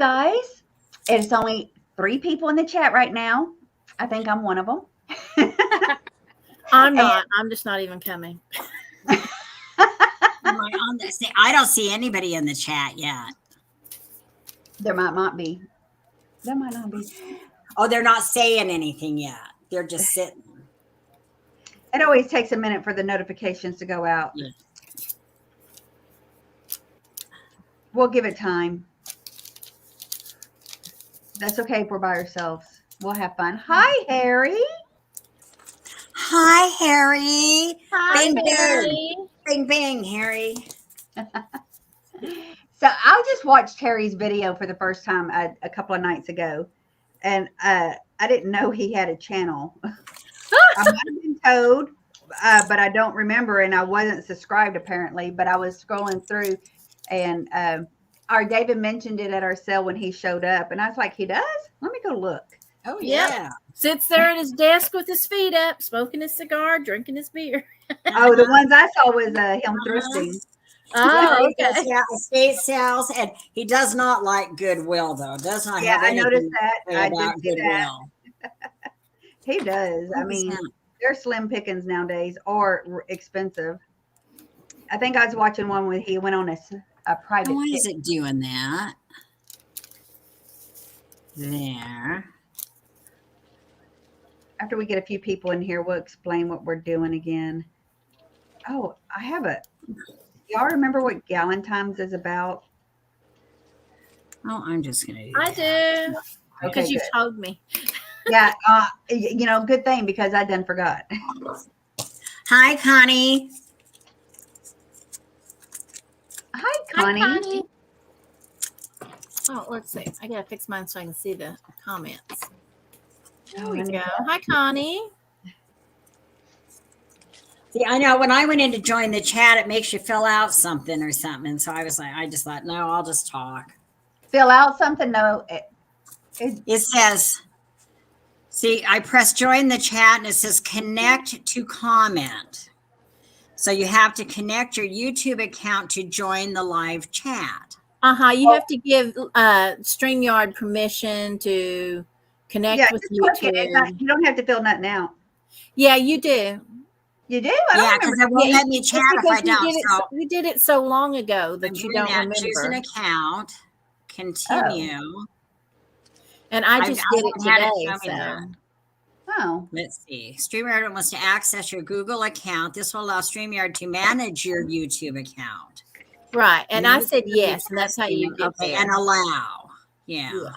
guys. It's only 3 people in the chat right now. I think I'm one of them. I'm not. I'm just not even coming. I don't see anybody in the chat yet. There might not be. There might not be. Oh, they're not saying anything yet. They're just sitting. It always takes a minute for the notifications to go out. Yeah. We'll give it time. That's okay if we're by ourselves. We'll have fun. Hi, Harry. Hi, Harry. Hi, Bing, Harry. bing, bing, Harry. So I just watched Harry's video for the first time a couple of nights ago, and I didn't know he had a channel. I might have been told, but I don't remember, and I wasn't subscribed apparently. But I was scrolling through, and our David mentioned it at our sale when he showed up, and I was like, "He does? Let me go look." Oh yeah. Sits there at his desk with his feet up, smoking his cigar, drinking his beer. Oh, the ones I saw was him thrifting. Oh, He does, okay. yeah, estate sales, and he does not like Goodwill though. Does not Yeah, have I anything noticed that. to say I about did see that. Goodwill. He does. I mean, they're slim pickings nowadays, or expensive. I think I was watching one where he went on a private. Why is tip. it doing that? There. After we get a few people in here, we'll explain what we're doing again. Oh, I have a. Y'all remember what Galentines is about? Oh, I'm just gonna do I that. do. Okay, Because you good. told me. Yeah, good thing because I done forgot. Hi, Connie. Hi, Connie. Oh, let's see. I gotta fix mine so I can see the comments. There Oh, we I need go. that. Hi, Connie. See, I know when I went in to join the chat, it makes you fill out something or something. And so I was like, I just thought, no, I'll just talk. Fill out something. No, It says, see, I press join the chat and it says connect to comment. So you have to connect your YouTube account to join the live chat. You have to give StreamYard permission to connect with just click YouTube. it. You don't have to fill nothing out. Yeah, you do. You do? I Yeah, don't because remember. it won't Yeah, let me it's chat if I because you don't. did it. So You did it so long ago that I'm you doing don't that. remember. Choose an account. Continue. And I just did it haven't had today. show me that. So Oh, Let's see. StreamYard wants to access your Google account. This will allow StreamYard to manage your YouTube account. right, and I said Maybe yes, and that's how you get okay, there. and allow. Yeah. Yeah.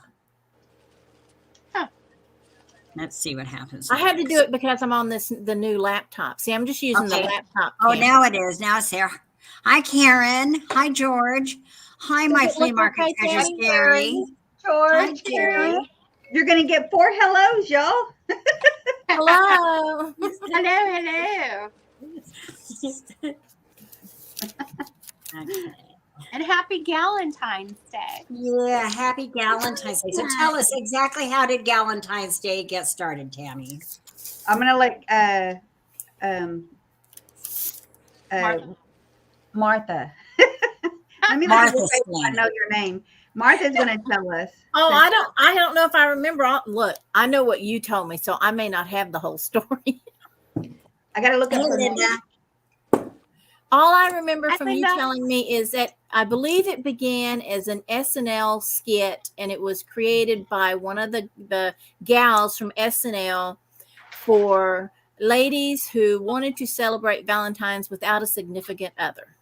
Let's see what happens. I had to next. do it because I'm on the new laptop. See, I'm just using the Okay. laptop. Oh, camera. now it is. Now it's there. Hi, Karen. Hi, George. Hi, my it flea look market okay, treasures, Tammy? Gary. Hi, George. Gary. You're going to get 4 hellos, y'all. Hello. Hello. Okay. And happy Galentine's Day. Yeah, happy Galentine's Day. So tell us exactly how did Galentine's Day get started, Tammy? I'm going to let Martha. Let me look at your face so I know your name. Martha's going to tell us. Oh, I don't know if I remember. Look, I know what you told me, so I may not have the whole story. I got to look up her name. Linda. All I remember I from think you that- telling me is that I believe it began as an SNL skit, and it was created by one of the gals from SNL for ladies who wanted to celebrate Valentine's without a significant other.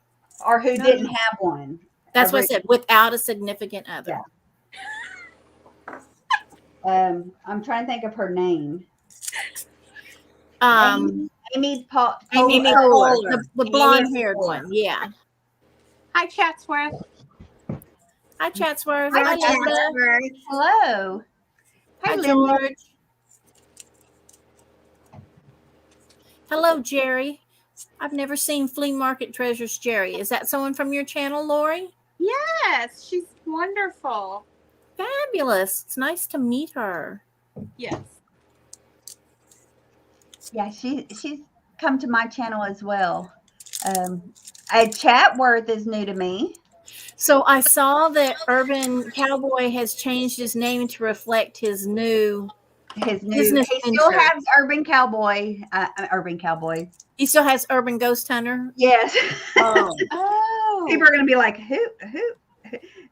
Or who didn't have one. That's what I said, without a significant other. Yeah. I'm trying to think of her name. Amy Poehler, the blonde-haired one. Yeah. Hi, Chatsworth. Hi, Chatsworth. Hi, Hi, Linda. Chatsworth. Hello. Hi, Linda. George. Hello, Jerry. I've never seen Flea Market Treasures Jerry. Is that someone from your channel, Lori? Yes, she's wonderful. Fabulous. It's nice to meet her. Yes. Yeah, she's come to my channel as well. Chatworth is new to me. So I saw that Urban Cowboy has changed his name to reflect his new His new, business he still venture. has Urban Cowboy. He still has Urban Ghost Hunter. Yes. Oh, People are going to be like, who?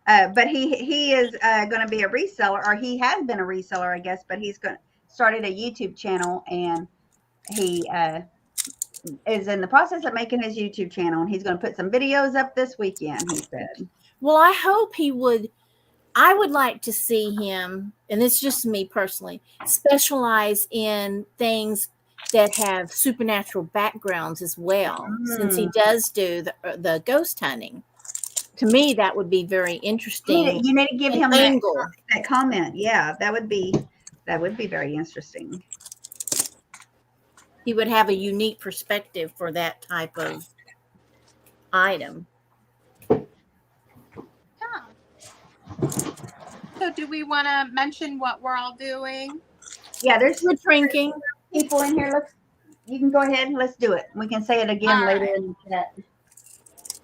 But he is going to be a reseller, or he has been a reseller, I guess. But he's started a YouTube channel, and he is in the process of making his YouTube channel, and he's going to put some videos up this weekend. He said. Well, I hope he would. I would like to see him, and it's just me personally, specialize in things that have supernatural backgrounds as well, since he does do the ghost hunting. To me, that would be very interesting. You need to give him angle. that comment. Yeah, that would be very interesting. He would have a unique perspective for that type of item. So do we want to mention what we're all doing? Yeah, there's We're drinking. people in here. You can go ahead and let's do it. We can say it again later in the chat.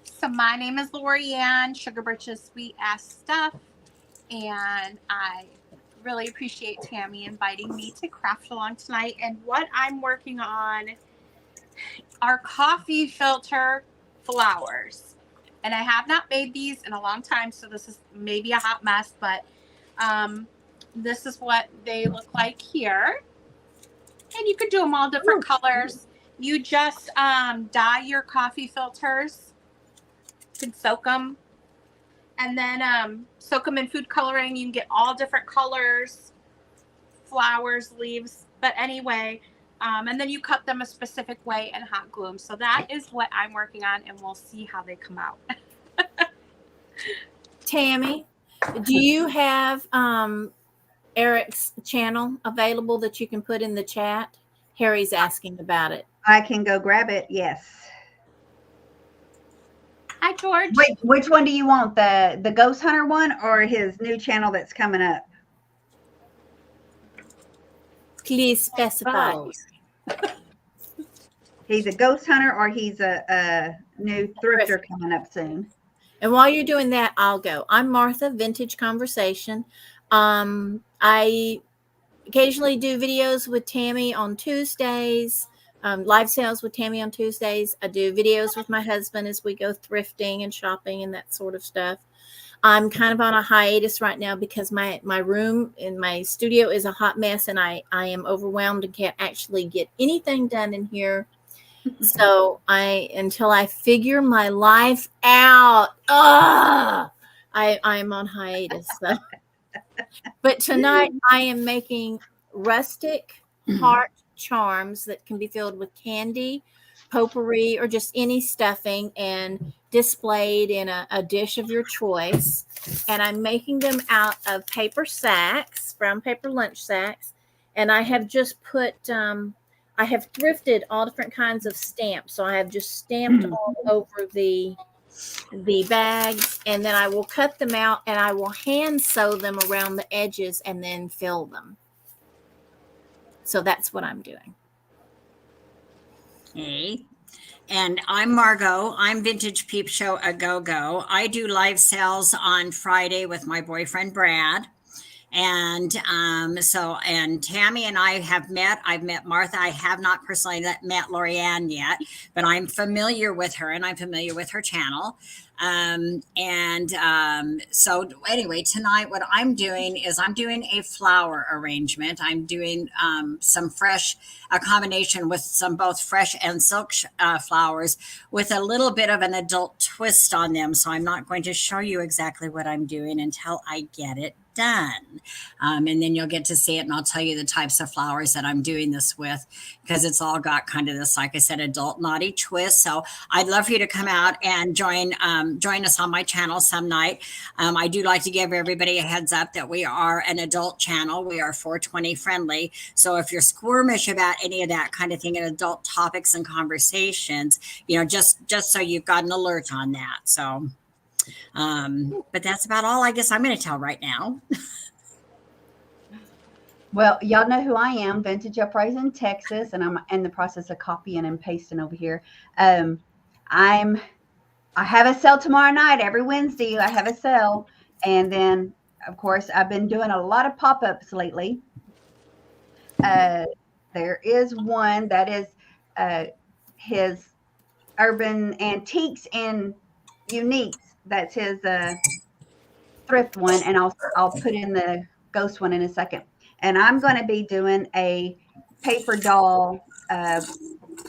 So my name is Lori Ann, Sugar Britches Sweet Ass Stuff, and I really appreciate Tammy inviting me to craft along tonight. And what I'm working on are coffee filter flowers. And I have not made these in a long time, so this is maybe a hot mess, but this is what they look like here. And you could do them all different colors. You just dye your coffee filters. You can soak them. And then soak them in food coloring. You can get all different colors, flowers, leaves. But anyway, and then you cut them a specific way and hot glue them. So that is what I'm working on, and we'll see how they come out. Tammy, do you have Eric's channel available that you can put in the chat? Harry's asking about it. I can go grab it. Yes. Hi, George. Wait, which one do you want? The Ghost Hunter one or his new channel that's coming up? Please specify. oh. He's a ghost hunter, or he's a new thrifter coming up soon. And while you're doing that, I'll go. I'm Martha, Vintage Conversation. I occasionally do videos with Tammy on Tuesdays, live sales with Tammy on Tuesdays. I do videos with my husband as we go thrifting and shopping and that sort of stuff. I'm kind of on a hiatus right now because my room in my studio is a hot mess, and I am overwhelmed and can't actually get anything done in here. So until I figure my life out, I'm on hiatus. So. But tonight I am making rustic heart charms that can be filled with candy, potpourri, or just any stuffing, and displayed in a dish of your choice. And I'm making them out of paper sacks, brown paper lunch sacks. And I have just put, I have thrifted all different kinds of stamps. So I have just stamped all over the bags, and then I will cut them out and I will hand sew them around the edges and then fill them. So that's what I'm doing. Okay. And I'm Margot. I'm Vintage Peep Show a Go-Go. I do live sales on Friday with my boyfriend, Brad. And and Tammy and I have met. I've met Martha. I have not personally met Lori Ann yet, but I'm familiar with her and I'm familiar with her channel. So anyway, tonight what I'm doing is I'm doing a flower arrangement. I'm doing a combination with some both fresh and silk flowers with a little bit of an adult twist on them. So I'm not going to show you exactly what I'm doing until I get it done. And then you'll get to see it, and I'll tell you the types of flowers that I'm doing this with, because it's all got kind of this, like I said, adult naughty twist. So I'd love for you to come out and join us on my channel some night. I do like to give everybody a heads up that we are an adult channel. We are 420 friendly. So if you're squirmish about any of that kind of thing and adult topics and conversations, just so you've got an alert on that. So but that's about all I guess I'm going to tell right now. Well, y'all know who I am, Vintage Uprising, Texas, and I'm in the process of copying and pasting over here. I I have a sale tomorrow night. Every Wednesday, I have a sale. And then, of course, I've been doing a lot of pop-ups lately. There is one that is his Urban Antiques and Uniques. That's his thrift one. And I'll put in the ghost one in a second. And I'm going to be doing a paper doll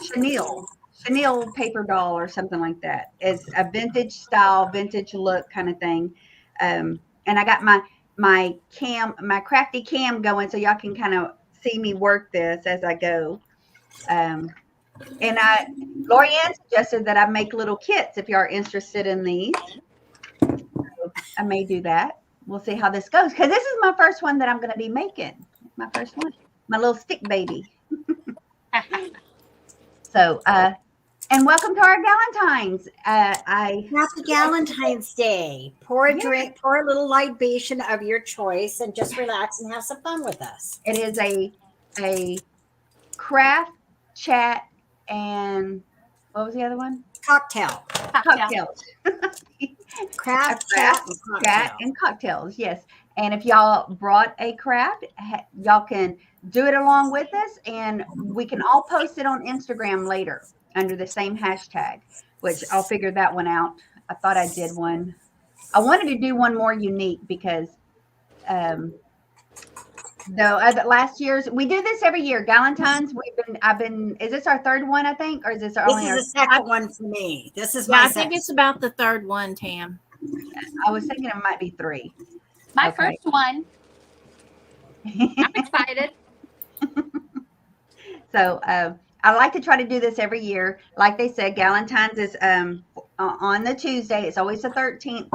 chenille paper doll or something like that. It's a vintage style, vintage look kind of thing. And I got my crafty cam going so y'all can kind of see me work this as I go. And Lorianne suggested that I make little kits if you are interested in these. So I may do that. We'll see how this goes because this is my first one that I'm going to be making. My first one, my little stick baby. So, and welcome to our Galentines. Happy Galentine's Day. Pour a drink, pour a little libation of your choice, and just relax and have some fun with us. It is a craft, chat, and what was the other one? Cocktail. Cocktails. Craft, chat, and cocktails. Yes. And if y'all brought a craft, y'all can do it along with us, and we can all post it on Instagram later under the same hashtag, which I'll figure that one out. I thought I did one. I wanted to do one more unique because last year's, we do this every year. Galentines, is this our third one, I think, or is this our the second one for me. This is I think it's about the third one, Tam. I was thinking it might be 3. My first one. I'm excited. So I like to try to do this every year. Like they said, Galentine's is on the Tuesday. It's always the 13th,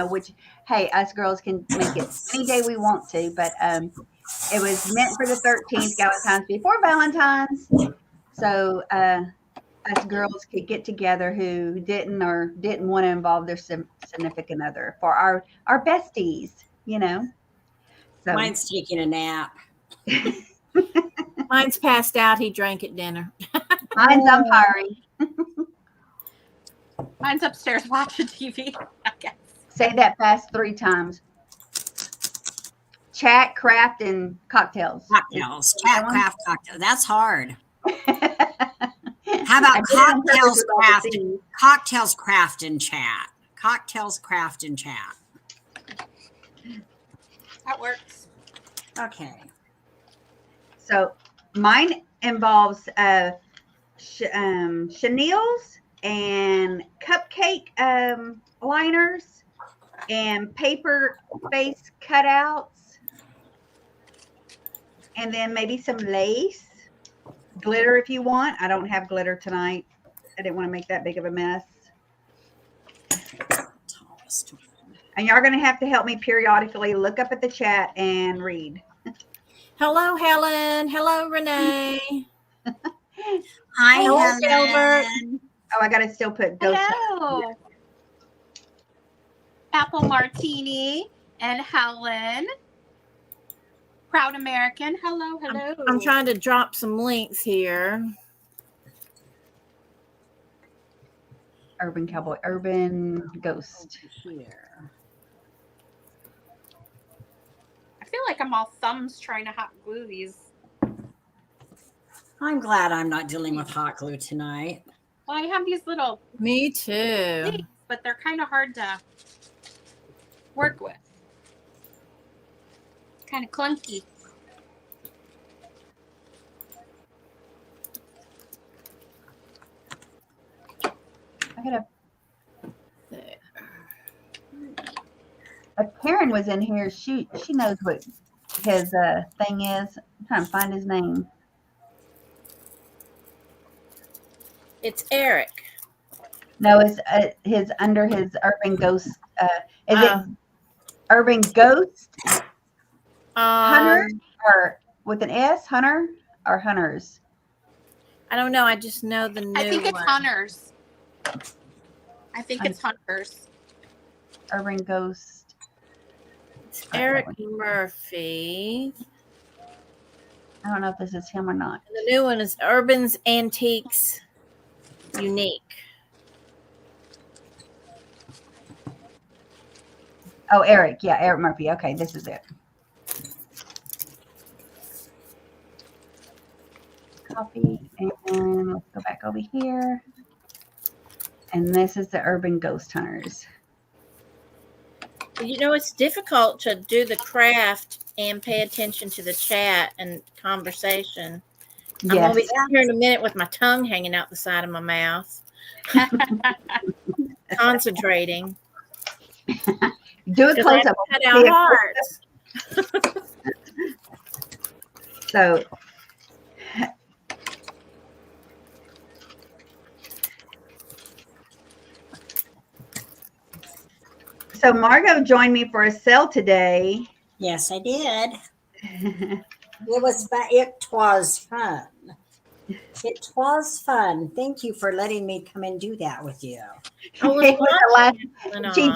which, hey, us girls can make it any day we want to. But it was meant for the 13th, Galentine's before Valentine's. So us girls could get together who didn't want to involve their significant other for our besties, So mine's taking a nap. Mine's passed out. He drank at dinner. Mine's umpiring. Mine's upstairs watching TV, I guess. Say that fast 3 times. Chat, craft, and cocktails. Cocktails. Chat, craft, cocktails. That's hard. How about cocktails, craft? Cocktails, craft, and chat. Cocktails, craft, and chat. That works. Okay. So mine involves chenilles and cupcake liners and paper face cutouts, and then maybe some lace, glitter if you want. I don't have glitter tonight. I didn't want to make that big of a mess. And y'all are going to have to help me periodically look up at the chat and read. Hello, Helen. Hello, Renee. Hi, Hello, Helen. Gilbert. Oh, I got to still put ghost. Hello. Apple Martini and Helen. Proud American. Hello, hello. I'm trying to drop some links here. Urban Cowboy, Urban Ghost. Here. I feel like I'm all thumbs trying to hot glue these. I'm glad I'm not dealing with hot glue tonight. Well, I have these little Me too. things, but they're kind of hard to work with. Kind of clunky. I gotta. If Karen was in here, she knows what his thing is. I'm trying to find his name. It's Eric. No, it's his under his Urban Ghost. Is it Urban Ghost Hunter or with an S? Hunter or Hunters? I don't know. I just know the new I think it's one. Hunters. I think it's Hunters. Urban Ghost. It's Eric Murphy. I don't know if this is him or not. And the new one is Urban's Antiques Unique. Oh, Eric. Yeah, Eric Murphy. Okay, this is it. Copy, and let's go back over here. And this is the Urban Ghost Hunters. You know, it's difficult to do the craft and pay attention to the chat and conversation. I'm Yes. going to be here in a minute with my tongue hanging out the side of my mouth, concentrating. Do it close up. Cut out hearts. So Margot joined me for a sale today. Yes, I did. It was fun. It was fun. Thank you for letting me come and do that with you. She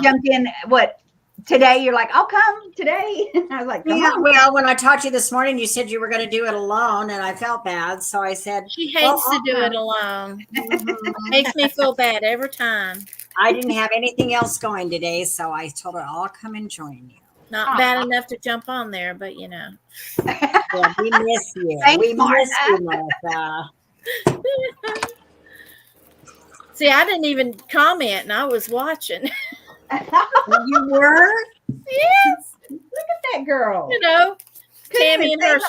jumped in. What today? You're like, I'll come today. I was like, come on. Well, when I talked to you this morning, you said you were going to do it alone, and I felt bad, so I said she hates to do it alone. Makes me feel bad every time. I didn't have anything else going today, so I told her I'll come and join you. Not bad enough to jump on there, but you know. Yeah, we miss you. Thanks, we miss you, Martha. See, I didn't even comment, and I was watching. You were? Yes. Look at that girl. You know, Tammy and her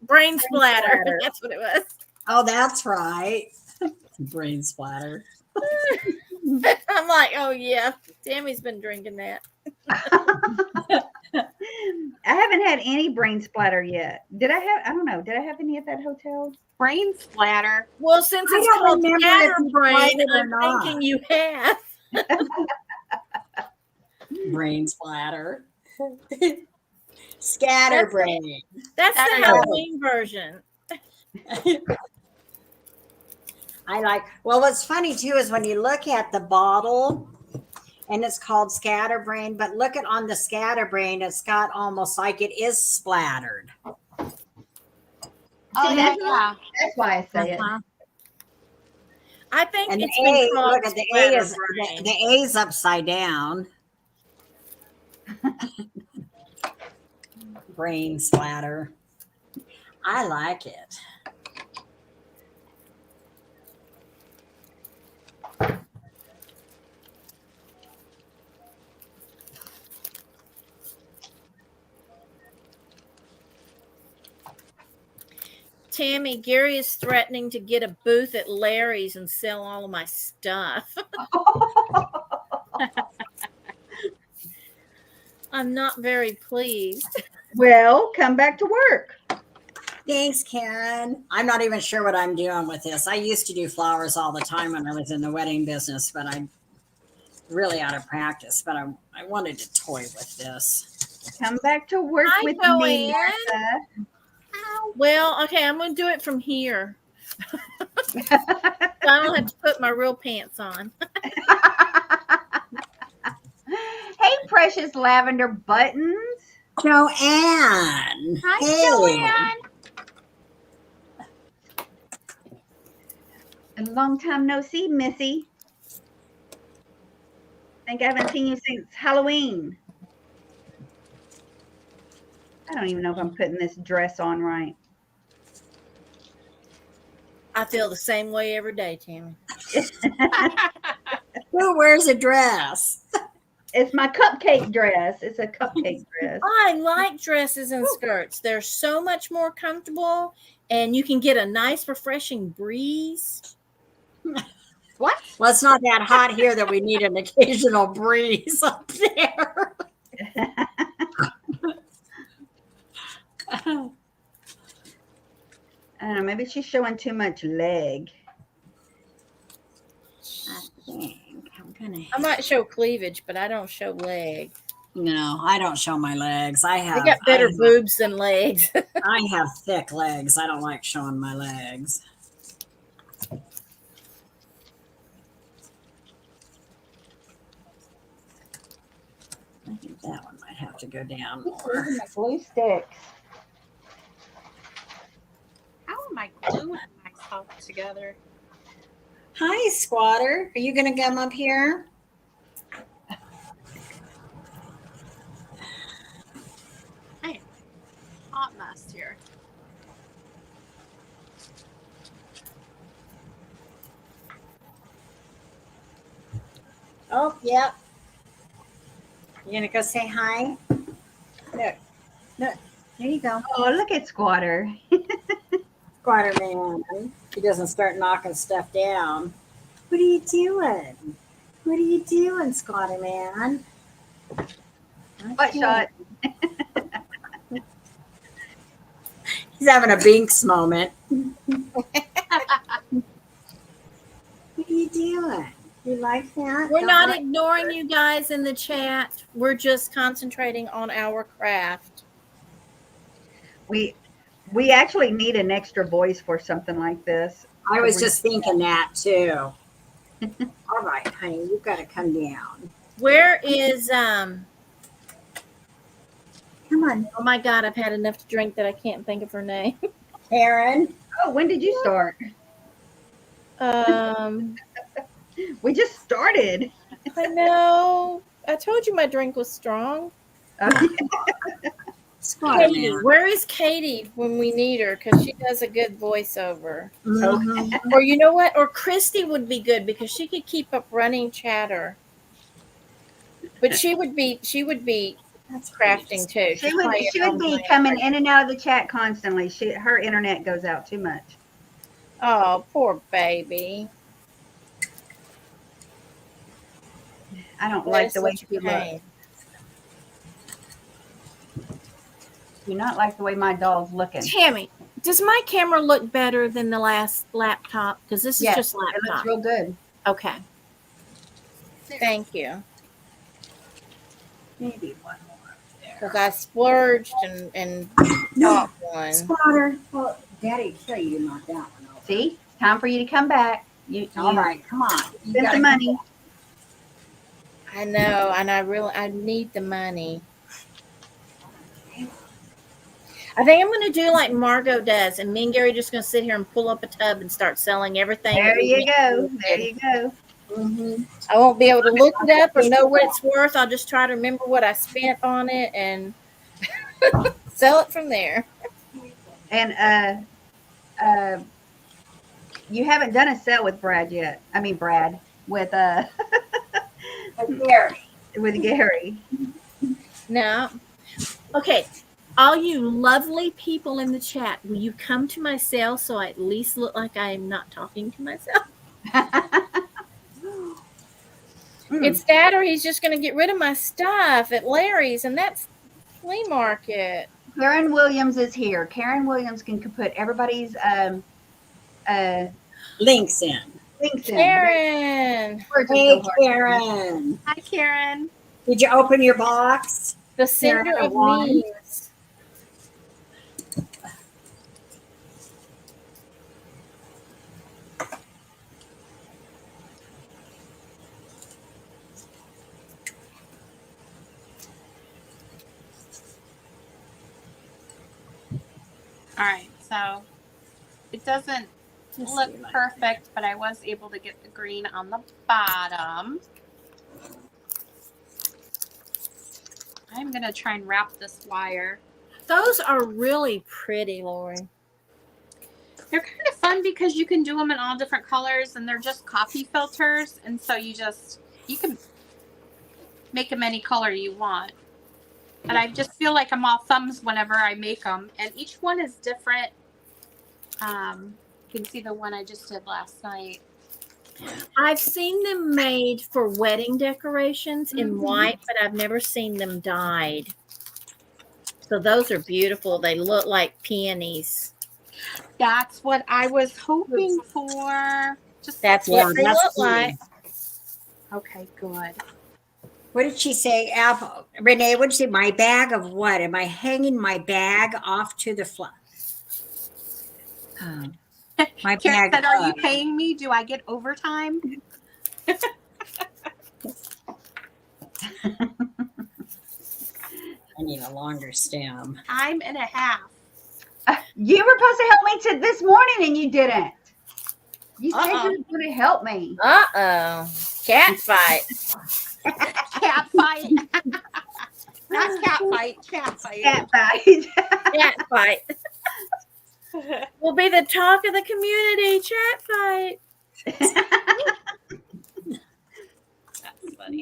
brain splatter. That's what it was. Oh, that's right. Brain splatter. I'm like, oh yeah, Tammy's been drinking that. I haven't had any brain splatter yet. Did I have? I don't know. Did I have any at that hotel? Brain splatter. Well, since it's called scatterbrain, I'm thinking you have. Brain splatter. Scatterbrain. That's the Halloween version. Well, what's funny too is when you look at the bottle and it's called scatterbrain, but look at on the scatterbrain, it's got almost like it is splattered. Oh, that's why I say it. I think and it's the been called the A is upside down. Brain splatter. I like it. Tammy, Gary is threatening to get a booth at Larry's and sell all of my stuff. I'm not very pleased. Well, come back to work. Thanks, Karen. I'm not even sure what I'm doing with this. I used to do flowers all the time when I was in the wedding business, but I'm really out of practice. But I wanted to toy with this. Come back to work with me, Martha. Well, okay, I'm going to do it from here. So I don't have to put my real pants on. Hey, precious lavender buttons. Joanne. Hi, Joanne. A long time no see, Missy. I think I haven't seen you since Halloween. I don't even know if I'm putting this dress on right. I feel the same way every day, Tammy. Who wears a dress? It's my cupcake dress. It's a cupcake dress. I like dresses and skirts. They're so much more comfortable, and you can get a nice, refreshing breeze. What? Well, it's not that hot here that we need an occasional breeze up there. I don't know. Maybe she's showing too much leg. I think I'm gonna. I might show cleavage, but I don't show leg. No, I don't show my legs. I got better boobs than legs. I have thick legs. I don't like showing my legs. I think that one might have to go down more. My glue sticks. How am I gluing myself together? Hi, Squatter. Are you going to come up here? Oh, yep. You gonna go say hi? Look, look. There you go. Oh, look at Squatter. Squatter man. He doesn't start knocking stuff down. What are you doing? What are you doing, Squatter man? Butt Okay. shot. He's having a Binks moment. What are you doing? You like that? We're Don't not like- ignoring you guys in the chat. We're just concentrating on our craft. We actually need an extra voice for something like this. I was just thinking that too. All right, honey, you've got to come down. Where is Come on, oh my god, I've had enough to drink that I can't think of her name. Karen. Oh, when did you start? We just started. I know. I told you my drink was strong. Okay. Squatter Katie, man. where is Katie when we need her? Because she does a good voiceover. Mhm. Or you know what? Or Christy would be good because she could keep up running chatter. But she would be That's crafting too. She She's would probably she at would home be playing. coming in and out of the chat constantly. Her internet goes out too much. Oh, poor baby. I don't like the way Such she a looks. pain. Do not like the way my doll's looking. Tammy, does my camera look better than the last laptop? Because this is Yes, just it looks laptop. real good. Okay. Thank you. Maybe one more. Because I splurged and No, bought one. Squatter. Well, Daddy, tell you knock that one over. See, it's time for you to come back. You All right, come on. You spend gotta some money. I know, and I need the money. I think I'm going to do like Margot does, and me and Gary just going to sit here and pull up a tub and start selling everything. There you we go. need. There you go. Mm-hmm. I won't be able to look it up or know what it's worth. I'll just try to remember what I spent on it and sell it from there. And you haven't done a sale with Brad yet. I mean Brad with Gary. with Gary. No. Okay. All you lovely people in the chat, will you come to my sale so I at least look like I'm not talking to myself? It's that, or he's just going to get rid of my stuff at Larry's, and that's flea market. Karen Williams is here. Karen Williams can put everybody's Links in. links in. Karen, Words are Hey, so hard. Karen. Hi, Karen. Did you open your box? the sender Karen of won. memes. All right, so it doesn't look perfect, but I was able to get the green on the bottom. I'm going to try and wrap this wire. Those are really pretty, Lori. They're kind of fun because you can do them in all different colors, and they're just coffee filters, and so you can make them any color you want. And I just feel like I'm all thumbs whenever I make them, and each one is different. You can see the one I just did last night. I've seen them made for wedding decorations in white, but I've never seen them dyed. So those are beautiful. They look like peonies. That's what I was hoping for. Just That's Yeah, what they that's look like. okay, good. What did she say? Apple. Renee, what did she say? My bag of what? Am I hanging my bag off to the floor? My Karen bag said, "Are you of- paying me? Do I get overtime?" I need a longer stem. Time and a half. You were supposed to help me this morning and you didn't. You said you were going to help me. Uh-oh. Cat fight. Cat fight. Not cat fight. Cat fight. Cat fight. Chat fight. Will be the talk of the community. Chat fight. That's funny.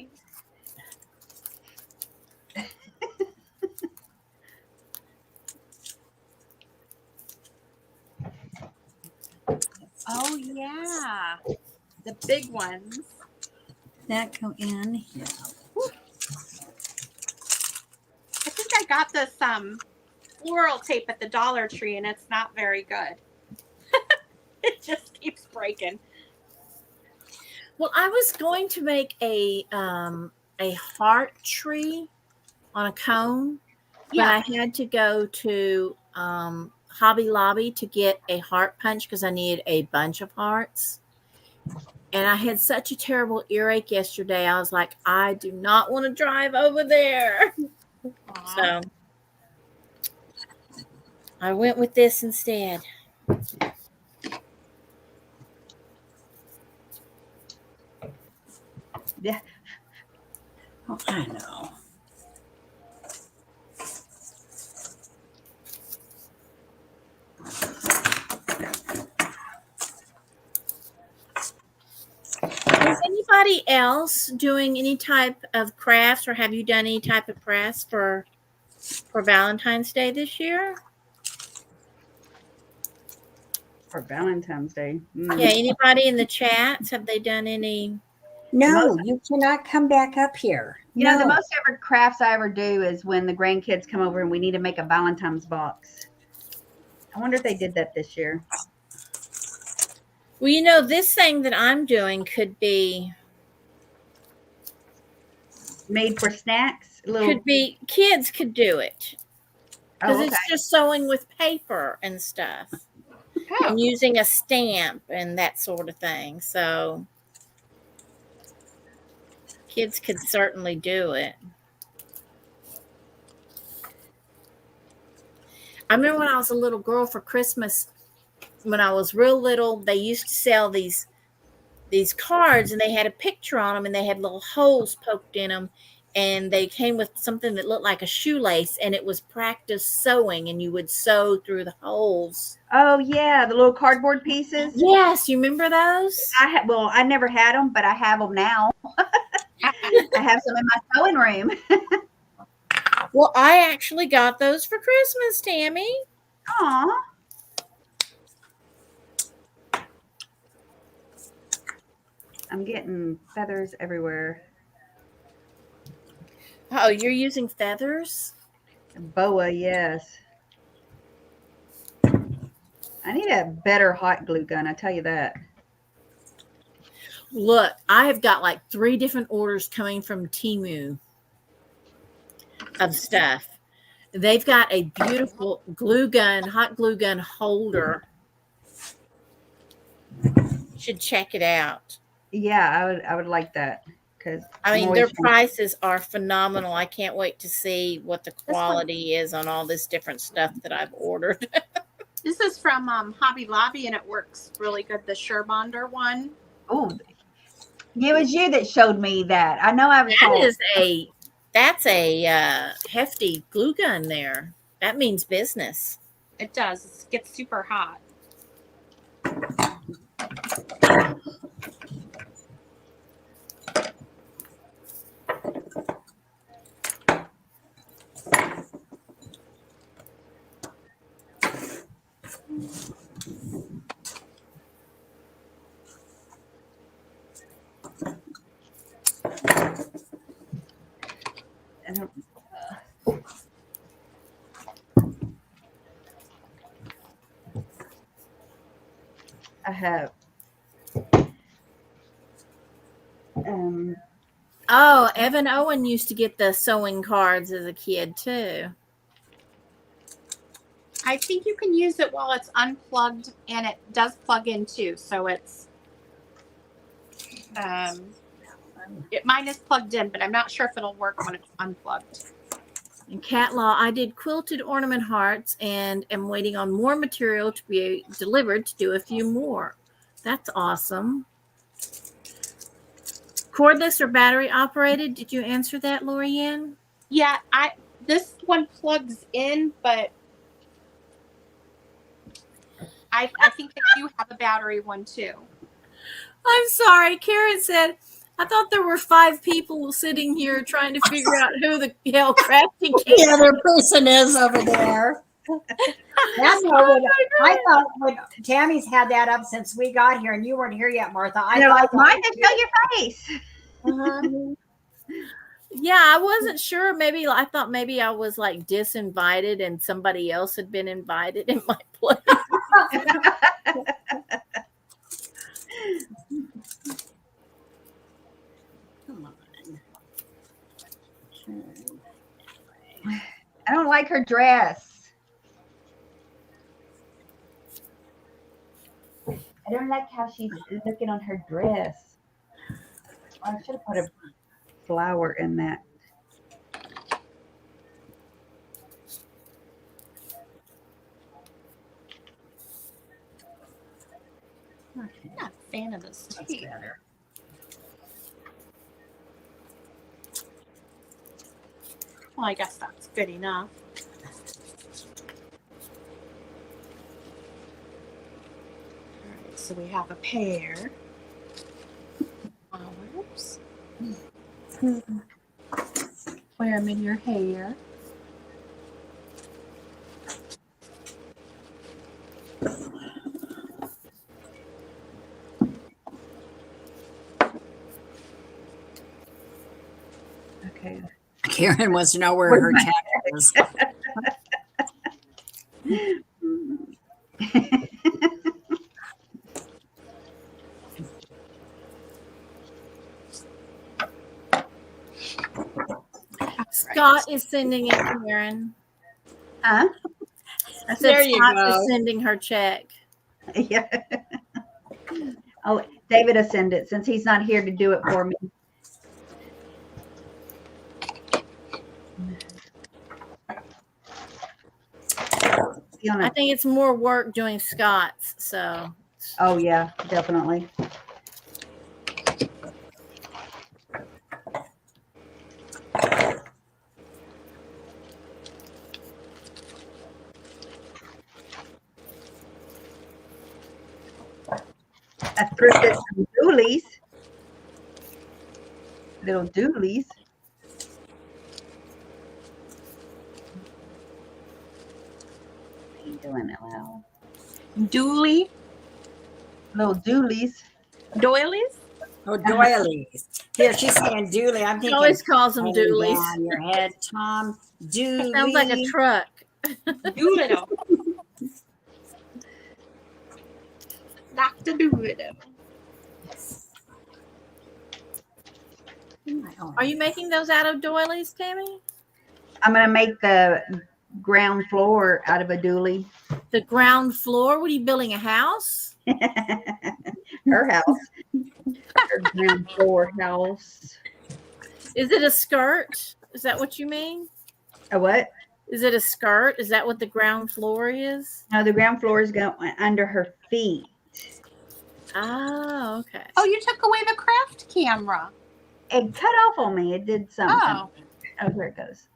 Oh yeah, the big ones. That go in here. I think I got this floral tape at the Dollar Tree, and it's not very good. It just keeps breaking. Well, I was going to make a heart tree on a cone, but I had to go to Hobby Lobby to get a heart punch because I needed a bunch of hearts. And I had such a terrible earache yesterday. I was like, I do not want to drive over there. Aww. So I went with this instead. Yeah. Oh, I know. Is anybody else doing any type of crafts, or have you done any type of crafts for Valentine's Day this year? For Valentine's Day. Yeah, anybody in the chats, have they done any? No, you cannot come back up here. You know, the most ever crafts I ever do is when the grandkids come over and we need to make a Valentine's box. I wonder if they did that this year. Well, you know, this thing that I'm doing could be made for snacks. Could be kids could do it because it's just sewing with paper and stuff, and using a stamp and that sort of thing. So kids could certainly do it. I remember when I was a little girl for Christmas, when I was real little, they used to sell these cards, and they had a picture on them, and they had little holes poked in them, and they came with something that looked like a shoelace, and it was practice sewing, and you would sew through the holes. Oh yeah, the little cardboard pieces. Yes, you remember those? Well, I never had them, but I have them now. I have some in my sewing room. Well, I actually got those for Christmas, Tammy. Aw. I'm getting feathers everywhere. Oh, you're using feathers? Boa, yes. I need a better hot glue gun, I tell you that. Look, I have got like 3 different orders coming from Temu of stuff. They've got a beautiful glue gun, hot glue gun holder. You should check it out. Yeah, I would like that, because I mean, their prices are phenomenal. I can't wait to see what the quality is on all this different stuff that I've ordered. This is from Hobby Lobby, and it works really good. The Surebonder one. Oh, it was you that showed me that. I know I was. That's a hefty glue gun there. That means business. It does. It gets super hot. I have. Oh, Evan Owen used to get the sewing cards as a kid too. I think you can use it while it's unplugged, and it does plug in too. So it's mine is plugged in, but I'm not sure if it'll work when it's unplugged. In Cat Law, I did quilted ornament hearts and am waiting on more material to be delivered to do a few more. That's awesome. Cordless or battery operated? Did you answer that, Lorianne? Yeah, this one plugs in, but I think that you have a battery one too. I'm sorry. Karen said, I thought there were 5 people sitting here trying to figure out who the hell crafty the other person is over there. That's what I thought when Tammy's had that up since we got here and you weren't here yet, Martha. And they're like, Martha, show your face. Yeah, I wasn't sure. Maybe I thought maybe I was like disinvited and somebody else had been invited in my place. Come on. I don't like her dress. I don't like how she's looking on her dress. I should have put a flower in that. I'm not a fan of this That's tape. better. Well, I guess that's good enough. All right, so we have a pair. Flowers. Wear them in your hair. Okay. Karen wants to know where her tag is. Scott is sending it, Karen. Huh? I said There you Scott go. is sending her check. Yeah. Oh, David will send it since he's not here to do it for me. I think it's more work doing Scott's. So. Oh yeah, definitely. I thrifted some doolies. Little doolies. What are you doing it well? Dooley. Little doolies. Doilies. Oh, doilies. Here, she's saying dooley. I'm He thinking. always calls them hang doolies. down your head, Tom. Dooley. Sounds like a truck. Doolittle. Dr. Doolittle. Are you making those out of doilies, Tammy? I'm gonna make the ground floor out of a dooley. The ground floor? What are you building, a house? Her house. Her ground floor house. Is it a skirt? Is that what you mean? A what? Is it a skirt? Is that what the ground floor is? No, the ground floor is going under her feet. Oh, okay. Oh, you took away the craft camera. It cut off on me. It did something. Oh. Oh, here it goes.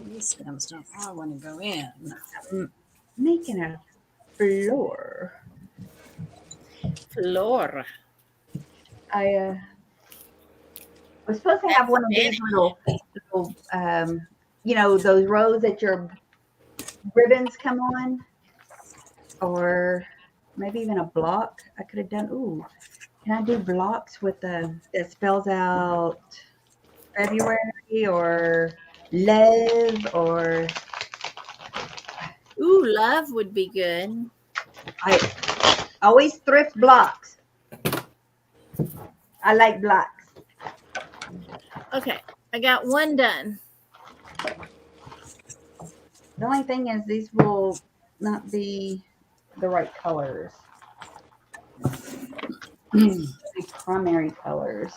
This stem stuff. I want to go in. I'm making a floor. Floor. I was supposed to have one of these little you know, those rows that your ribbons come on, or maybe even a block. I could have done. Ooh, can I do blocks with the that spells out February or love or? Ooh, love would be good. I always thrift blocks. I like blocks. Okay, I got one done. The only thing is these will not be the right colors. The primary colors.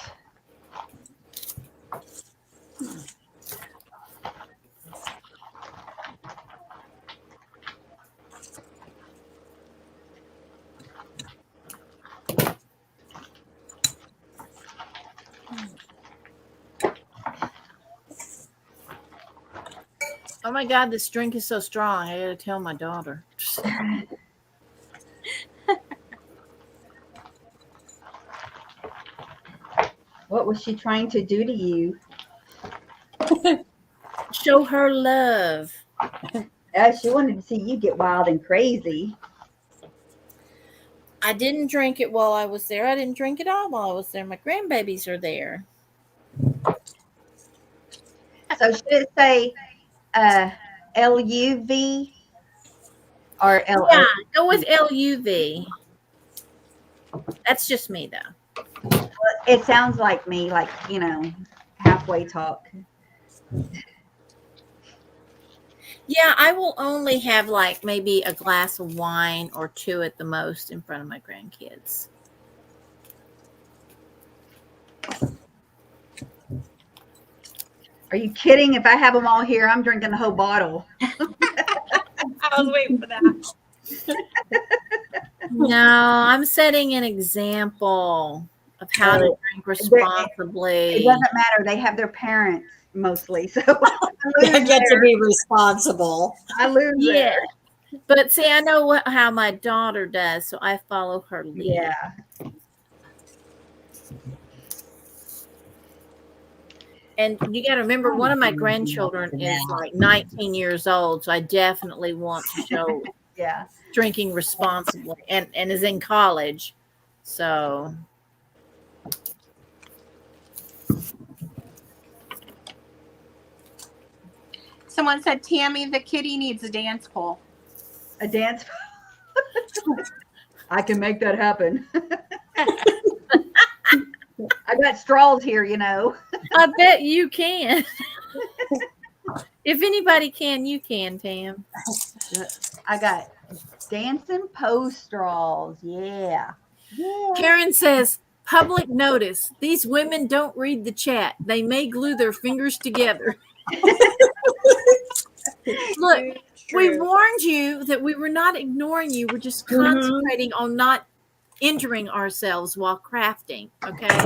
Oh my God, this drink is so strong. I gotta tell my daughter. What was she trying to do to you? Show her love. She wanted to see you get wild and crazy. I didn't drink it while I was there. I didn't drink it all while I was there. My grandbabies are there. So should it say LUV or LO? Yeah, go with LUV. That's just me, though. It sounds like me, like, halfway talk. Yeah, I will only have like maybe a glass of wine or two at the most in front of my grandkids. Are you kidding? If I have them all here, I'm drinking the whole bottle. I was waiting for that. No, I'm setting an example of how to drink responsibly. It doesn't matter. They have their parents mostly, so I get to be responsible. I lose Yeah, there. but see, I know how my daughter does, so I follow her lead. Yeah. And you got to remember, one of my grandchildren is like 19 years old, so I definitely want to show Yeah. drinking responsibly, and is in college. So Someone said, Tammy, the kitty needs a dance pole. A dance. I can make that happen. I got straws here, I bet you can. If anybody can, you can, Tam. I got dancing pose straws. Yeah. Karen says, public notice. These women don't read the chat. They may glue their fingers together. Look, we warned you that we were not ignoring you. We're just concentrating on not injuring ourselves while crafting. Okay.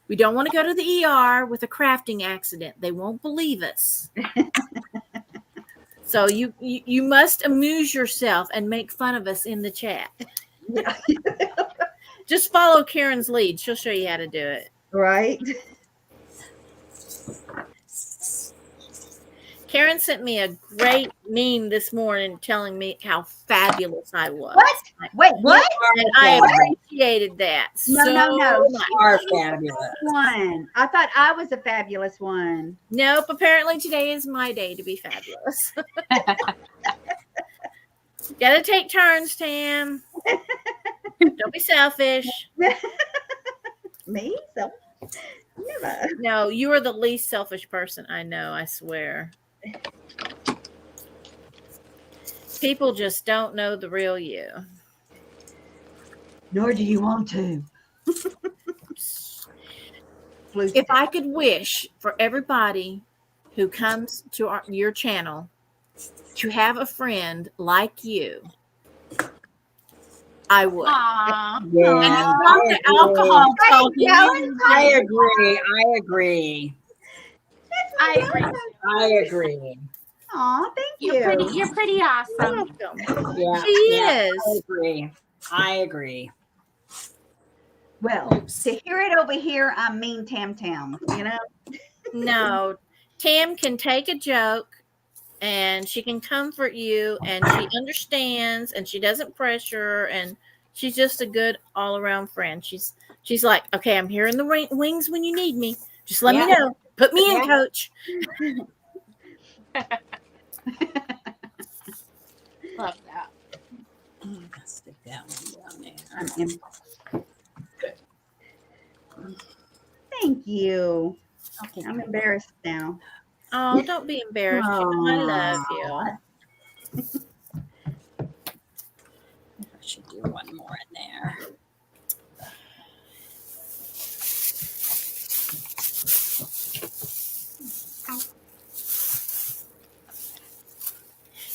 We don't want to go to the ER with a crafting accident. They won't believe us. So you must amuse yourself and make fun of us in the chat. Yeah. Just follow Karen's lead. She'll show you how to do it. Right. Karen sent me a great meme this morning telling me how fabulous I was. What? Wait, what? And I appreciated that. No. much. You are fabulous. One. I thought I was a fabulous one. Nope. Apparently today is my day to be fabulous. Gotta take turns, Tam. Don't be selfish. Me? So never. No, you are the least selfish person I know, I swear. People just don't know the real you. Nor do you want to. If I could wish for everybody who comes to your channel to have a friend like you, I would. Aww. And Yeah, it's not the alcohol talking. I agree. I agree. I agree. Aw, thank you. You're pretty awesome. Welcome. Yeah, She is. I agree. Well, to hear it over here, I'm mean Tam Tam, No, Tam can take a joke and she can comfort you and she understands and she doesn't pressure and she's just a good all around friend. She's like, okay, I'm here in the wings when you need me. Just let me know. Put me in, coach. Love that. Stick that one down there. I'm in. Thank you. Okay, I'm embarrassed now. Oh, don't be embarrassed. You know I love you. I should do one more in there.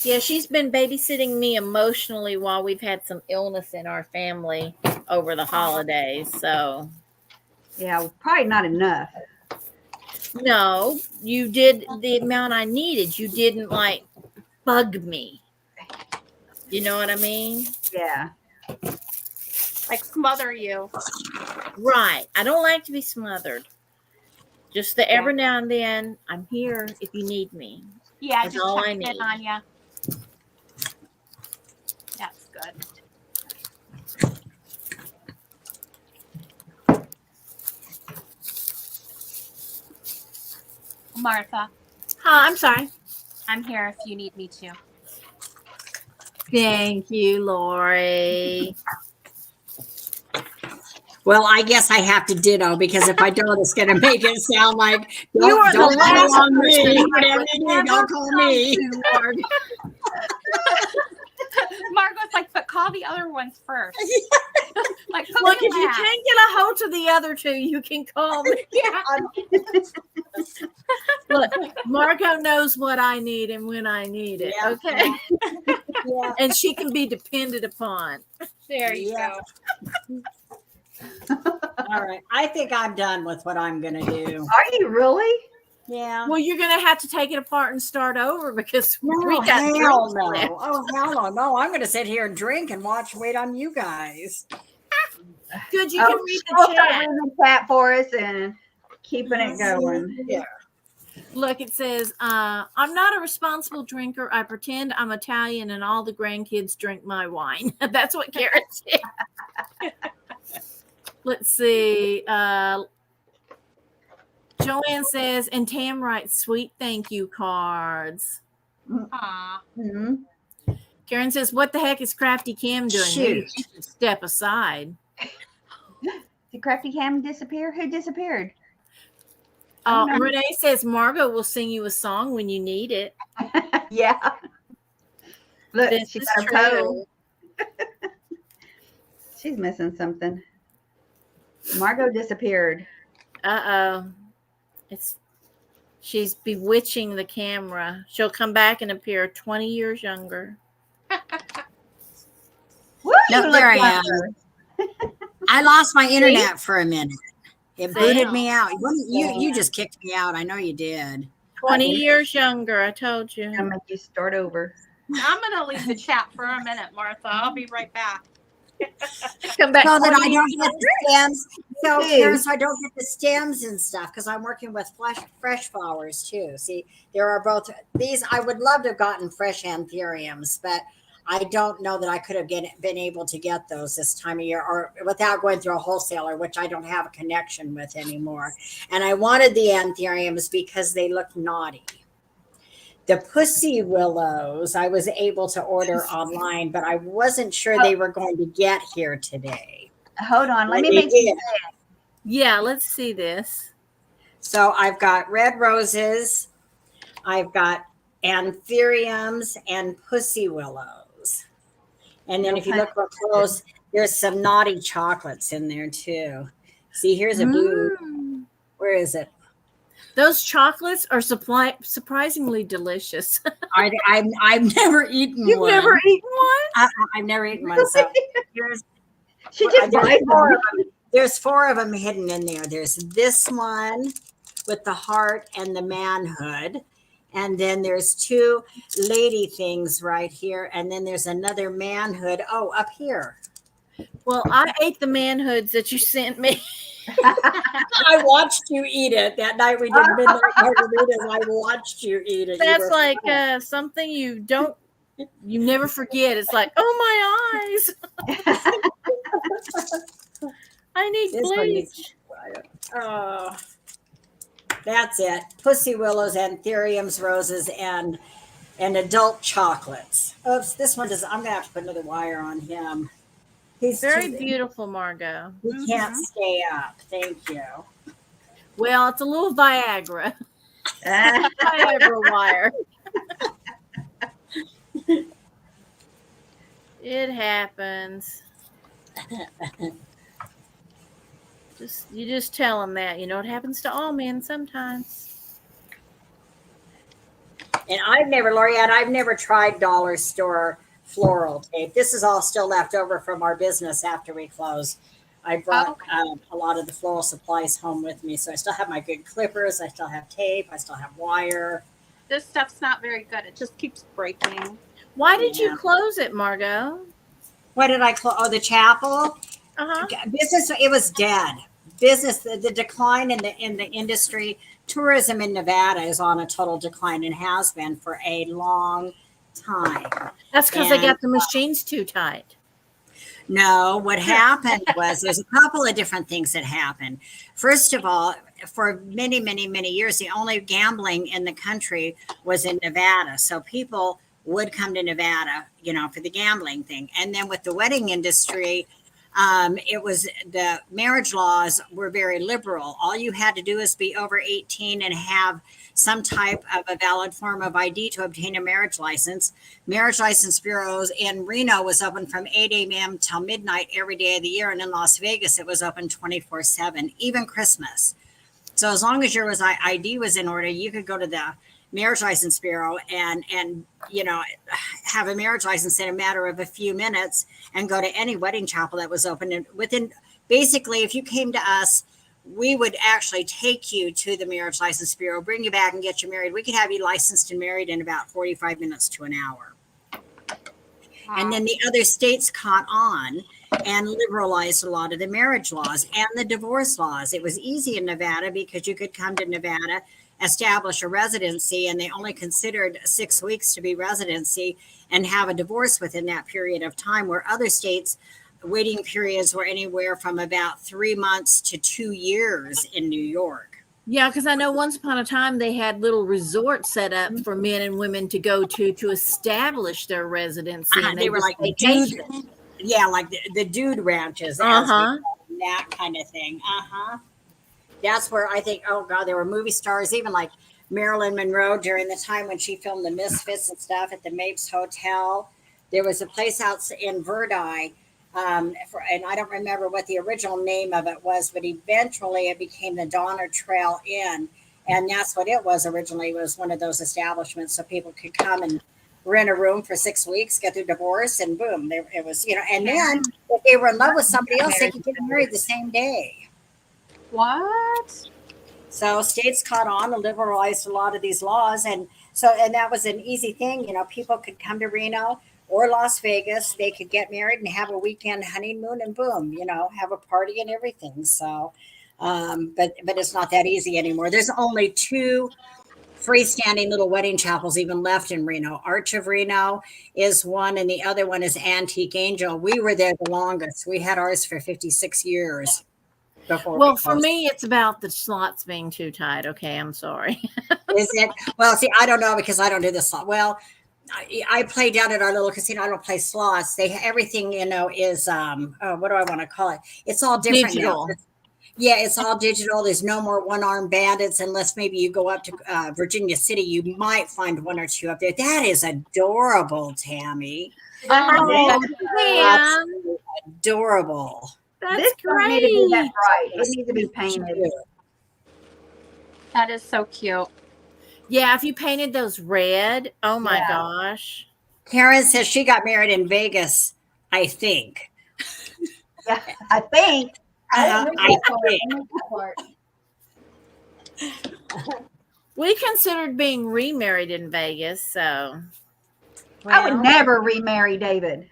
Yeah, she's been babysitting me emotionally while we've had some illness in our family over the holidays. So, Yeah, probably not enough. no, you did the amount I needed. You didn't like bug me. You know what I mean? Yeah. Like smother you. Right. I don't like to be smothered. Just the every now and then, I'm here if you need me. Yeah, That's just all I checking in need. on you. That's good. Martha, I'm sorry. I'm here if you need me to. Thank you, Lori. Well, I guess I have to ditto because if I don't, it's going to make it sound like You are the don't call last on person me. I Whatever would you do, ever don't call me. to, Margo. Margo's like, but call the other ones first. Like, put Look, me if you last. can't get a hold of the other two, you can call me. Look, Margo knows what I need and when I need it. Yeah. Okay. Yeah. And she can be depended upon. There you Yeah. go. All right. I think I'm done with what I'm going to do. Are you really? Yeah. Well, you're going to have to take it apart and start over because we No, got hell drinks no. left. Oh, hell no. No, I'm going to sit here and drink and wait on you guys. Good, you can read she's the chat. reading the chat for us and keeping it going. Yeah. Look, it says, I'm not a responsible drinker. I pretend I'm Italian and all the grandkids drink my wine. That's what Karen said. Let's see. Joanne says, and Tam writes sweet thank you cards. Aw. Mm-hmm. Karen says, what the heck is Crafty Cam doing? Maybe Shoot. she should step aside. Did Crafty Cam disappear? Who disappeared? Oh, no. Renee says, Margo will sing you a song when you need it. Yeah. Look, This she is got her pose. She's missing something. Margo disappeared. Uh-oh. She's bewitching the camera. She'll come back and appear 20 years younger. Woo, No, you there look I am. younger. I lost my internet for a minute. It See? booted me out. You just kicked me out. I know you did. 20 years younger, I told you. I'll make you start over. I'm going to leave the chat for a minute, Martha. I'll be right back. Come back. So that I 20 don't get the stems. So, Hey. Karen, so I don't get the stems and stuff because I'm working with fresh flowers too. See, there are both these. I would love to have gotten fresh anthuriums, but I don't know that I could have been able to get those this time of year or without going through a wholesaler, which I don't have a connection with anymore. And I wanted the anthuriums because they look naughty. The pussy willows I was able to order online, but I wasn't sure they were going to get here today. Hold on. Let me They make you did. Yeah, let's see this. So I've got red roses, I've got anthuriums and pussy willows. And then if you look real close, there's some naughty chocolates in there too. See, here's a blue. Where is it? Those chocolates are surprisingly delicious. I've never eaten You've one. never eaten one? I've never eaten one. So She just buys them. there's 4 of them hidden in there. There's this one with the heart and the manhood. And then there's 2 lady things right here. And then there's another manhood. Oh, up here. Well, I ate the manhoods that you sent me. I watched you eat it that night we did midnight margaritas. I watched you eat it. That's like something you never forget. It's like, oh, my eyes. I need This one bleach. Oh, that's it. Pussy willows, anthuriums, roses, and adult chocolates. Oops, this one does. I'm gonna have to put another wire on him. He's Very beautiful, Margo. He can't stay up. Thank you. Well, it's a little Viagra. Viagra wire. It happens. You just tell them that. You know, it happens to all men sometimes. And I've never tried dollar store floral tape. This is all still left over from our business after we closed. I brought a lot of the floral supplies home with me. So I still have my good clippers. I still have tape. I still have wire. This stuff's not very good. It just keeps breaking. Why did you close it, Margo? What did I close? Oh, the chapel. Uh-huh. Business. It was dead. business, the decline in the industry, tourism in Nevada is on a total decline and has been for a long time. That's because they got the machines too tight. No, what happened was there's a couple of different things that happened. First of all, for many, many, many years, the only gambling in the country was in Nevada. So people would come to Nevada, for the gambling thing. And then with the wedding industry, it was the marriage laws were very liberal. All you had to do is be over 18 and have some type of a valid form of ID to obtain a marriage license. Marriage license bureaus in Reno was open from 8 a.m. till midnight every day of the year. And in Las Vegas, it was open 24/7, even Christmas. So as long as your ID was in order, you could go to the marriage license bureau and have a marriage license in a matter of a few minutes and go to any wedding chapel that was open. And basically, if you came to us, we would actually take you to the marriage license bureau, bring you back and get you married. We could have you licensed and married in about 45 minutes to an hour. Wow. And then the other states caught on and liberalized a lot of the marriage laws and the divorce laws. It was easy in Nevada because you could come to Nevada, establish a residency, and they only considered 6 weeks to be residency and have a divorce within that period of time, where other states waiting periods were anywhere from about 3 months to 2 years in New York. Yeah, because I know once upon a time they had little resorts set up for men and women to go to establish their residency. And they were like dude, like the dude ranches, that kind of thing. That's where I think, oh God, there were movie stars, even like Marilyn Monroe during the time when she filmed The Misfits and stuff at the Mapes Hotel. There was a place out in Verdi, and I don't remember what the original name of it was, but eventually it became the Donner Trail Inn. And that's what it was originally, was one of those establishments so people could come and rent a room for 6 weeks, get their divorce, and boom, it was, and then if they were in love with somebody else, they could get married the same day. What? So states caught on and liberalized a lot of these laws. And that was an easy thing. People could come to Reno or Las Vegas. They could get married and have a weekend honeymoon and boom, have a party and everything. So, but it's not that easy anymore. There's only 2 freestanding little wedding chapels even left in Reno. Arch of Reno is one, and the other one is Antique Angel. We were there the longest. We had ours for 56 years. Well, for me, it's about the slots being too tight. Okay, I'm sorry. Is it? Well, see, I don't know because I don't do the slot. Well, I play down at our little casino. I don't play slots. Everything, is what do I want to call it? It's all different digital. Now. Yeah, it's all digital. There's no more one-armed bandits unless maybe you go up to Virginia City. You might find 1 or 2 up there. That is adorable, Tammy. Oh, damn. Adorable. That's great. Need to be that bright. It needs to be painted. That is so cute. Yeah, if you painted those red, oh my gosh. Karen says she got married in Vegas, I think. Yeah, I think. We considered being remarried in Vegas, so. I would never remarry David.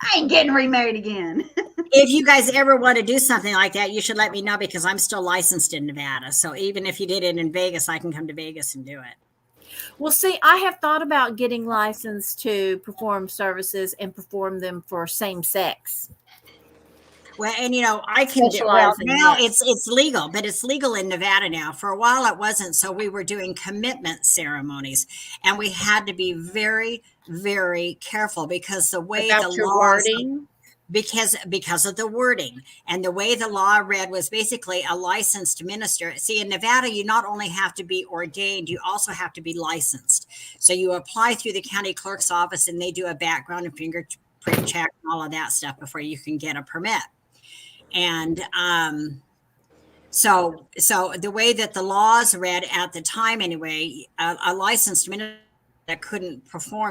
I ain't getting remarried again. If you guys ever want to do something like that, you should let me know because I'm still licensed in Nevada. So even if you did it in Vegas, I can come to Vegas and do it. Well, see, I have thought about getting licensed to perform services and perform them for same sex. Well, and I can do now. It's legal, but it's legal in Nevada now. For a while, it wasn't. So we were doing commitment ceremonies, and we had to be very, very careful because the way the laws, because of the wording and the way the law read was basically a licensed minister. See, in Nevada, you not only have to be ordained, you also have to be licensed. So you apply through the county clerk's office, and they do a background and fingerprint check and all of that stuff before you can get a permit. And so the way that the laws read at the time, anyway, a licensed minister that couldn't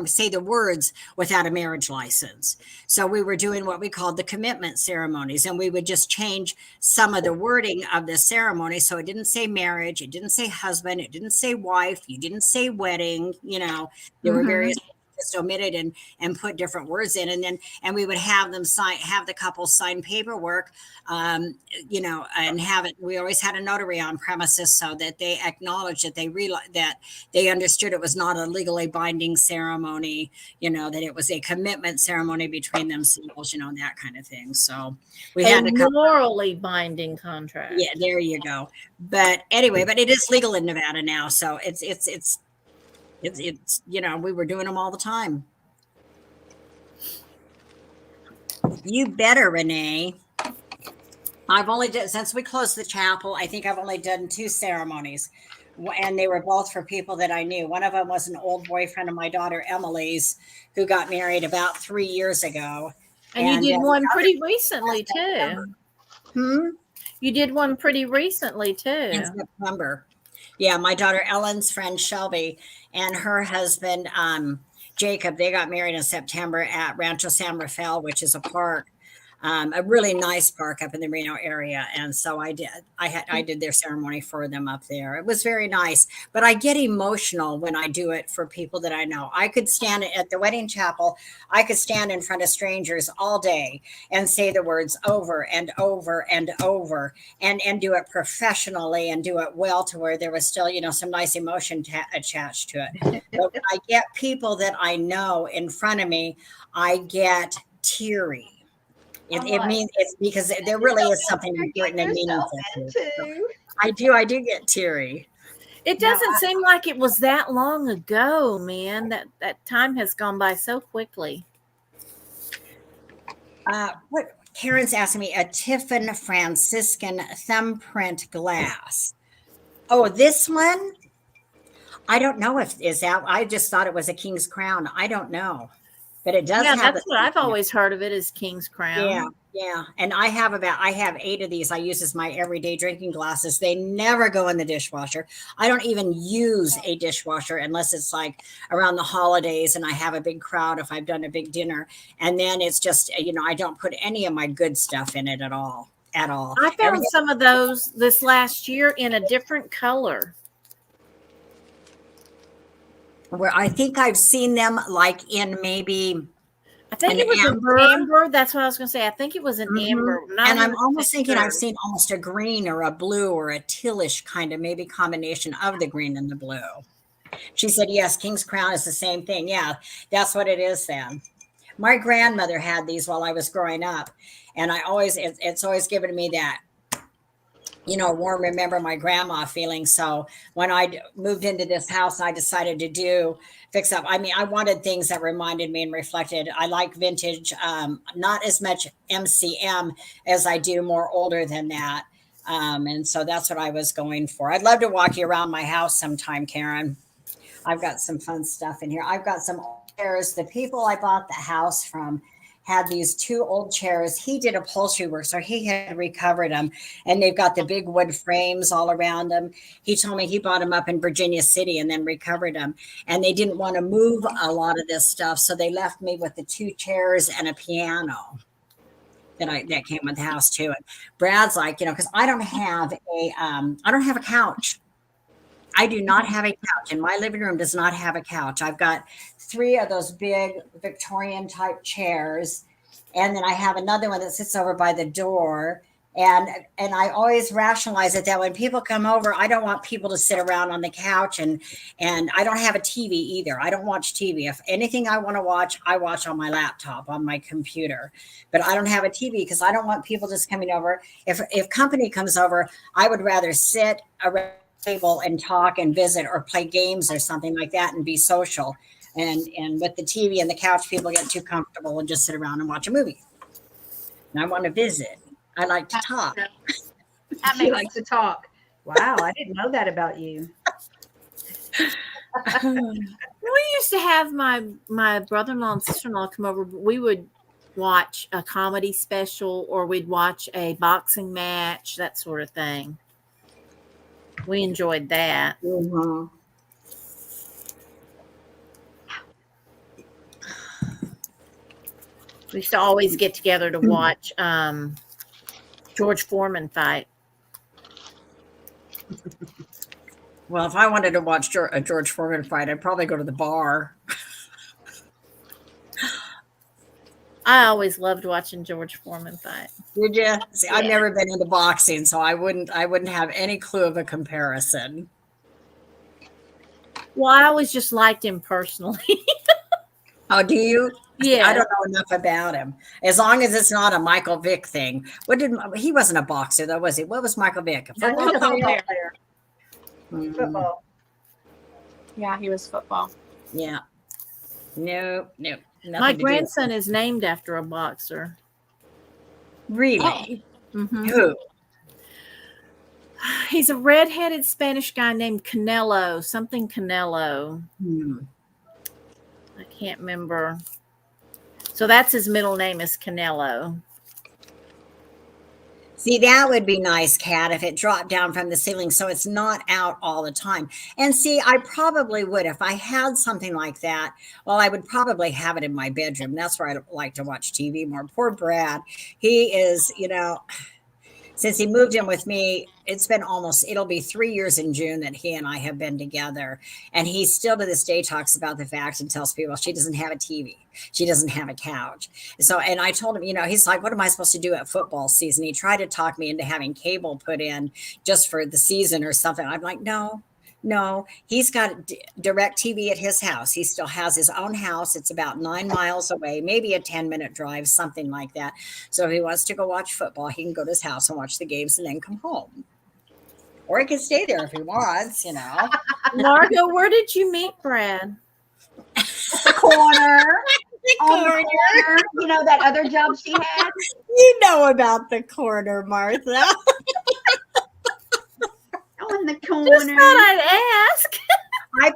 say the words without a marriage license. So we were doing what we called the commitment ceremonies, and we would just change some of the wording of the ceremony. So it didn't say marriage, it didn't say husband, it didn't say wife, you didn't say wedding. There were various just omitted and put different words in, and we would have the couple sign paperwork, and have it. We always had a notary on premises so that they acknowledged that they realized that they understood it was not a legally binding ceremony, that it was a commitment ceremony between themselves, that kind of thing. So we had a morally binding contract. Yeah, there you go. But anyway, but it is legal in Nevada now, so it's we were doing them all the time. You better, Renee. I've only done, since we closed the chapel, I think I've only done 2 ceremonies, and they were both for people that I knew. One of them was an old boyfriend of my daughter Emily's, who got married about 3 years ago. And you did one pretty recently too. You did one pretty recently too. In September. Yeah, my daughter Ellen's friend Shelby and her husband Jacob, they got married in September at Rancho San Rafael, which is a park, a really nice park up in the Reno area. And so I did their ceremony for them up there. It was very nice, but I get emotional when I do it for people that I know. I could stand at the wedding chapel. I could stand in front of strangers all day and say the words over and over and over and do it professionally and do it well to where there was still, some nice emotion attached to it. But when I get people that I know in front of me, I get teary. It means it's because there really is something important and meaningful. So I do get teary. It doesn't seem like it was that long ago, man. That time has gone by so quickly. What Karen's asking me, a Tiffin Franciscan thumbprint glass. Oh, this one? I don't know is that. I just thought it was a King's Crown. I don't know. But it does have. That's what I've always heard of it as King's Crown. Yeah. And I have 8 of these I use as my everyday drinking glasses. They never go in the dishwasher. I don't even use a dishwasher unless it's like around the holidays and I have a big crowd if I've done a big dinner. And then it's just, I don't put any of my good stuff in it at all. I found some of those this last year in a different color. Where I think I've seen them like in maybe, I think it was an amber. That's what I was going to say. I think it was an amber. And I'm almost thinking I've seen almost a green or a blue or a tealish kind of maybe combination of the green and the blue. She said, yes, King's Crown is the same thing. Yeah, that's what it is then. My grandmother had these while I was growing up. And it's always given me that, warm remember my grandma feeling. So when I moved into this house, I decided to fix up. I mean, I wanted things that reminded me and reflected. I like vintage, not as much MCM as I do more older than that. And so that's what I was going for. I'd love to walk you around my house sometime, Karen. I've got some fun stuff in here. I've got some chairs. The people I bought the house from had these 2 old chairs. He did upholstery work, so he had recovered them, and they've got the big wood frames all around them. He told me he bought them up in Virginia City and then recovered them, and they didn't want to move a lot of this stuff, so they left me with the 2 chairs and a piano that came with the house too. And Brad's like, because I don't have a couch. I do not have a couch, and my living room does not have a couch. I've got 3 of those big Victorian type chairs. And then I have another one that sits over by the door. And I always rationalize it that when people come over, I don't want people to sit around on the couch, and I don't have a TV either. I don't watch TV. If anything I want to watch, I watch on my laptop, on my computer, but I don't have a TV because I don't want people just coming over. If company comes over, I would rather sit around the table and talk and visit or play games or something like that and be social. And with the TV and the couch, people get too comfortable and just sit around and watch a movie. And I want to visit. I like to talk. You like to talk. Wow, I didn't know that about you. We used to have my brother-in-law and sister-in-law come over. We would watch a comedy special, or we'd watch a boxing match, that sort of thing. We enjoyed that. Mm-hmm. We used to always get together to watch George Foreman fight. Well, if I wanted to watch a George Foreman fight, I'd probably go to the bar. I always loved watching George Foreman fight. Did you? See, I've Yeah. never been into boxing, so I wouldn't have any clue of a comparison. Well, I always just liked him personally. Oh, do you? See, I Yeah. don't know enough about him. As long as it's not a Michael Vick thing. He wasn't a boxer though, was he? What was Michael Vick? A No, football he's a player? football player. Hmm. Football. Yeah, he was football. Yeah. No. My grandson is named after a boxer. Really? Mhm. Who? He's a redheaded Spanish guy named Canelo, something Canelo. I can't remember. So that's his middle name is Canelo. See, that would be nice, Kat, if it dropped down from the ceiling so it's not out all the time. And see, I probably would. If I had something like that, well, I would probably have it in my bedroom. That's where I like to watch TV more. Poor Brad. He is, since he moved in with me, it'll be 3 years in June that he and I have been together. And he still to this day talks about the fact and tells people she doesn't have a TV. She doesn't have a couch. So, and I told him, he's like, what am I supposed to do at football season? He tried to talk me into having cable put in just for the season or something. I'm like, no, he's got direct TV at his house. He still has his own house. It's about 9 miles away, maybe a 10-minute drive, something like that. So if he wants to go watch football, he can go to his house and watch the games and then come home. Or he can stay there if he wants, Margo, where did you meet Brad? The corner. On the corner. That other job she had? You know about the corner, Martha. On the corner. Just thought I'd ask. I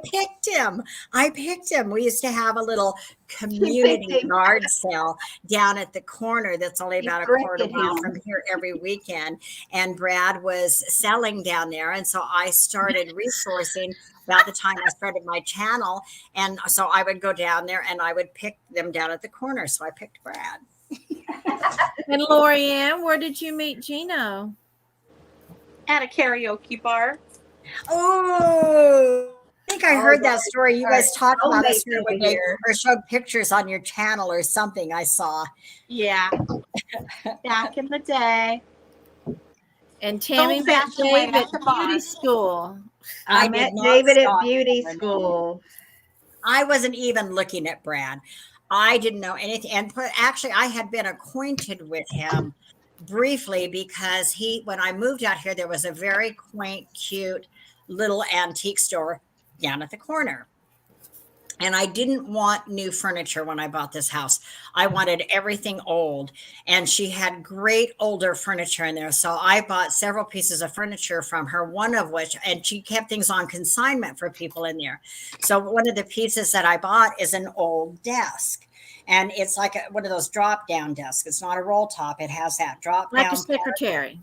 picked him. We used to have a little community yard sale down at the corner that's only about a quarter mile from here every weekend. And Brad was selling down there. And so I started resourcing about the time I started my channel. And so I would go down there and I would pick them down at the corner. So I picked Brad. And Lorianne, where did you meet Gino? At a karaoke bar. Oh, I think I heard that story. You guys talked about it this one day or showed pictures on your channel or something I saw. Yeah. Back in the day. And Tammy met Dave at beauty school. I met David at beauty school. I wasn't even looking at Brad. I didn't know anything. And actually, I had been acquainted with him briefly because when I moved out here, there was a very quaint, cute little antique store down at the corner. And I didn't want new furniture when I bought this house. I wanted everything old. And she had great older furniture in there. So I bought several pieces of furniture from her, one of which, and she kept things on consignment for people in there. So one of the pieces that I bought is an old desk. And it's like one of those drop down desks. It's not a roll top. It has that drop down. Like a secretary.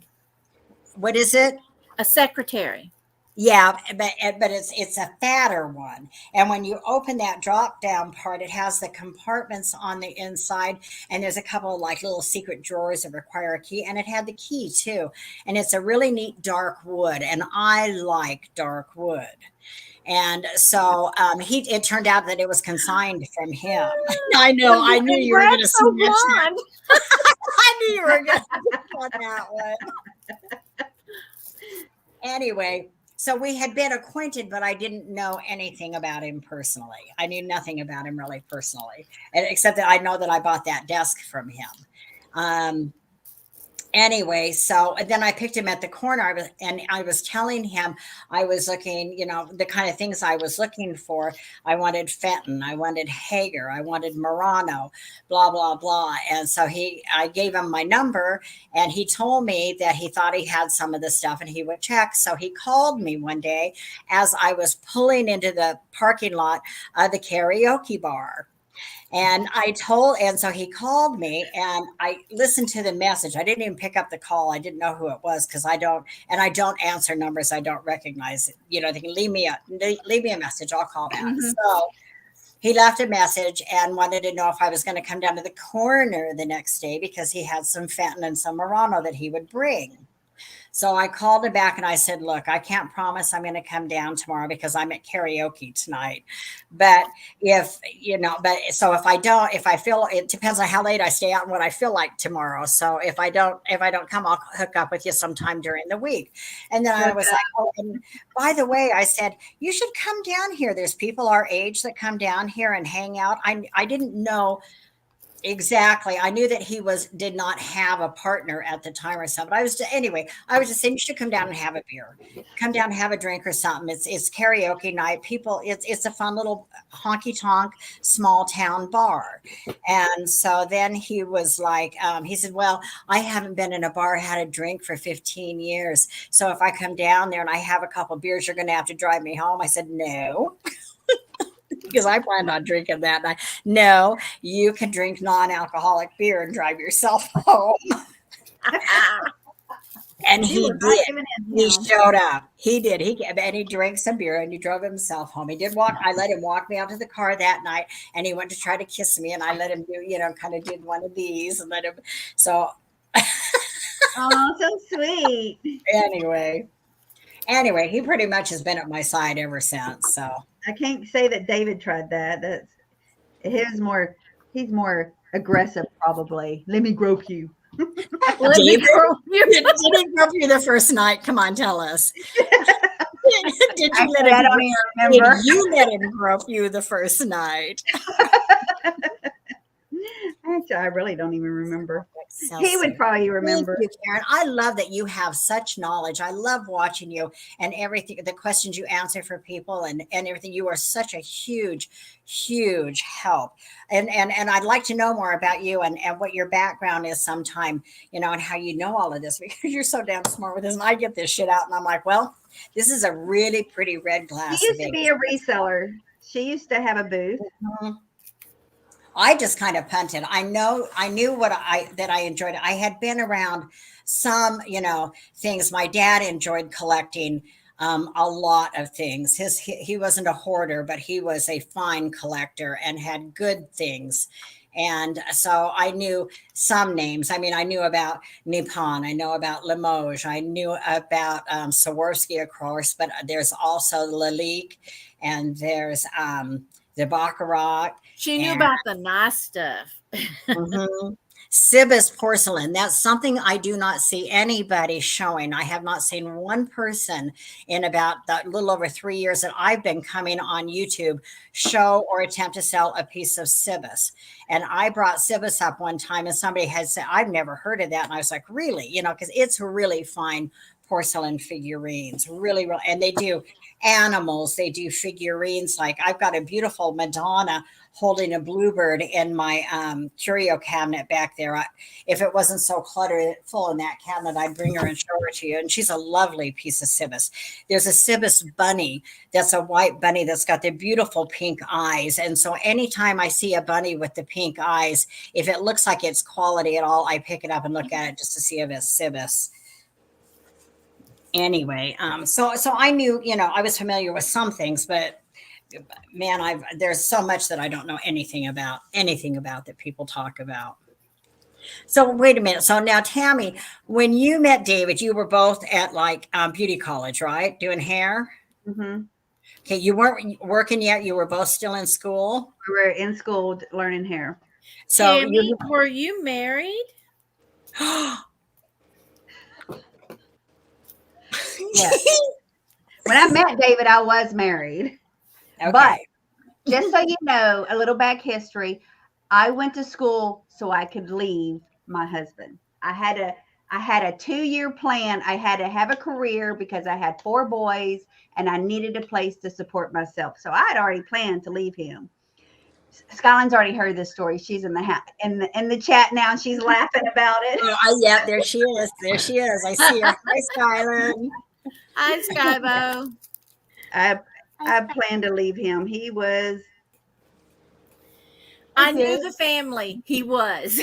What is it? A secretary. Yeah, but it's a fatter one. And when you open that drop down part, it has the compartments on the inside. And there's a couple of like little secret drawers that require a key. And it had the key too. And it's a really neat dark wood. And I like dark wood. And so it turned out that it was consigned from him. I know. I knew you were going to snatch that. I knew you were going to on that one. Anyway, so we had been acquainted, but I didn't know anything about him personally. I knew nothing about him really personally, except that I know that I bought that desk from him. Anyway, so then I picked him at the corner and I was telling him I was looking, the kind of things I was looking for. I wanted Fenton, I wanted Hager, I wanted Murano, blah, blah, blah. And so I gave him my number and he told me that he thought he had some of the stuff and he would check. So he called me one day as I was pulling into the parking lot of the karaoke bar. And so he called me and I listened to the message. I didn't even pick up the call. I didn't know who it was because I don't answer numbers I don't recognize. They can leave me a message. I'll call back. Mm-hmm. So he left a message and wanted to know if I was going to come down to the corner the next day because he had some Fenton and some Murano that he would bring. So I called him back and I said, look, I can't promise I'm going to come down tomorrow because I'm at karaoke tonight. But if, so if I feel, it depends on how late I stay out and what I feel like tomorrow. So if I don't come, I'll hook up with you sometime during the week. And then I was like, oh, and by the way, I said, you should come down here. There's people our age that come down here and hang out. I didn't know exactly. I knew that he did not have a partner at the time or something. I was just saying you should come down and have a beer, come down and have a drink or something. It's karaoke night. People, it's a fun little honky tonk small town bar. And so then he was like, he said, well, I haven't been in a bar, had a drink for 15 years. So if I come down there and I have a couple beers, you're going to have to drive me home. I said, no. Because I planned on drinking that night. No, you can drink non-alcoholic beer and drive yourself home. And he did. He showed up. He did. He drank some beer and he drove himself home. He did walk. I let him walk me out to the car that night, and he went to try to kiss me, and I let him do, kind of did one of these and let him. So. Oh, so sweet. Anyway, he pretty much has been at my side ever since. So. I can't say that David tried that. He's more aggressive, probably. Let me grope you. Did he grope you the first night? Come on, tell us. Did you let him grope you the first night? Actually, I really don't even remember. So he would probably remember. Thank you, Karen. I love that you have such knowledge. I love watching you and everything, the questions you answer for people and everything. You are such a huge, huge help. And I'd like to know more about you and what your background is sometime, and how you know all of this, because you're so damn smart with this. And I get this shit out and I'm like, well, this is a really pretty red glass. She used to be a reseller. She used to have a booth. Mm-hmm. I just kind of punted. I knew that I enjoyed it. I had been around some, things. My dad enjoyed collecting a lot of things. He wasn't a hoarder, but he was a fine collector and had good things. And so I knew some names. I mean, I knew about Nippon. I know about Limoges. I knew about Swarovski, of course, but there's also Lalique, and there's the Baccarat. She knew about the nice stuff. Mm-hmm. Sibis porcelain. That's something I do not see anybody showing. I have not seen one person in about a little over 3 years that I've been coming on YouTube show or attempt to sell a piece of Sibis. And I brought Sibis up one time and somebody had said, I've never heard of that. And I was like, really? Because it's really fine porcelain figurines, really, and they do animals, they do figurines. Like I've got a beautiful Madonna holding a bluebird in my curio cabinet back there. If it wasn't so cluttered full in that cabinet, I'd bring her and show her to you. And she's a lovely piece of Sibis. There's a Sibis bunny that's a white bunny that's got the beautiful pink eyes. And so anytime I see a bunny with the pink eyes, if it looks like it's quality at all, I pick it up and look at it just to see if it's Sibis. Anyway, so I knew, I was familiar with some things, but man, there's so much that I don't know anything about that people talk about. So wait a minute. So now, Tammy, when you met David, you were both at beauty college, right? Doing hair. Mm-hmm. Okay, you weren't working yet. You were both still in school. We were in school learning hair. So Tammy, were you married? Yes. When I met David, I was married. Okay. But just so you know, a little back history, I went to school so I could leave my husband. I had a 2-year plan. I had to have a career because I had 4 boys and I needed a place to support myself. So I had already planned to leave him. Skyline's already heard this story. She's in the chat now. She's laughing about it. Oh, yeah, there she is. There she is. I see her. Hi, Skyline. Hi, Skybo. I planned to leave him. He was. I knew the family. He was.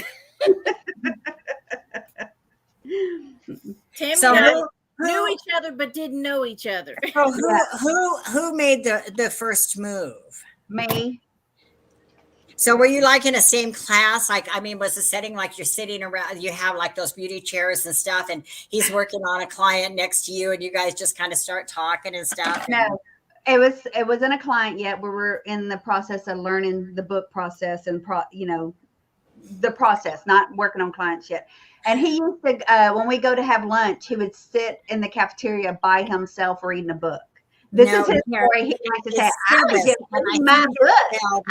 Tammy and I knew each other, but didn't know each other. So who made the first move? Me. So were you like in the same class? Like, I mean, was the setting like you're sitting around, you have like those beauty chairs and stuff, and he's working on a client next to you and you guys just kind of start talking and stuff? No, it wasn't a client yet. We were in the process of learning the book process and the process, not working on clients yet. And he used to, when we go to have lunch, he would sit in the cafeteria by himself reading a book. This is his story. He likes to say, I would get my book.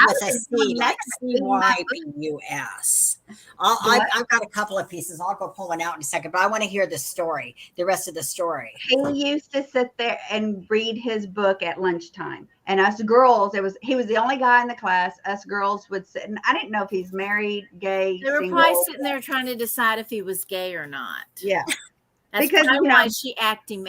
With a C, like CYPUS. I've got a couple of pieces. I'll go pull one out in a second, but I want to hear the story, the rest of the story. He used to sit there and read his book at lunchtime. And us girls, he was the only guy in the class. Us girls would sit, and I didn't know if he's married, gay, They were single. probably sitting there trying to decide if he was gay or not. Yeah. That's Because, why she asked him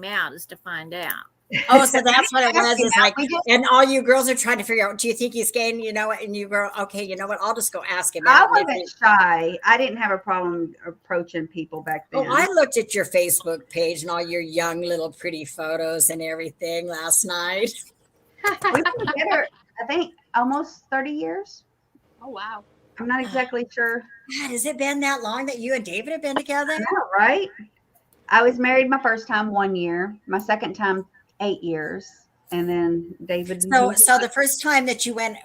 out, is to find out. Oh, so that's what it was. Is like, and all you girls are trying to figure out, do you think he's gay? And you know what? And you go, okay, you know what? I'll just go ask him. I wasn't shy. I didn't have a problem approaching people back then. Oh, I looked at your Facebook page and all your young little pretty photos and everything last night. We've been together, I think, almost 30 years. Oh, wow. I'm not exactly sure. God, has it been that long that you and David have been together? Yeah, right? I was married my first time 1 year, my second time 8 years, and then David. So the first time that you went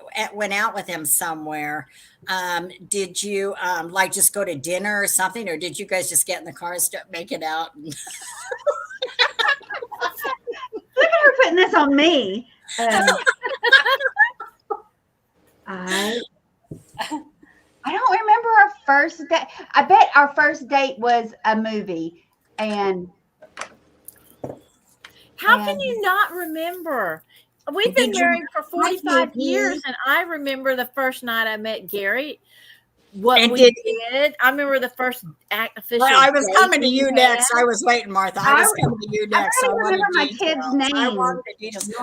out with him somewhere, did you like just go to dinner or something, or did you guys just get in the car and start making out? Look at her putting this on me. I don't remember our first date. I bet our first date was a movie, and. How can you not remember? We've been married for 45 years, and I remember the first night I met Gary. What we did. I remember the first official. Well, I was coming to you next. I was waiting, Martha. I was coming to you next. I remember my kid's name.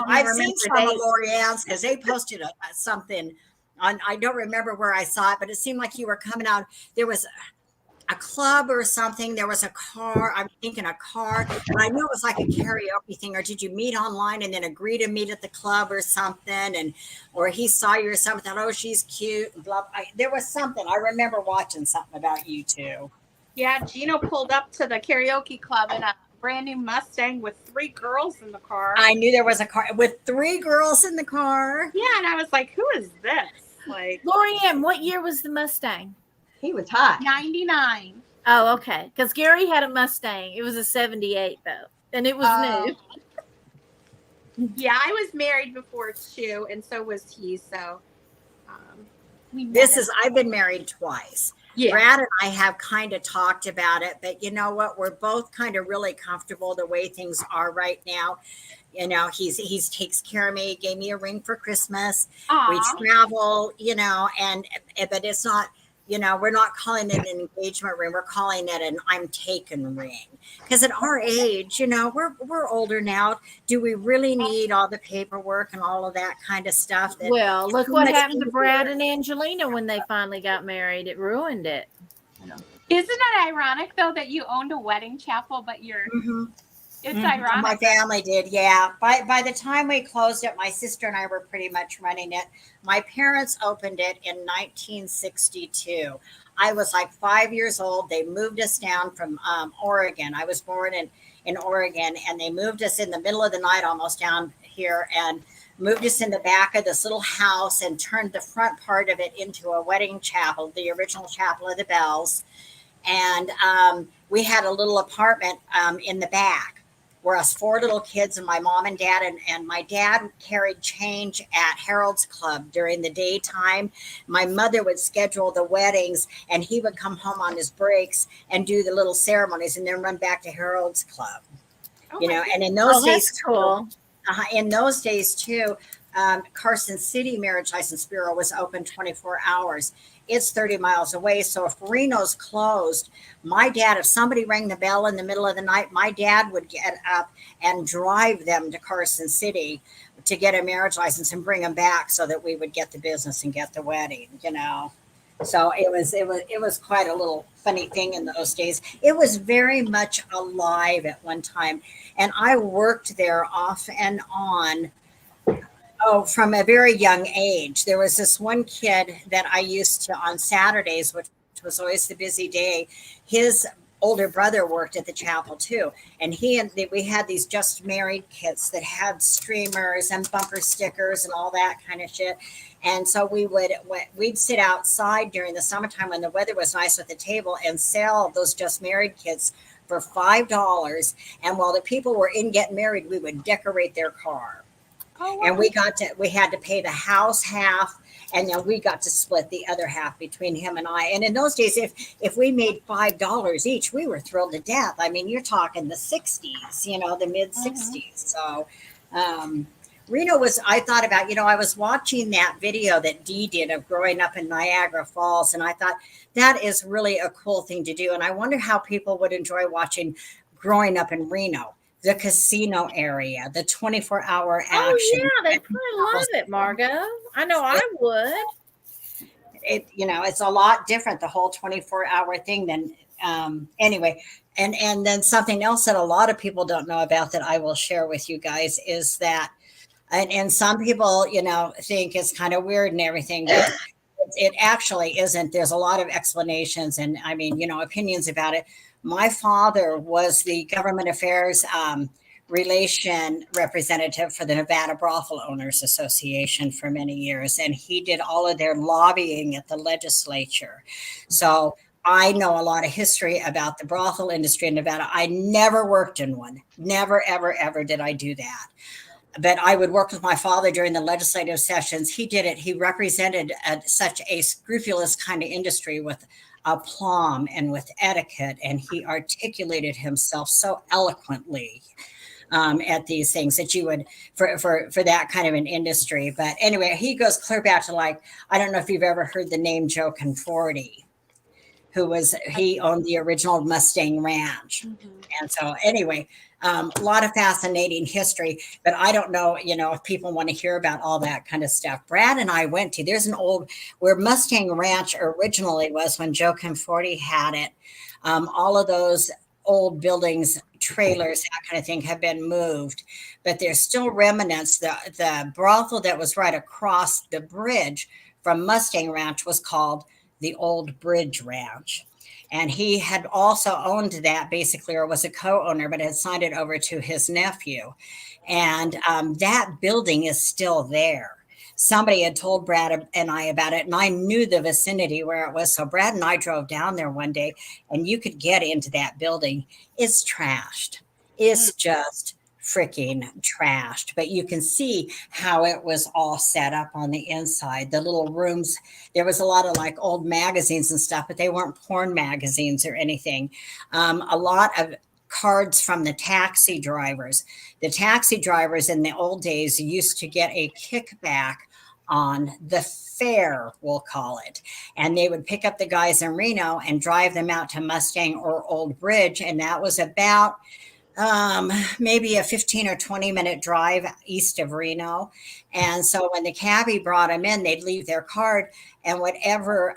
I've seen some of Lorianne's because they posted something on. I don't remember where I saw it, but it seemed like you were coming out. There was a club or something. There was a car. I'm thinking a car. And I knew it was like a karaoke thing. Or did you meet online and then agree to meet at the club or something? Or he saw you or something. Thought, oh, she's cute. And blah. There was something. I remember watching something about you two. Yeah, Gino pulled up to the karaoke club in a brand new Mustang with 3 girls in the car. I knew there was a car with 3 girls in the car. Yeah, and I was like, who is this? Like, Lorianne, what year was the Mustang? He was hot. 99. Oh, okay. Because Gary had a Mustang. It was a 78, though. And it was new. Yeah, I was married before, too. And so was he. So I've been married twice. Yeah. Brad and I have kind of talked about it. But you know what? We're both kind of really comfortable the way things are right now. You know, he's takes care of me. Gave me a ring for Christmas. Aww. We travel, but it's not. We're not calling it an engagement ring. We're calling it an I'm taken ring. Because at our age, we're older now. Do we really need all the paperwork and all of that kind of stuff? Well, look what happened to Brad and Angelina when they finally got married. It ruined it. Isn't it ironic, though, that you owned a wedding chapel, but you're... Mm-hmm. It's ironic. My family did, yeah. By the time we closed it, my sister and I were pretty much running it. My parents opened it in 1962. I was like 5 years old. They moved us down from Oregon. I was born in Oregon, and they moved us in the middle of the night almost down here and moved us in the back of this little house and turned the front part of it into a wedding chapel, the original Chapel of the Bells. And we had a little apartment in the back. We're us 4 little kids and my mom and dad, and my dad carried change at Harold's Club during the daytime. My mother would schedule the weddings, and he would come home on his breaks and do the little ceremonies and then run back to Harold's Club. And in those days, cool. In those days too, Carson City Marriage License Bureau was open 24 hours. It's 30 miles away. So if Reno's closed, my dad, if somebody rang the bell in the middle of the night, my dad would get up and drive them to Carson City to get a marriage license and bring them back so that we would get the business and get the wedding, So it was quite a little funny thing in those days. It was very much alive at one time. And I worked there off and on Oh, from a very young age. There was this one kid that I used to on Saturdays, which was always the busy day. His older brother worked at the chapel too, and we had these just married kits that had streamers and bumper stickers and all that kind of shit. And so we'd sit outside during the summertime when the weather was nice with the table and sell those just married kits for $5. And while the people were in getting married, we would decorate their car. Oh, wow. And we had to pay the house half, and then we got to split the other half between him and I. And in those days, if we made $5 each, we were thrilled to death. I mean, you're talking the 60s, the mid 60s. So Reno I thought about, I was watching that video that Dee did of growing up in Niagara Falls, and I thought that is really a cool thing to do. And I wonder how people would enjoy watching growing up in Reno, the casino area, the 24-hour action. Oh yeah, they probably love it, Margot. I know I would. It's a lot different, the whole 24-hour thing than anyway. And then something else that a lot of people don't know about that I will share with you guys is that, and some people, think it's kind of weird and everything, but it actually isn't. There's a lot of explanations and opinions about it. My father was the government affairs relation representative for the Nevada Brothel Owners Association for many years, and he did all of their lobbying at the legislature. So I know a lot of history about the brothel industry in Nevada. I never worked in one. Never, ever, ever did I do that. But I would work with my father during the legislative sessions. He did it. He represented such a scrupulous kind of industry with aplomb and with etiquette, and he articulated himself so eloquently at these things that you would for that kind of an industry. But anyway, he goes clear back to I don't know if you've ever heard the name Joe Conforti, he owned the original Mustang Ranch. Mm-hmm. And so anyway, a lot of fascinating history, but I don't know, if people want to hear about all that kind of stuff. Brad and I went to, there's where Mustang Ranch originally was when Joe Conforti had it. All of those old buildings, trailers, that kind of thing have been moved, but there's still remnants. The brothel that was right across the bridge from Mustang Ranch was called the Old Bridge Ranch. And he had also owned that basically, or was a co-owner, but had signed it over to his nephew. And that building is still there. Somebody had told Brad and I about it, and I knew the vicinity where it was. So Brad and I drove down there one day, and you could get into that building. It's trashed. It's just freaking trashed, but you can see how it was all set up on the inside. The little rooms, there was a lot of old magazines and stuff, but they weren't porn magazines or anything. A lot of cards from the taxi drivers. The taxi drivers in the old days used to get a kickback on the fare, we'll call it. And they would pick up the guys in Reno and drive them out to Mustang or Old Bridge. And that was about maybe a 15 or 20 minute drive east of Reno. And so when the cabbie brought them in, they'd leave their card, and whatever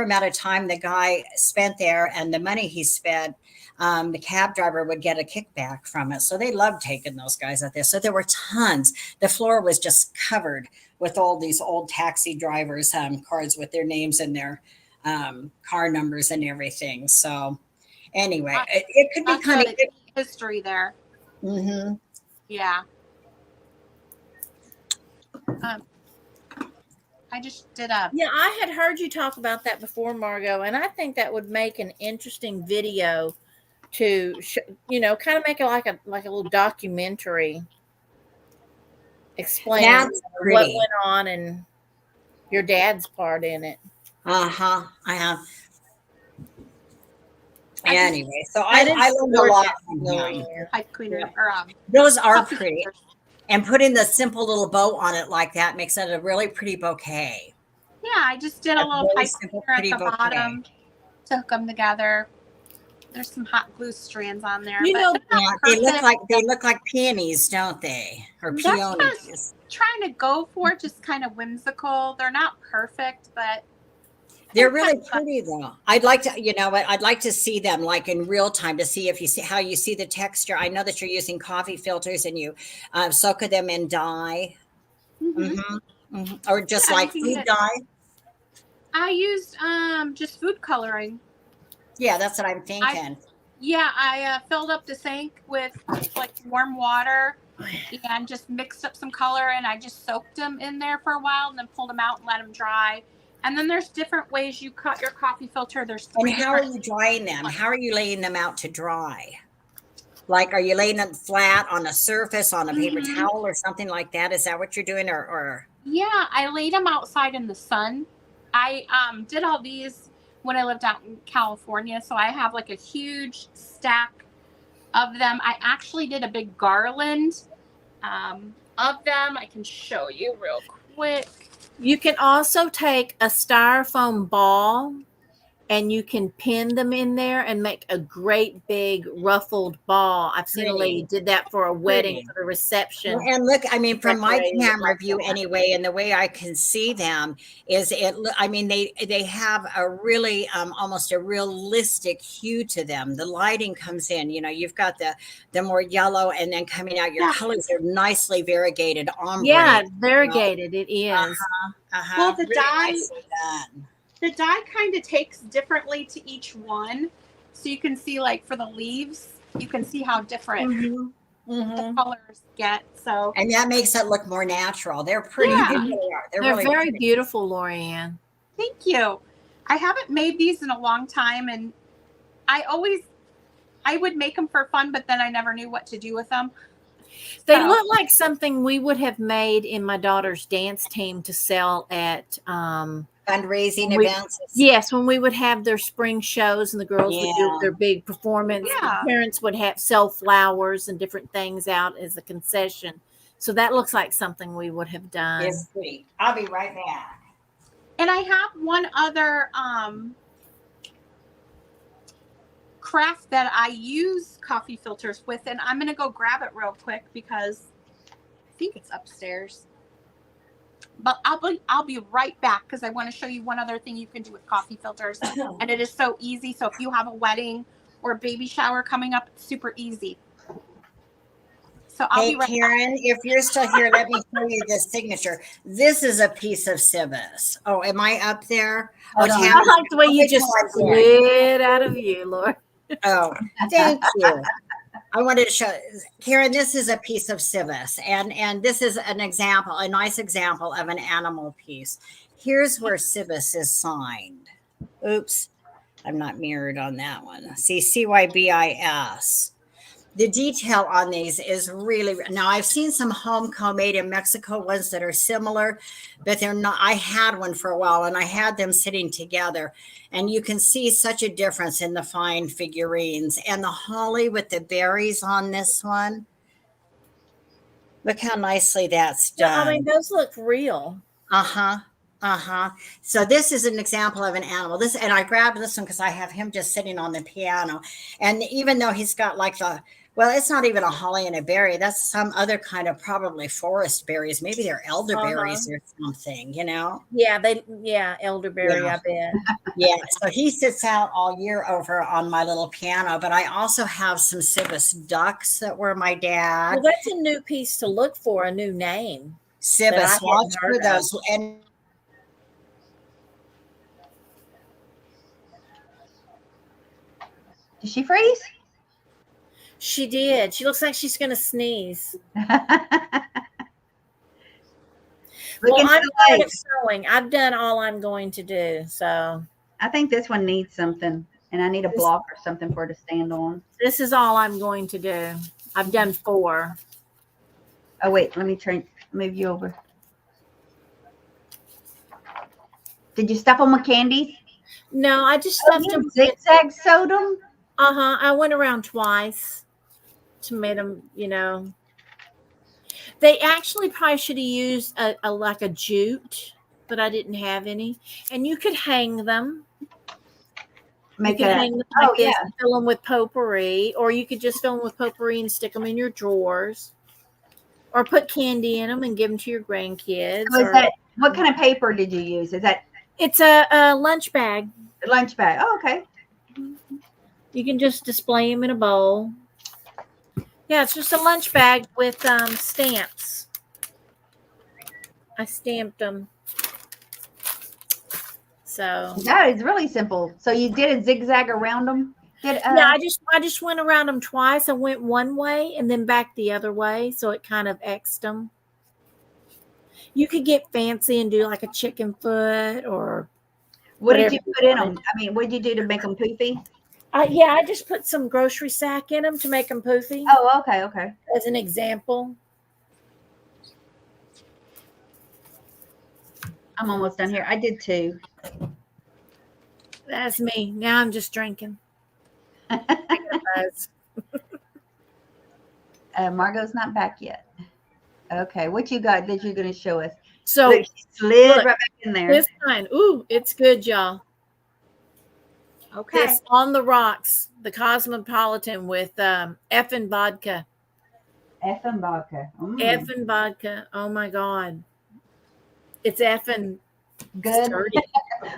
amount of time the guy spent there and the money he spent, the cab driver would get a kickback from it. So they loved taking those guys out there. So there were tons. The floor was just covered with all these old taxi drivers' cards with their names and their car numbers and everything. So anyway, it could be kind of history there. Mm-hmm. Yeah. I just did a. Yeah, I had heard you talk about that before, Margot, and I think that would make an interesting video to, kind of make it like a little documentary, explaining what went on and your dad's part in it. I have. Anyway, so I learned a lot from him. Pipe cleaner, or those are pretty. And putting the simple little bow on it like that makes it a really pretty bouquet. Yeah, I just did a little pipe cleaner at the bottom to hook them together. There's some hot glue strands on there. They look like peonies, don't they? Or peonies. That's what I was trying to go for, just kind of whimsical. They're not perfect, but they're really pretty though. I'd like to see them in real time to see how you see the texture. I know that you're using coffee filters and you soak them in dye. Or just Yeah, you like can food get. dye. I used just food coloring. Yeah, that's what I'm thinking. I filled up the sink with like warm water and just mixed up some color, and I just soaked them in there for a while and then pulled them out and let them dry. And then there's different ways you cut your coffee filter. There's And 3 how are different. you drying them? How are you laying them out to dry? Like, are you laying them flat on a surface, on a paper Mhm. towel or something like that? Is that what you're doing? Or Yeah, I laid them outside in the sun. I did all these when I lived out in California, so I have like a huge stack of them. I actually did a big garland of them. I can show you real quick. You can also take a styrofoam ball and you can pin them in there and make a great big ruffled ball. I've seen a lady pretty, did that for a wedding, pretty. for the reception. And look, I mean, from my Decorated it camera like view that. anyway, and the way I can see them is I mean, they have a really almost a realistic hue to them. The lighting comes in, you know, you've got the more yellow, and then coming out, your Yeah. colors are nicely variegated ombre. Yeah, You know? variegated it is. Well, the really dye, nicely done. the dye kind of takes differently to each one. So you can see, like for the leaves, you can see how different the colors get. So And that makes it look more natural. They're pretty. Yeah. They really are. They're They're really very pretty. beautiful, Lorianne. thank you. I haven't made these in a long time, and I would make them for fun, but then I never knew what to do with them. They So- look like something we would have made in my daughter's dance team to sell at Fundraising we- events. yes, when we would have their spring shows and the girls would do Yeah. their big performance. Yeah. The parents would have sell flowers and different things out as a concession. So that looks like something we would have done. It's pretty. I'll be right back. And I have one other craft that I use coffee filters with, and I'm gonna go grab it real quick because I think it's upstairs. But I'll be right back because I want to show you one other thing you can do with coffee filters, and it is so easy. So if you have a wedding or a baby shower coming up, it's super easy. So I'll Hey, be right Karen, back. if you're still here, let me show you this signature. This is a piece of Civis. Oh, am I up there? Hold on. I like the way you just Oh, slid out of view, Laura. Oh, thank you. I wanted to show Karen, this is a piece of Civis, and this is an example, a nice example of an animal piece. Here's where Civis is signed. Oops, I'm not mirrored on that one. See, CYBIS. The detail on these is really, now I've seen some home made in Mexico ones that are similar, but they're not. I had one for a while and I had them sitting together, and you can see such a difference in the fine figurines. And the holly with the berries on this one, look how nicely that's done. I mean, those look real. So this is an example of an animal. This, and I grabbed this one because I have him just sitting on the piano. And even though he's got like well, it's not even a holly and a berry. That's some other kind of probably forest berries. Maybe they're elderberries or something, you know? Yeah, elderberry, Yeah. I bet. Yeah. So he sits out all year over on my little piano. But I also have some Civis ducks that were my dad. Well, that's a new piece to look for, a new name. Civis, watch for those. And Did she freeze? She did. She looks like she's going to sneeze. Well, Looking I'm for tired the of sewing. I've done all I'm going to do. So I think this one needs something, and I need a block or something for it to stand on. this is all I'm going to do. I've done 4. Oh wait, let me move you over. Did you stuff them with candies? No, I just stuffed them. Zigzag sewed them. I went around twice to make them, you know. They actually probably should have used a like a jute, but I didn't have any. And you could hang them. Make you could a, hang them like oh this, yeah. and fill them with potpourri, or you could just fill them with potpourri and stick them in your drawers, or put candy in them and give them to your grandkids. So is that, what kind of paper did you use? Is that It's a lunch bag. a lunch bag? Oh, okay. You can just display them in a bowl. Yeah, it's just a lunch bag with stamps. I stamped them. So That is really simple. So you did a zigzag around them? Did yeah, I just went around them twice. I went one way and then back the other way, so it kind of X'd them. You could get fancy and do like a chicken foot or what did whatever you you put in wanted. them? I mean, what did you do to make them poofy? Yeah, I just put some grocery sack in them to make them poofy Oh, okay, okay. as an example. I'm almost done here. I did too. That's me. Now I'm just drinking. Margot's not back yet. Okay, what you got that you're going to show us? So Look, she slid look, right back in there. this kind. Ooh, it's good, y'all. Okay. This On the Rocks, the Cosmopolitan with effing vodka. Effing vodka. Effing vodka. Oh my God. It's effing Good. sturdy.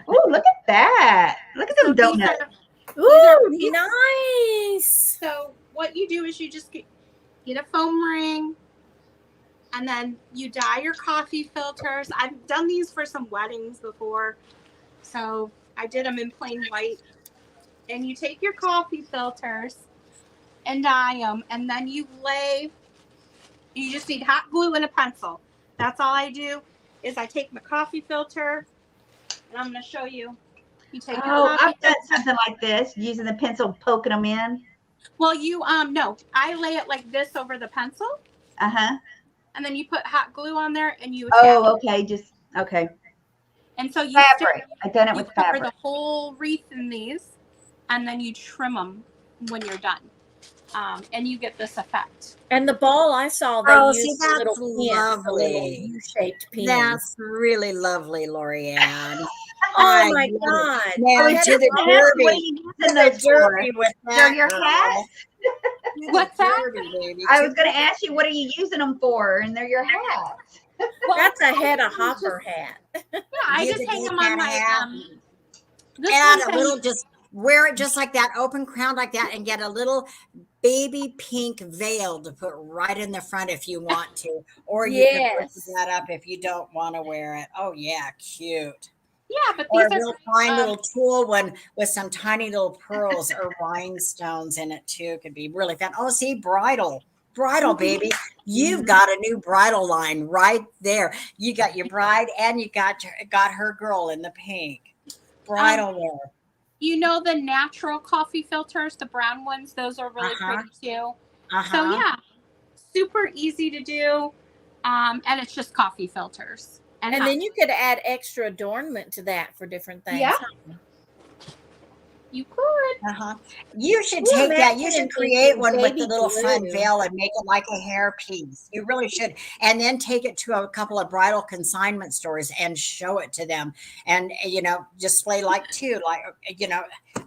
Oh, look at that. Look at them donuts. Ooh, nice. So what you do is you just get a foam ring, and then you dye your coffee filters. I've done these for some weddings before, so I did them in plain white. And you take your coffee filters and dye them, and then you just need hot glue and a pencil. That's all I do is I take my coffee filter, and I'm going to show you. You take your Oh, coffee I've done filter. something like this, using the pencil, poking them in. Well, no, I lay it like this over the pencil, Uh-huh. and then you put hot glue on there, and you attach Oh, it. okay. Just, okay. And so you Fabric. I've done it you with cover fabric. the whole wreath in these, and then you trim them when you're done. And you get this effect. And the ball I saw, they Oh, used see, a little that's pin, a little lovely. U-shaped pin. That's really lovely, Lorianne. Oh I my love God. it. Now, I had to to the laugh. What are derby. you To using the those for? derby with They're that your girl. hats? To What's the that? derby, baby. I To was going to ask you, what are you using them for? And they're your hats. Well, That's a head of it's hopper just- hat. Yeah, I use just a hang big them on my hat. this Add one's a little, just wear it just like that, open crown like that, and get a little baby pink veil to put right in the front if you want to, or you can put Yes. that up if you don't want to wear it. Oh yeah, cute. Yeah, but Or these a are real fine little tulle one with some tiny little pearls or rhinestones in it too. Could be really fun. Oh, see, bridal, baby. You've got a new bridal line right there. You got your bride and you got her girl in the pink. Bridal wear. you know the natural coffee filters, the brown ones, those are really pretty too. So yeah, super easy to do. And it's just coffee filters. And then you could add extra adornment to that for different things. Yeah. Huh? You could. You should Well, take that. You imagine should if create you one with baby the little front blue. veil and make it like a hairpiece. You really should. And then take it to a couple of bridal consignment stores and show it to them. And, display like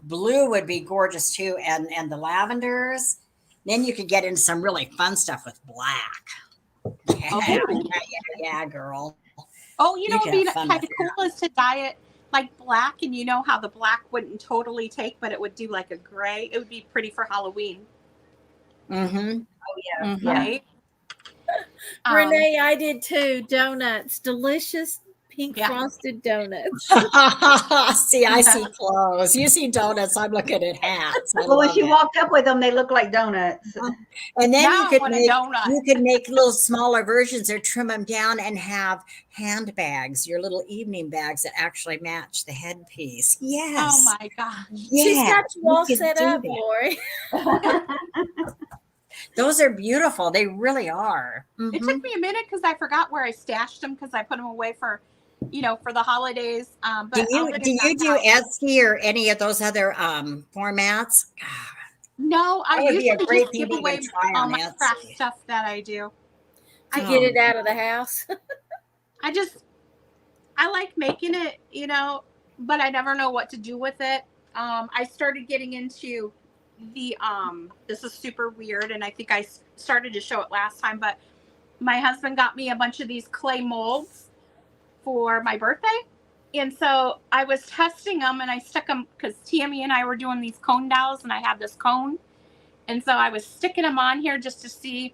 blue would be gorgeous too. And the lavenders. Then you could get into some really fun stuff with black. Yeah, girl. Oh, you know You what would can be have fun kind with of cool is to dye it like black, and you know how the black wouldn't totally take, but it would do like a gray. It would be pretty for Halloween. Mm-hmm. Oh, yeah. Right? Renee, I did too. Donuts, delicious pink frosted donuts. See, I see clothes. You see donuts. I'm looking at hats. Well, when she walked up with them, they look like donuts. And then Now I want a donut. you could make little smaller versions or trim them down and have handbags, your little evening bags that actually match the headpiece. Yes. Oh my gosh. Yes. She's got you all could set do up, that. Lori. Those are beautiful. They really are. It took me a minute because I forgot where I stashed them because I put them away for the holidays. But Do you do Etsy or any of those other formats? No, I That would be a usually great just thing give to away even try all on my craft Etsy. stuff that I do. To get it out of the house. I like making it, but I never know what to do with it. I started getting into the this is super weird, and I think I started to show it last time, but my husband got me a bunch of these clay molds for my birthday. And so I was testing them, and I stuck them because Tammy and I were doing these cone dolls, and I had this cone. And so I was sticking them on here just to see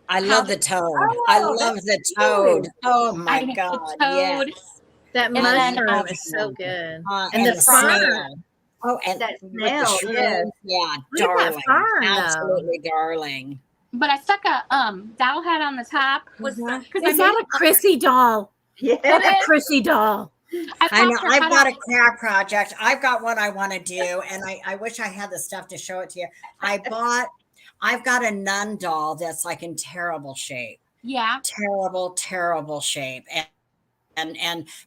I love the toad. I Oh, love that's the cute. toad. Oh my I know God. the toad. Yes. That And then, mushroom is so good. And the the fern. snail. Oh, and That with the snail, yes. shrooms. Yeah, Look at that darling. fern, though. Absolutely darling. but I stuck a dowel head on the top with Mhm. because I Is made that a Chrissy doll? Yes. That's a It is. Chrissy doll. I know. popped her I've head got out. a craft project. I've got one I want to do, and I wish I had the stuff to show it to you. I've got a nun doll that's like in terrible shape. Yeah. Terrible shape.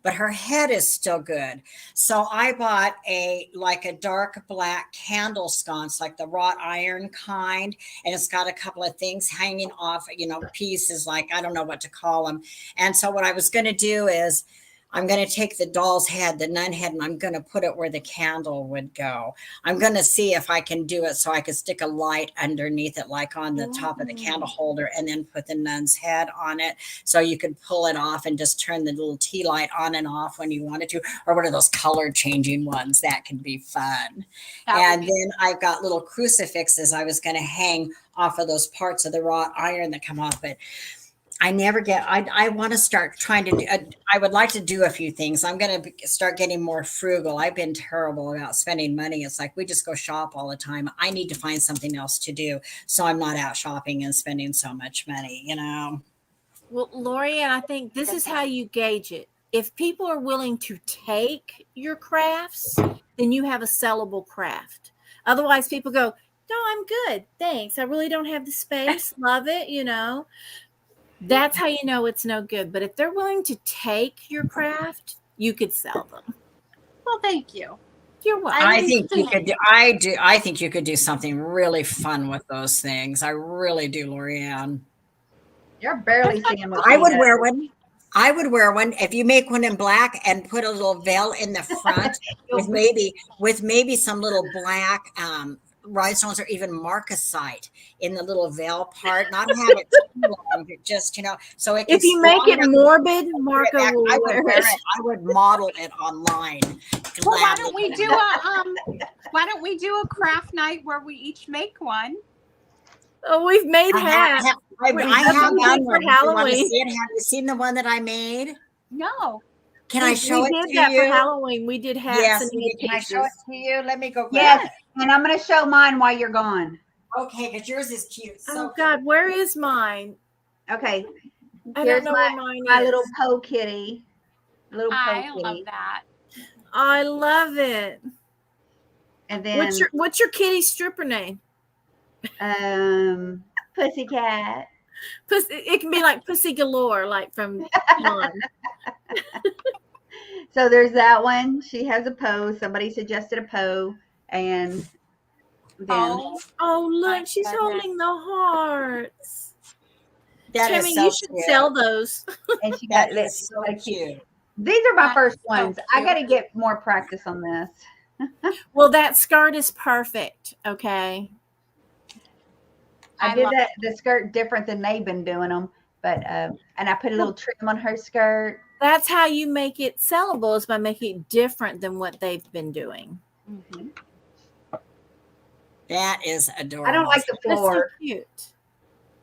But her head is still good. So I bought a dark black candle sconce, like the wrought iron kind, and it's got a couple of things hanging off, pieces, like I don't know what to call them. And so what I was going to do is I'm going to take the doll's head, the nun head, and I'm going to put it where the candle would go. I'm going to see if I can do it so I could stick a light underneath it, like on the top of the candle holder, and then put the nun's head on it. So you could pull it off and just turn the little tea light on and off when you wanted to, or one of those color changing ones. That can be fun. And then I've got little crucifixes I was going to hang off of those parts of the wrought iron that come off. But I never get, I want to start trying to do, I would like to do a few things. I'm going to start getting more frugal. I've been terrible about spending money. It's like we just go shop all the time. I need to find something else to do so I'm not out shopping and spending so much money, Well, Lori, I think this is how you gauge it. If people are willing to take your crafts, then you have a sellable craft. Otherwise, people go, no, I'm good. Thanks. I really don't have the space. Love it. That's how you know it's no good. But if they're willing to take your craft, you could sell them. Well, thank you. You're welcome. I think you could do. I think you could do something really fun with those things. I really do, Lorianne. You're barely seeing what I she would does. wear one. I would wear one if you make one in black and put a little veil in the front with maybe some little black rhinestones or even marcasite in the little veil part. Not have it too long, but just so it. If you make it morbid, Marco will wear it. I would model it online. Well, why don't we do a craft night where we each make one? Oh, we've made hats. I have done one. For Halloween. Have you seen the one that I made? No. Can I show it to you? We did that for Halloween. We did hats. Yes. And Can I show it to you? Let me go. Yes, and I'm going to show mine while you're gone. Okay, because yours is cute. Oh God, where is mine? Okay. I Here's don't know where mine my is. little Poe kitty. I love that. I love it. And then what's your kitty stripper name? Pussycat. It can be like Pussy Galore, like from John. So there's that one. She has a Poe. Somebody suggested a Poe, and then Oh look, she's holding the hearts. That Tammy, is so you should cute. sell those. and she got That is so cute. These are my That's first so ones. I cute. got to get more practice on this. Well, that skirt is perfect. Okay. I did the skirt different than they've been doing them, but and I put a little trim on her skirt. That's how you make it sellable, is by making it different than what they've been doing. Mm-hmm. That is adorable. I don't like the That's so floor. cute.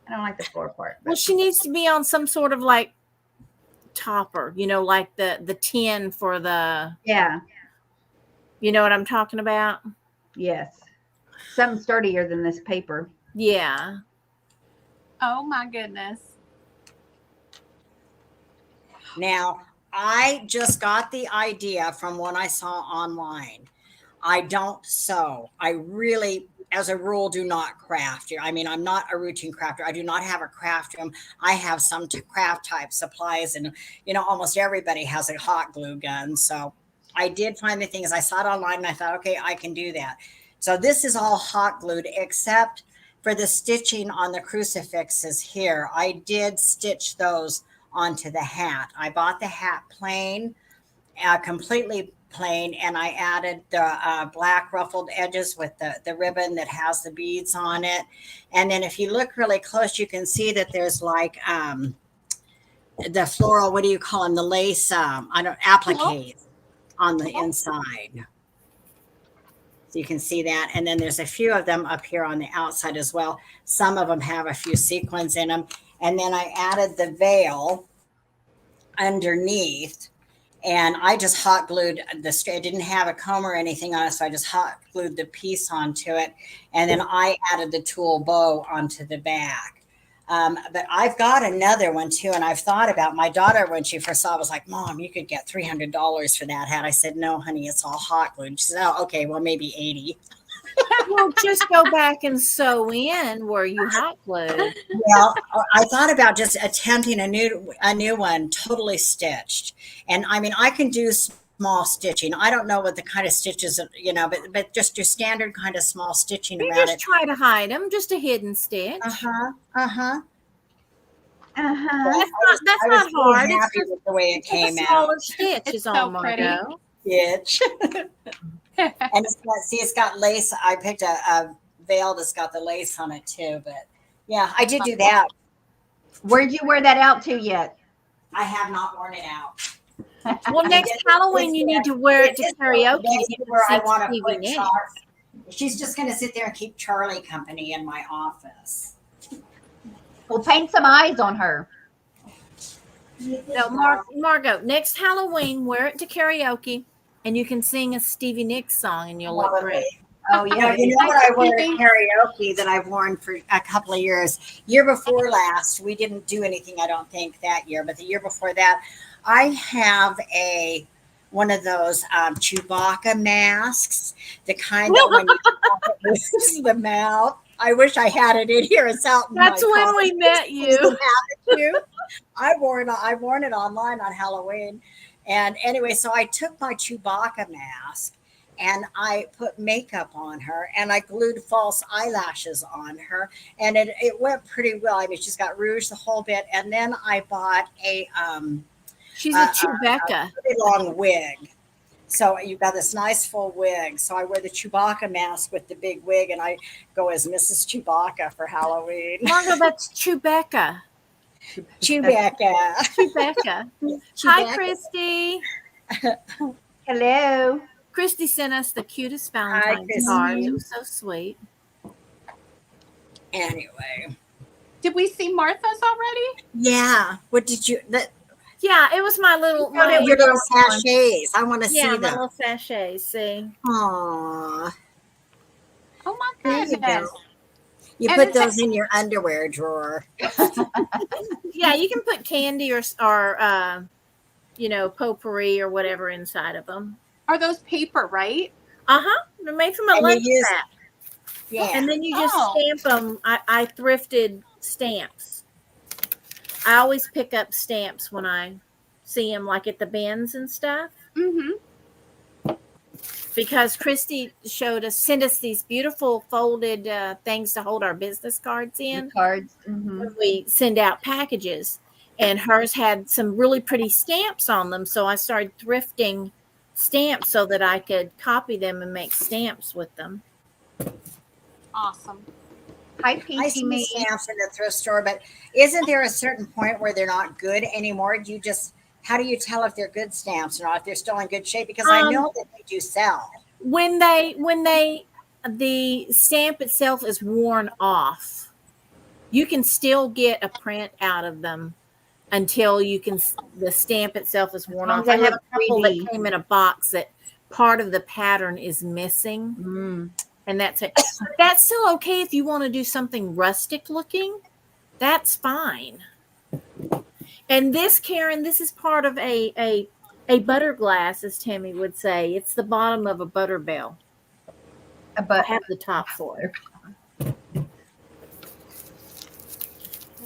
I don't like the floor part. Well, she needs to be on some sort of like topper, like the tin for the. Yeah. You know what I'm talking about? Yes. Something sturdier than this paper. Yeah. Oh my goodness. Now, I just got the idea from what I saw online. I don't sew. I really, as a rule, do not craft. I mean, I'm not a routine crafter. I do not have a craft room. I have some craft type supplies, and almost everybody has a hot glue gun. So I did find the things. I saw it online and I thought, okay, I can do that. So this is all hot glued except for the stitching on the crucifixes here. I did stitch those onto the hat. I bought the hat plain, completely plain, and I added the black ruffled edges with the ribbon that has the beads on it. And then if you look really close, you can see that there's like the floral, what do you call them? The lace, appliques on the inside. So you can see that. And then there's a few of them up here on the outside as well. Some of them have a few sequins in them. and then I added the veil underneath, and I just hot glued the straight. It didn't have a comb or anything on it, so I just hot glued the piece onto it, and then I added the tulle bow onto the back. But I've got another one too, and I've thought about, my daughter when she first saw it was like, "Mom, you could get $300 for that hat." I said, "No, honey, it's all hot glued." She said, "Oh, okay, well maybe 80." Well, just go back and sew in where you hot glued. Well, I thought about just attempting a new one, totally stitched. And I mean, I can do small stitching. I don't know what the kind of stitches, but just your standard kind of small stitching You around just it. try to hide them, just a hidden stitch. Uh-huh. Uh-huh. That's I was not so hard. happy It's just, with the way it it's just came a out. smaller stitch. It's Is so all, pretty. Margot. Stitch. And it's got lace. I picked a veil that's got the lace on it too. But yeah, I did do that. Where'd you wear that out to yet? I have not worn it out. Well, next Halloween you need to wear it to karaoke. This You is can where I sing want to Stevie put Nicks. Charlie. She's just going to sit there and keep Charlie company in my office. Well, paint some eyes on her. No, Margot, next Halloween, wear it to karaoke, and you can sing a Stevie Nicks song, and you'll look great. Oh yeah. You know what I wear at karaoke that I've worn for a couple of years? Year before last, we didn't do anything, I don't think, that year, but the year before that, I have one of those Chewbacca masks, the kind that when you talk, it moves the mouth. I wish I had it in here. It's out. That's when we met you. I've worn it online on Halloween. And anyway, so I took my Chewbacca mask and I put makeup on her and I glued false eyelashes on her. And it went pretty well. I mean, she's got rouge the whole bit. And then I bought She's a Chewbacca. a pretty long wig. So you've got this nice full wig. So I wear the Chewbacca mask with the big wig and I go as Mrs. Chewbacca for Halloween. Margot, that's Chewbacca. Chewbacca. Hi, Christy. Hello. Christy sent us the cutest Valentine's card. It was so sweet. Anyway. Did we see Martha's already? Yeah. What did you... Yeah, it was my little... your little sachets. I want to see them. Yeah, my little sachets. See? Aww. Oh my There goodness. You And put it's those in your underwear drawer. Yeah, you can put candy or potpourri or whatever inside of them. Are those paper, right? They're made from a And lunch you use- wrap. Yeah. And then you just Oh. stamp them. I thrifted stamps. I always pick up stamps when I see them, like at the bins and stuff. Mm-hmm. Because Christy sent us these beautiful folded things to hold our business cards in. Cards. When we send out packages. And hers had some really pretty stamps on them. So I started thrifting stamps so that I could copy them and make stamps with them. Awesome. Hi, I Peachy see Me. stamps in the thrift store, but isn't there a certain point where they're not good anymore? How do you tell if they're good stamps or not, if they're still in good shape? Because I know that they do sell. When the stamp itself is worn off, you can still get a print out of them until the stamp itself is worn off. I have a couple that came in a box that part of the pattern is missing. And that's it. But that's still okay if you want to do something rustic looking. That's fine. And this, Karen, this is part of a butter glass, as Tammy would say. It's the bottom of a butter bell. I have the top for it.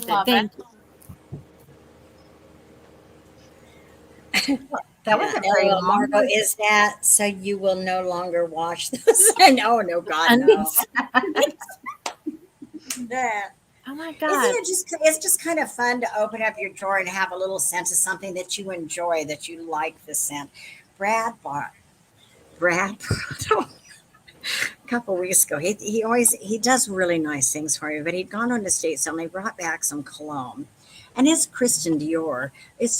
Love it. That was a very long Margot, is that so you will no longer wash those? No, God, no. That. Oh my God. It's just kind of fun to open up your drawer and have a little sense of something that you enjoy, that you like the scent. Brad brought a couple weeks ago. He does really nice things for you, but he'd gone on the state sale and he brought back some cologne. and it's Kristen Dior.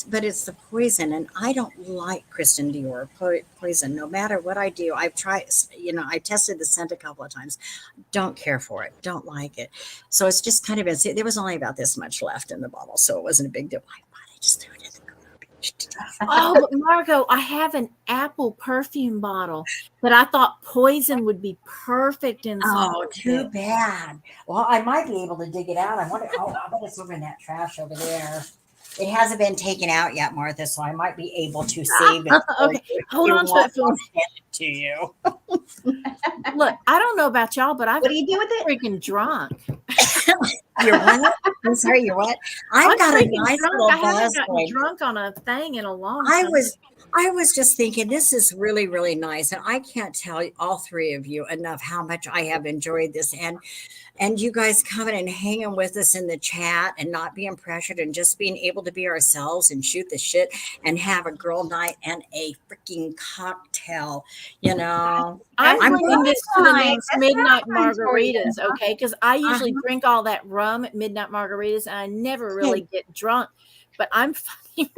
But it's the poison, and I don't like Kristen Dior poison. No matter what I do, I've tried. I tested the scent a couple of times. Don't care for it. Don't like it. So it's just kind of there was only about this much left in the bottle, so it wasn't a big deal. I just threw it in the garbage. Oh, but Margot, I have an apple perfume bottle that I thought poison would be perfect in. Oh, too bad. Well, I might be able to dig it out. I wonder. Oh, I bet it's over in that trash over there. It hasn't been taken out yet, Martha, so I might be able to save it. Okay, hold on to it for to you. Look, I don't know about y'all, but What do you do with it? freaking drunk. You're what? I'm sorry, you're what? I've got a nice drunk. little I haven't buzz gotten going. drunk on a thing in a long time. I was just thinking this is really, really nice. And I can't tell all three of you enough how much I have enjoyed this. And you guys coming and hanging with us in the chat and not being pressured and just being able to be ourselves and shoot the shit and have a girl night and a freaking cocktail, I'm bringing this to the fine. next That's midnight fine for you. margaritas, okay? Because I usually drink all that rum at midnight margaritas, and I never really get drunk. But I'm fucking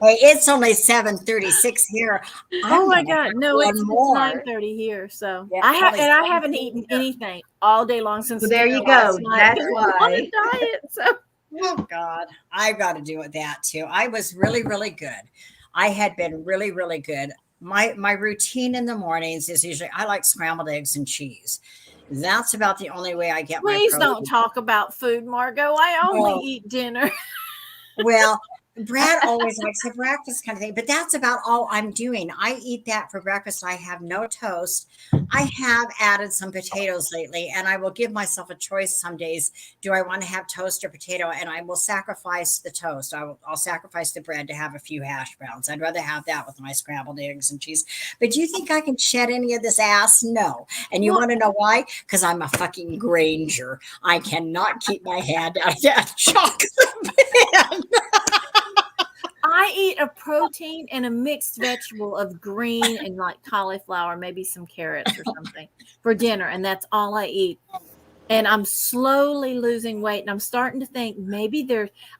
Hey, it's only 7:36 here. Oh my God! No, it's more. 9:30 here. So Yeah, I probably haven't eaten anything all day long since. Well, there you dinner go. last night. That's I'm on why. a diet. So Oh God, I've got to do with that too. I was really, really good. I had been really, really good. My routine in the mornings is usually I like scrambled eggs and cheese. That's about the only way I get please my don't protein. talk about food, Margot. I only eat dinner. Well, Brad always likes a breakfast kind of thing, but that's about all I'm doing. I eat that for breakfast. I have no toast. I have added some potatoes lately, and I will give myself a choice some days. Do I want to have toast or potato? And I will sacrifice the toast. I'll sacrifice the bread to have a few hash browns. I'd rather have that with my scrambled eggs and cheese. But do you think I can shed any of this ass? No. And you want to know why? Because I'm a fucking Granger. I cannot keep my hand out of that chocolate pan. I eat a protein and a mixed vegetable of green and like cauliflower, maybe some carrots or something for dinner. And that's all I eat. And I'm slowly losing weight. And I'm starting to think maybe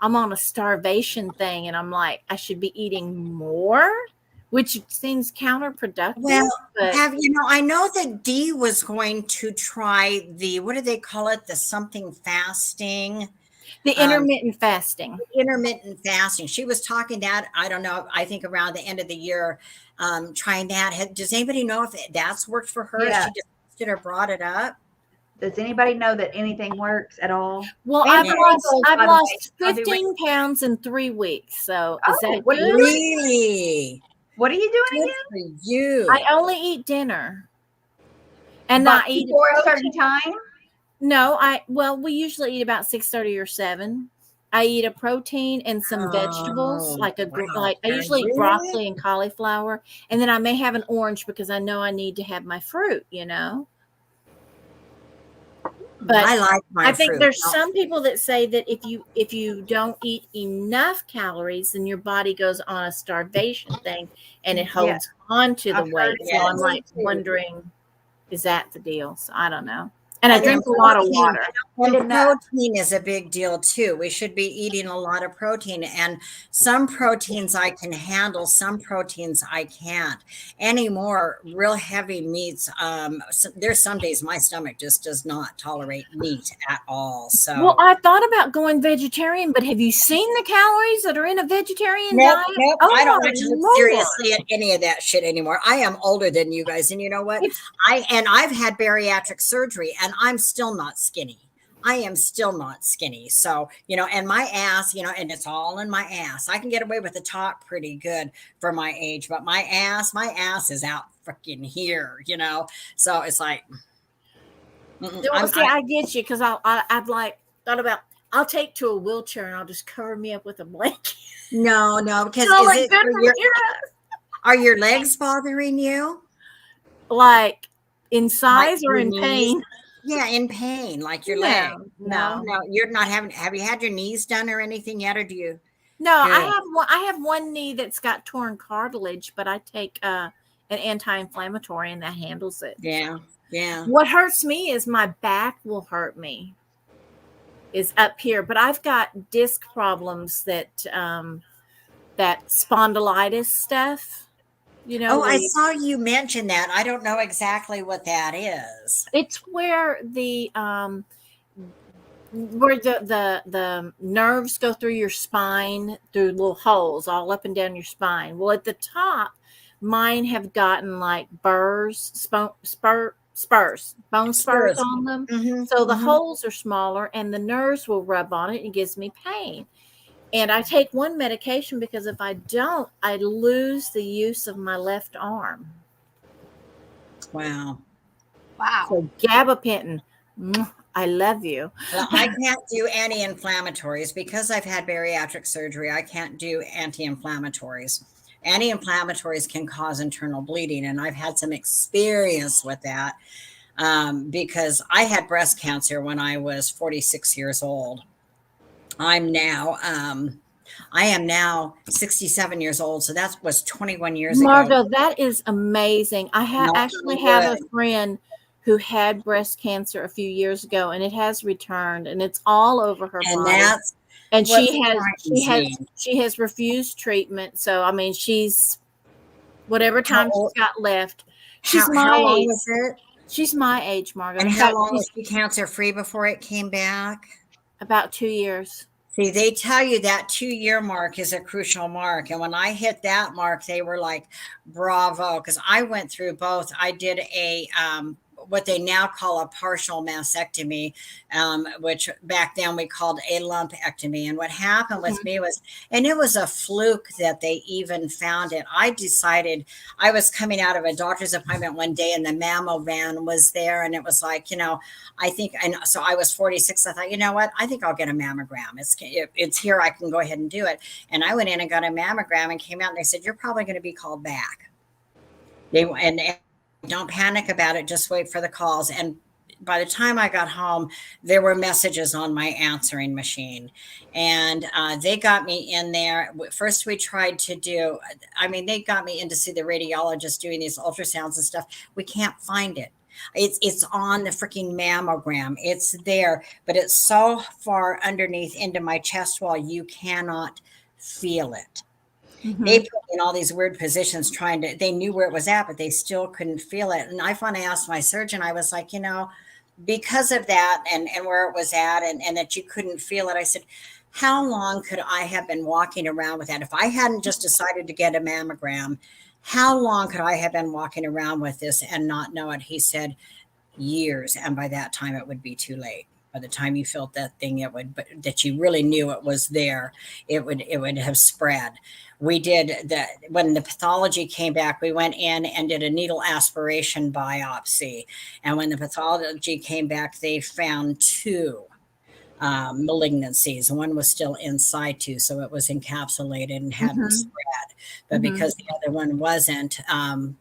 I'm on a starvation thing. And I'm like, I should be eating more, which seems counterproductive. Well, I know that Dee was going to try what do they call it? The something fasting. The intermittent fasting. Intermittent fasting. She was talking that, I don't know, I think around the end of the year, trying that. Does anybody know if that's worked for her? Yeah. She just did or brought it up? Does anybody know that anything works at all? Well, And I've lost I'll be 15 pounds in 3 weeks. So is that what are you good? doing? Really? What are you doing Good again? for you. I only eat dinner. And But I eat before a certain time? No, we usually eat about 6:30 or 7. I eat a protein and some vegetables, I usually eat broccoli and cauliflower, and then I may have an orange because I know I need to have my fruit, But I like my I think fruit. there's some people that say that if you don't eat enough calories, then your body goes on a starvation thing and it holds on to the I've weight. heard So I'm that like too. wondering, is that the deal? So I don't know. And I drink a lot of water. And protein is a big deal too. We should be eating a lot of protein, and some proteins I can handle, some proteins I can't. Any more real heavy meats, there's some days my stomach just does not tolerate meat at all. So Well, I thought about going vegetarian, but have you seen the calories that are in a vegetarian diet? Nope. Oh, I don't my want to look Lord. seriously at any of that shit anymore. I am older than you guys, and you know what? I've had bariatric surgery, and I'm still not skinny. I am still not skinny. So, and my ass, and it's all in my ass. I can get away with the top pretty good for my age, but my ass is out freaking here, So it's like, I get you because I've thought about I'll take to a wheelchair and I'll just cover me up with a blanket. No, because are your legs bothering you? Like in size or in knees? pain? Yeah, in pain, like your leg. No, you're not having. Have you had your knees done or anything yet, or do you? No, I have one knee that's got torn cartilage, but I take an anti-inflammatory and that handles it. Yeah. What hurts me is my back will hurt me. is up here, but I've got disc problems that that spondylitis stuff, Oh, where I saw you mention that. I don't know exactly what that is. it's where the nerves go through your spine through little holes all up and down your spine. Well, at the top, mine have gotten like bone spurs Spurs. on them. Mm-hmm, So the mm-hmm. holes are smaller and the nerves will rub on it and it gives me pain. And I take one medication because if I don't, I lose the use of my left arm. Wow. Wow. So gabapentin, I love you. Well, I can't do anti-inflammatories because I've had bariatric surgery. I can't do anti-inflammatories. Anti-inflammatories can cause internal bleeding, and I've had some experience with that because I had breast cancer when I was 46 years old. I am now 67 years old, so that was 21 years ago. Margot, that is amazing. I actually have a good. friend who had breast cancer a few years ago, and it has returned, and it's all over her And body. that's And what she has refused treatment. So I mean, she's whatever time she's got left. She's how my long age. was it? She's my age, Margot. And In how fact, long she's was she cancer free before it came back? about 2 years. See, they tell you that 2-year mark is a crucial mark. And when I hit that mark, they were like, bravo. Because I went through both. I did a what they now call a partial mastectomy, which back then we called a lumpectomy. And what happened with me was, and it was a fluke that they even found it. I decided I was coming out of a doctor's appointment one day and the mammo van was there. And it was like, I think, and so I was 46. I thought, you know what? I think I'll get a mammogram. It's here. I can go ahead and do it. And I went in and got a mammogram and came out and they said, you're probably going to be called back. And don't panic about it. Just wait for the calls. And by the time I got home, there were messages on my answering machine. And they got me in there. First, we tried to they got me in to see the radiologist doing these ultrasounds and stuff. We can't find it. It's on the freaking mammogram. It's there, but it's so far underneath into my chest wall, you cannot feel it. Mm-hmm. They put me in all these weird positions they knew where it was at, but they still couldn't feel it. And I finally asked my surgeon, I was like, because of that and where it was at and that you couldn't feel it, I said, how long could I have been walking around with that? If I hadn't just decided to get a mammogram, how long could I have been walking around with this and not know it? He said, years. And by that time, it would be too late. By the time you felt that thing, but that you really knew it was there, it would have spread. We did that when the pathology came back. We went in and did a needle aspiration biopsy. And when the pathology came back, they found 2 malignancies. One was still in situ, so it was encapsulated and hadn't spread. But because the other one wasn't, and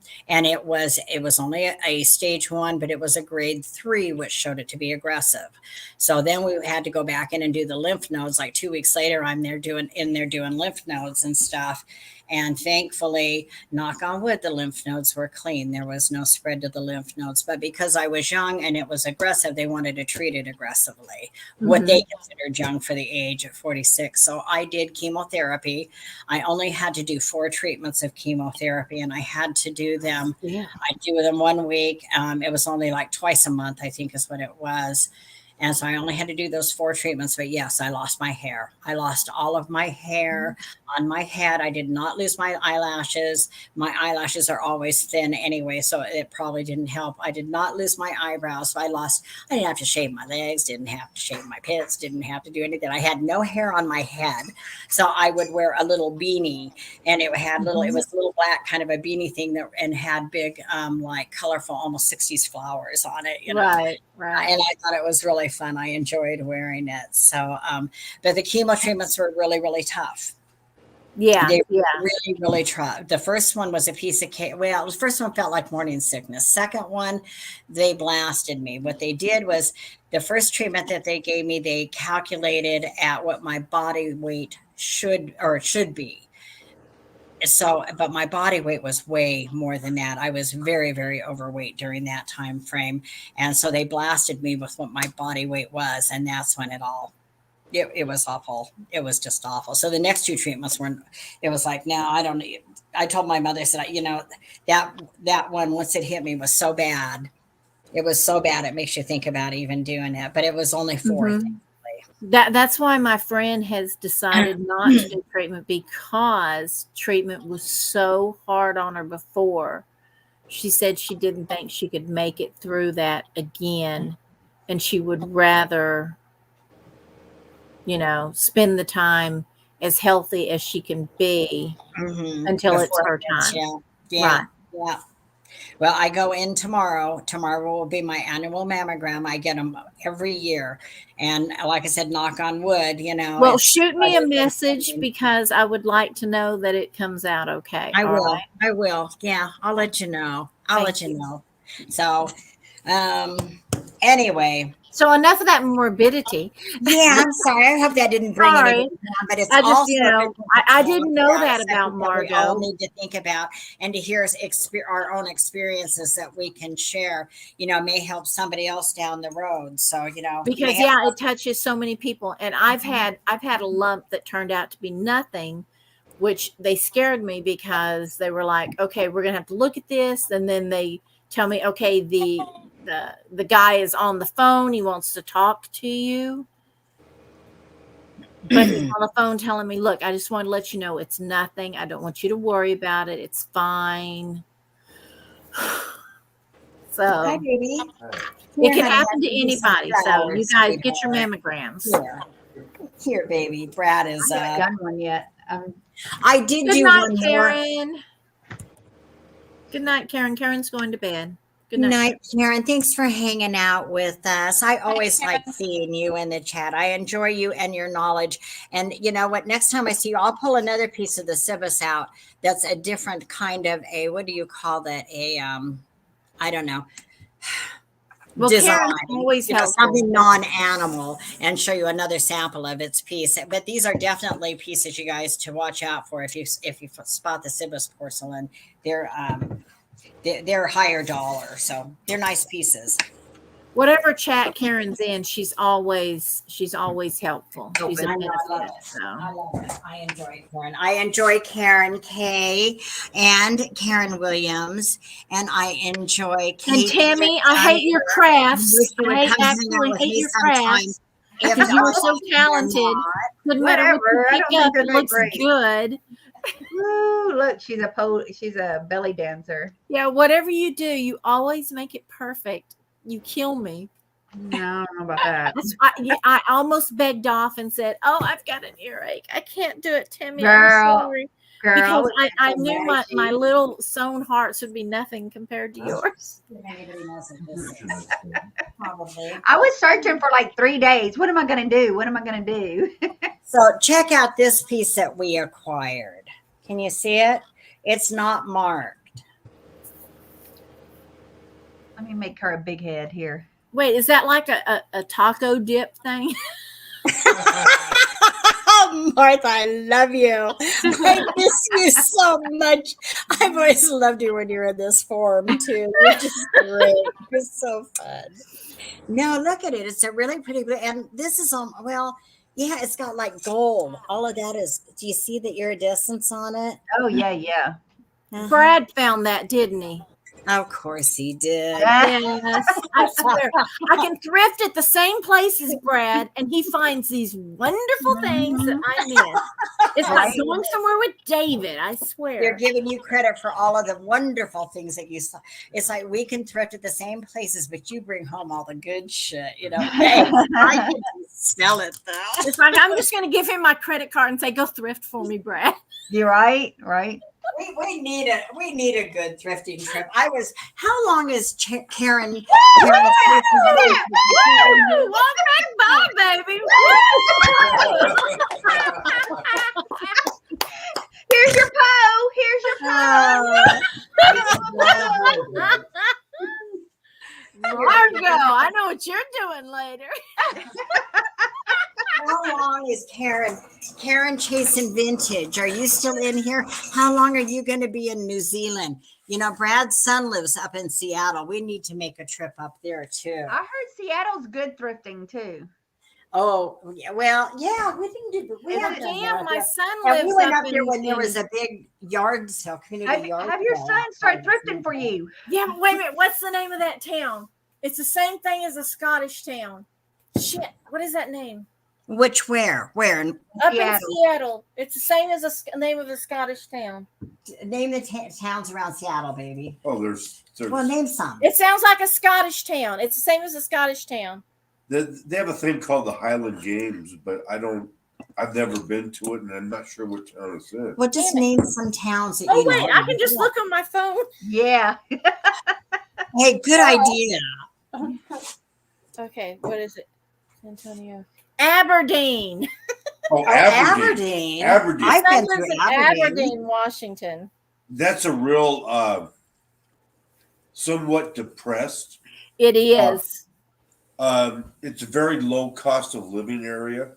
it was only a stage 1, but it was a grade 3, which showed it to be aggressive. So then we had to go back in and do the lymph nodes. Like 2 weeks later, I'm there doing lymph nodes and stuff. And thankfully, knock on wood, the lymph nodes were clean. There was no spread to the lymph nodes. But because I was young and it was aggressive, they wanted to treat it aggressively, what they considered young for the age of 46. So I did chemotherapy. I only had to do 4 treatments of chemotherapy, and I had to do them. Yeah. I do them 1 week. It was only like twice a month, I think is what it was. And so I only had to do those 4 treatments. But yes, I lost my hair. I lost all of my hair on my head. I did not lose my eyelashes. My eyelashes are always thin anyway, so it probably didn't help. I did not lose my eyebrows. So I didn't have to shave my legs, didn't have to shave my pits, didn't have to do anything. I had no hair on my head. So I would wear a little beanie, and it was a little black kind of a beanie thing and had big, like colorful, almost 60s flowers on it. Right. And I thought it was really fun. I enjoyed wearing it. So, but the chemo treatments were really, really tough. Yeah. They were really, really tough. The first one was a piece of cake. Well, the first one felt like morning sickness. Second one, they blasted me. What they did was the first treatment that they gave me, they calculated at what my body weight should be. So, but my body weight was way more than that. I was very, very overweight during that time frame. And so they blasted me with what my body weight was. And that's when it all it was awful. It was just awful. So the next 2 treatments weren't, it was like, no, I don't need, I told my mother, I said, you know, that one, once it hit me, was so bad. It was so bad. It makes you think about even doing it, but it was only 4. Mhm. That's why my friend has decided not to do treatment, because treatment was so hard on her before. She said she didn't think she could make it through that again, and she would rather, you know, spend the time as healthy as she can be until it's her time. Yeah. Right. Yeah. Well, I go in tomorrow. Tomorrow will be my annual mammogram. I get them every year. And like I said, knock on wood, you know. Well, shoot me a message, because I would like to know that it comes out okay. I all will. right? I will. Yeah, I'll let you know. I'll let you know. So, anyway. So enough of that morbidity. Yeah, I'm sorry. I hope that didn't bring Sorry. anybody down, but it's I just, also you know, I didn't know that about we all Margot. need to think about, and to hear our own experiences that we can share, you know, may help somebody else down the road. So, you know, Because it touches so many people. And I've had a lump that turned out to be nothing, which they scared me, because they were like, okay, we're gonna have to look at this. And then they tell me, okay, the guy is on the phone, he wants to talk to you. But he's on the phone telling me, look, I just want to let you know it's nothing. I don't want you to worry about it. It's fine. So Hi, baby. it can happen to anybody. So you guys get your mammograms. Here, baby. Brad is. I haven't done one yet. I did Good do night, one more. Karen. Good night, Karen. Karen's going to bed. Good night, Karen. Thanks for hanging out with us. I always like seeing you in the chat. I enjoy you and your knowledge. And you know what? Next time I see you, I'll pull another piece of the Cibus out. That's a different kind of a, what do you call that? I don't know. Well, design, Karen's always helpful. Something non-animal, and show you another sample of its piece. But these are definitely pieces, you guys, to watch out for if you spot the Cibus porcelain. They're higher dollar, so they're nice pieces. Whatever chat Karen's in, she's always helpful. She's a benefit. I love it. I enjoy Karen. I enjoy Karen K and Karen Williams, and I enjoy Kate. And Tammy, I hate your crafts. I hate your crafts. Because you were so talented. Couldn't matter what you pick up, it looks good. Woo, look, she's a belly dancer. Yeah, whatever you do, you always make it perfect. You kill me. No, I don't know about that. I almost begged off and said, "Oh, I've got an earache. I can't do it, Timmy. Girl, I'm sorry." Girl, because I knew my little sewn hearts would be nothing compared to yours. Probably. I was searching for like 3 days. What am I going to do? What am I going to do? So check out this piece that we acquired. Can you see it? It's not marked. Let me make her a big head here. Wait, is that like a taco dip thing? Martha, I love you. I miss you so much. I've always loved you when you're in this form too. You're just great. It's so fun. No, look at it. It's a really pretty blue. And this is yeah, it's got like gold. All of that is. Do you see the iridescence on it? Oh yeah. Brad found that, didn't he? Of course he did. Yes, I swear. I can thrift at the same place as Brad, and he finds these wonderful things that I miss. It's like going somewhere with David, I swear. They're giving you credit for all of the wonderful things that you saw. It's like we can thrift at the same places, but you bring home all the good shit. You know, hey, I can sell it though. It's like I'm just going to give him my credit card and say, "Go thrift for me, Brad." You're right. We need a good thrifting trip. How long is Karen? Welcome back, baby. Here's your Poe. Margo, I know what you're doing later. How long is Karen chasing vintage? Are you still in here? How long are you going to be in New Zealand? You know, Brad's son lives up in Seattle. We need to make a trip up there too. I heard Seattle's good thrifting too. Oh, yeah. Well, yeah, we didn't do. We Isn't have it- done Damn, that. my Yeah. son And lives we went up up there in, when there was in- a big yard sale, community yard Have your sale. son start thrifting for you. Yeah, but wait a minute. What's the name of that town? It's the same thing as a Scottish town. Shit, what is that name? Which where? Up Seattle. in Seattle. It's the same as the name of a Scottish town. Name the towns around Seattle, baby. Oh, there's Well, name some. It sounds like a Scottish town. It's the same as a Scottish town. they have a thing called the Highland Games, but I've never been to it, and I'm not sure what town it's in. Well, just Damn it. name some towns that Oh you know. wait, I can just look on my phone. Yeah. Hey, good idea. Okay, what is it? Antonio. Aberdeen. Oh, Aberdeen. Aberdeen. I've I been live to in Aberdeen. Aberdeen, Washington. That's a real somewhat depressed. It is. It's a very low cost of living area.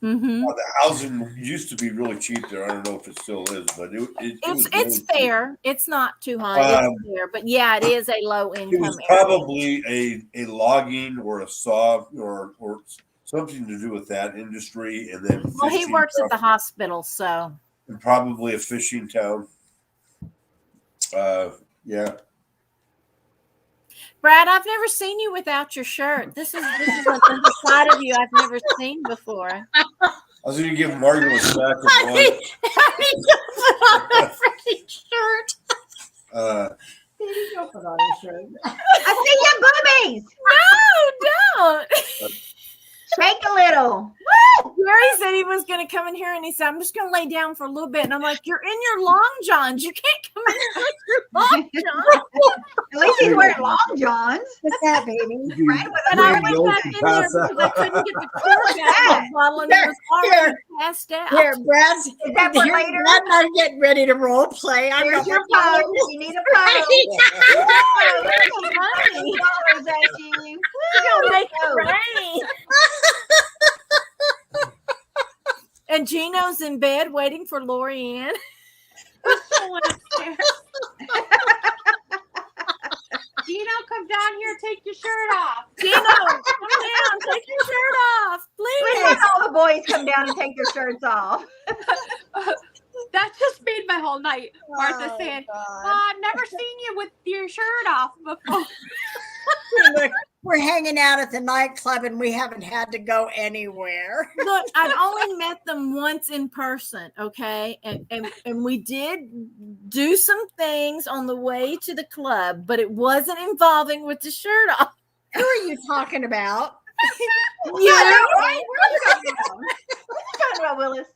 Mm-hmm. The housing used to be really cheap there. I don't know if it still is, but it was It's really cheap. fair. It's not too high. It's fair, but yeah, it is a low It income was area. probably a logging or a saw or something to do with that industry, and then Well, he fishing works at the town, hospital, so and probably a fishing town. Yeah. Brad, I've never seen you without your shirt. This is another side of you I've never seen before. I was going to give Margaret a snack of I one. need to put on a freaking shirt. Baby, go put on a shirt. I see your boobies. No, don't. Shake a little. Gary said he was going to come in here and he said, I'm just going to lay down for a little bit. And I'm like, you're in your long johns. You can't come in here with your long johns. At least he's wearing long johns. What's that, baby? Brad with a And I weird went Milk back and in there pass because I out. couldn't get the cork out of the bottle and it was already passed out. Here, Brad's. Is that for here, later? Brad's not getting ready to role play. I'm Here's gonna your put on pose. a- You need a pose. Money. $2 at you. You're gonna make Oh. it rain. And Gino's in bed waiting for Lori Ann. Gino, come down here, take your shirt off. Gino, come down, take your shirt off, We please. had all the boys come down and take their shirts off. That just made my whole night. Martha Oh, saying, God. I've never seen you with your shirt off before. Look, we're hanging out at the nightclub and we haven't had to go anywhere. Look, I've only met them once in person, okay? And we did do some things on the way to the club, but it wasn't involving with the shirt off. Who are you talking about? Yeah, right? What are you talking about? What are you talking about, Willis?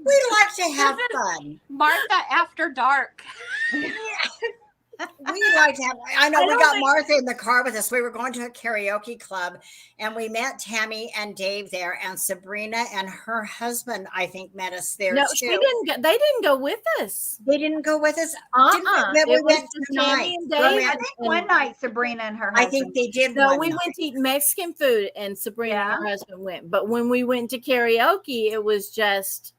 We like to have fun. Martha after dark. We like to have. I know I we don't got think- Martha in the car with us. We were going to a karaoke club, and we met Tammy and Dave there, and Sabrina and her husband, I think, met us there No, too. they didn't go with us. They didn't go with us. Uh-uh. Didn't we? It We was went just tonight. Tammy and Well, Dave. I think one night Sabrina and her I husband. think they did. No, one we night. went to eat Mexican food, and Sabrina Yeah. and her husband went. But when we went to karaoke, it was just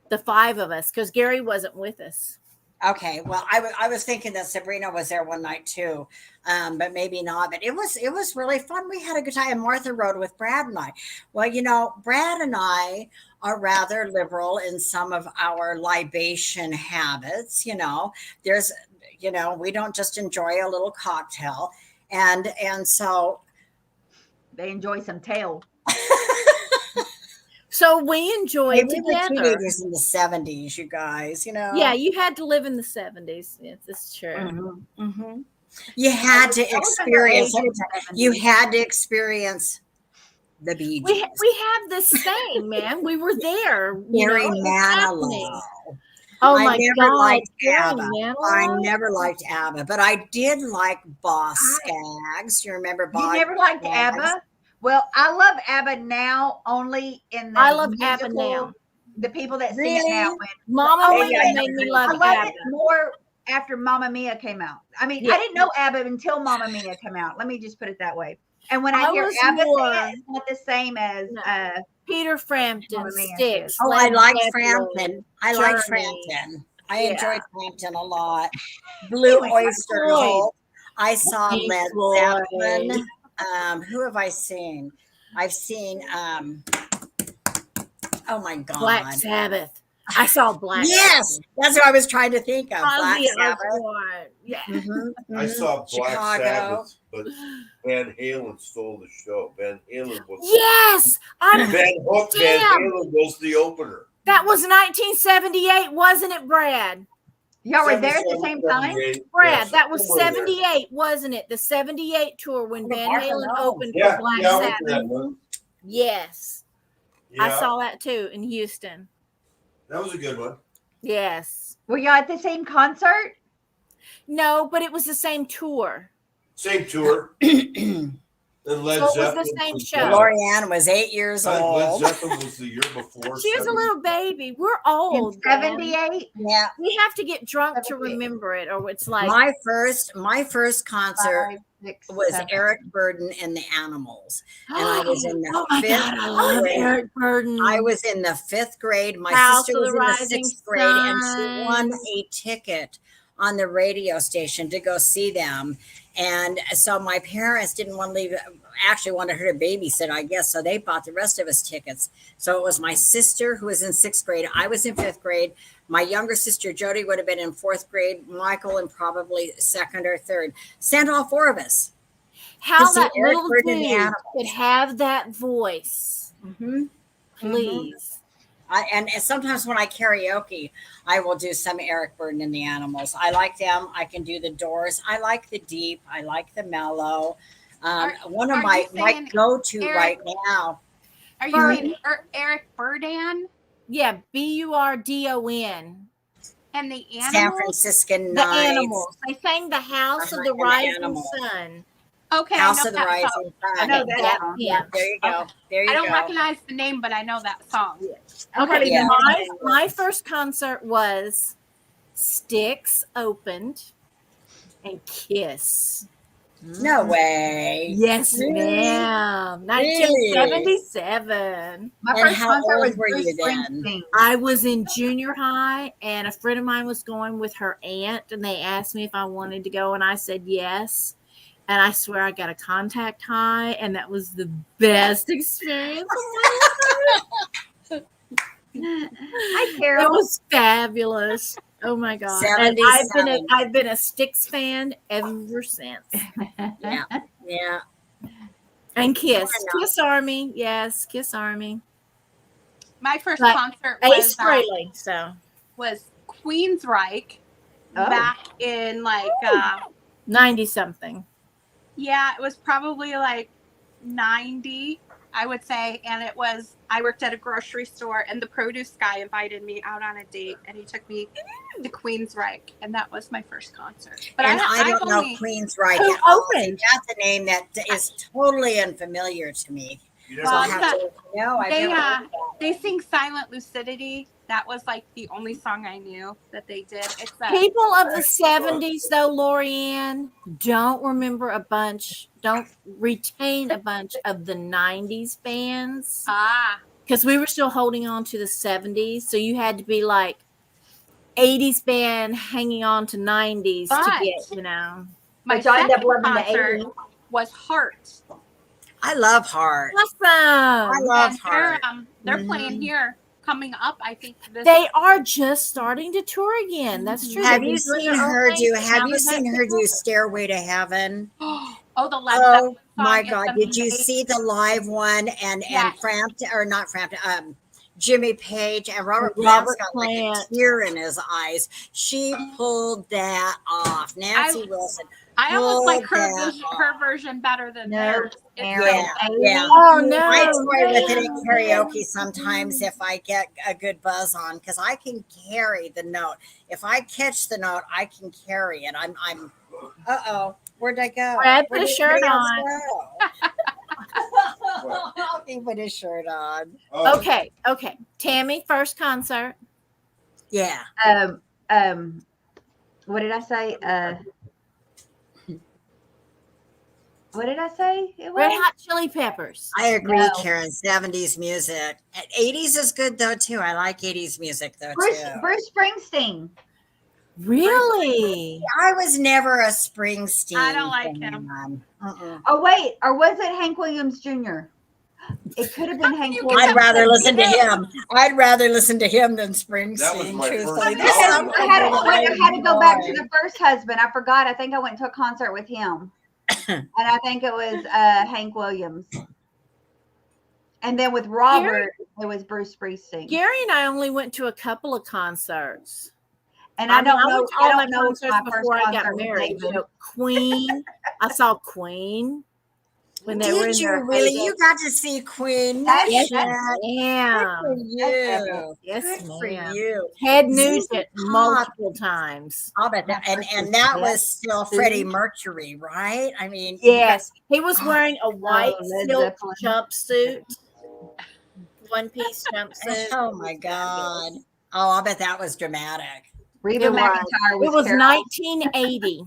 the five of us because Gary wasn't with us. Okay, well, I was thinking that Sabrina was there one night too, but maybe not. But it was really fun. We had a good time. And Martha rode with Brad and I. Well, you know, Brad and I are rather liberal in some of our libation habits. You know, we don't just enjoy a little cocktail, and so. They enjoy some tail. So we enjoyed We were together. teenagers in the 70s, you guys, you know. Yeah, you had to live in the 70s. It's true. Mm-hmm, mm-hmm. You had to experience. You had to experience the Bee Gees. We have this saying, man. We were there. Gary it was happening. Manilow. Oh I my never God. liked Gary ABBA. Manilow? I never liked ABBA, but I did like Boss Skaggs. You remember You Boss? never liked Skaggs? ABBA? Well, I love ABBA now only in the I love ABBA musical, now. The people that sing Really? it now. When, Mama Oh, Mia yeah, made me I love love ABBA. it more after Mamma Mia came out. I mean, Yeah. I didn't know ABBA until Mamma Mia came out. Let me just put it that way. And when I I hear was ABBA more- sing it, it's not the same as No. Peter Frampton, Mamma Mia, Styx. Oh, I Led like Zeppelin. Frampton. I like Journey. Frampton. I Yeah. enjoyed Frampton a lot. Blue Pink Oyster Floyd. Cult. I saw Pink Led Floyd. Zeppelin. Who have I seen? I've seen oh my God. Black Sabbath. I saw Black Yes, Sabbath. that's what I was trying to think of. Black Ozzy Sabbath. Osbourne. Yeah. I saw Black Chicago. Sabbath, but Van Halen stole the show. Van Halen was Yes. Van Damn. Halen was the opener. That was 1978, wasn't it, Brad? Y'all were there at the 77, same time? 78, Brad, yes, that was somewhere there. 78, wasn't it? The 78 tour when Van Halen opened Yeah, for Black yeah, I went to Sabbath. that one. Yes. I Yeah, saw that too in Houston. that was a good one. Yes. Were y'all at the same concert? No, but it was the same tour. Same tour. And Led So it was Zeppelin the same was, show. Lorianne was 8 years Led old. Zeppelin was the year before. She was a 70. little baby. We're In old. man. 78? Yeah. We have to get drunk to 78. remember it, or it's like My first concert 5, 6, was 7. Eric Burden and the Animals. And I was in the oh my fifth God, I love grade. Eric Burden. I was in the 5th grade. My House sister of was the in the Rising 6th grade, and she Sun. won a ticket on the radio station to go see them. And so my parents didn't want to leave, actually wanted her to babysit, I guess. So they bought the rest of us tickets. So it was my sister who was in 6th grade. I was in 5th grade. My younger sister, Jody, would have been in 4th grade. Michael in probably 2nd or 3rd. Sent all 4 of us. How to see that Eric little Burden and the dude Animals. could have that voice. Mm-hmm. Please. And sometimes when I karaoke, I will do some Eric Burden and the Animals. I like them. I can do the Doors. I like the deep. I like the mellow. One of are my you saying go-to Eric- right now. Are you Burden. saying Eric Burden Yeah, Burdon. and the San Animals? Franciscan The Nights. Animals. They sang the House of Uh-huh, the and the Rising Animals. Sun. Okay, House I know of the that Rising song. Sun. I know Okay, that that's song. Yeah, him. there you go. There you I don't go. recognize the name, but I know that song. Okay, Yeah. my first concert was Styx opened and Kiss. No way. Yes, Really? ma'am. Really? 1977. My And first how concert old was were Bruce you then? Springsteen. I was in junior high, and a friend of mine was going with her aunt, and they asked me if I wanted to go, and I said yes. And I swear I got a contact high, and that was the best experience of my life. Hi, It Carol. was fabulous. Oh my god! And 77. I've been a Styx fan ever since. Yeah. Yeah. And Kiss, I know. Kiss Army, yes, Kiss Army. My first But concert Ace Frehley, was Queensryche Oh. back in like 90 something. yeah, it was probably like 90, I would say. And I worked at a grocery store, and the produce guy invited me out on a date, and he took me to Queensryche, and that was my first concert. But And I don't know only- Queensryche Who at all. opened? That's a name that is totally unfamiliar to me. You So never Well, I have to know. I've they, never heard of that. They sing Silent Lucidity. That was like the only song I knew that they did. It's People of the 70s, though, Lorianne, don't retain a bunch of the 90s bands because we were still holding on to the 70s. So you had to be like 80s band hanging on to 90s to But- get, you know. my But y'all end up second loving the concert 80s. was Heart. I love Heart. Awesome. I love And Heart. they're Mhm. playing here coming up, I think. They are just starting to tour again. That's true. Have They've you been doing seen their own her thing, do? but Have now you they're seen back her together. do "Stairway to Heaven"? Oh, the Led Oh Zeppelin my song is God! Did you amazing. see the live one? And Yes. Frampton, or not Frampton? Jimmy Page and Robert Robert Plant's got like a Plant. tear in his eyes. She pulled that off. Nancy Wilson. I almost like pulled that her version better than No, theirs. It's Aaron. Yeah. Oh, no. I toy with it no, at karaoke sometimes if I get a good buzz on, because I can carry the note. If I catch the note, I can carry it. I'm where'd I go? Brad, put Where'd a shirt everybody else on. go? He put his shirt on. Oh, Okay. Tammy, first concert. Yeah. What did I say? What did I say? It Red was? Hot Chili Peppers. I agree, No. Karen. 70s music. 80s is good though too. I like 80s music though Bruce too. Springsteen. Really? I was never a Springsteen. I don't like him. fan. Uh-uh. Oh wait, or was it Hank Williams Jr.? It could have been Hank you Williams. I'd rather listen to him. I'd rather listen to him than Springsteen. That was my first truthfully. I There's album. something had, that I had to go back to enjoy. the first husband. I forgot. I think I went to a concert with him, and I think it was Hank Williams. And then with Robert, it was Bruce Springsteen. Gary and I only went to a couple of concerts. And I don't know. went to I all my don't know if concerts my first before I got concert was married. David. You know, Queen. I saw Queen when they were in Did you their really? heyday. You got to see Queen. That's- Yes, that's- Yeah. good for you. Yes, Good for ma'am. you. Ted ZZ Nugent Top. multiple times. I'll bet that. And that was still Freddie Mercury, right? I mean, Yes, he was wearing a white Led silk Zeppelin. jumpsuit, one-piece jumpsuit. oh my God. Oh, I'll bet that was dramatic. Reba It was. McEntire was It was Carol. 1980.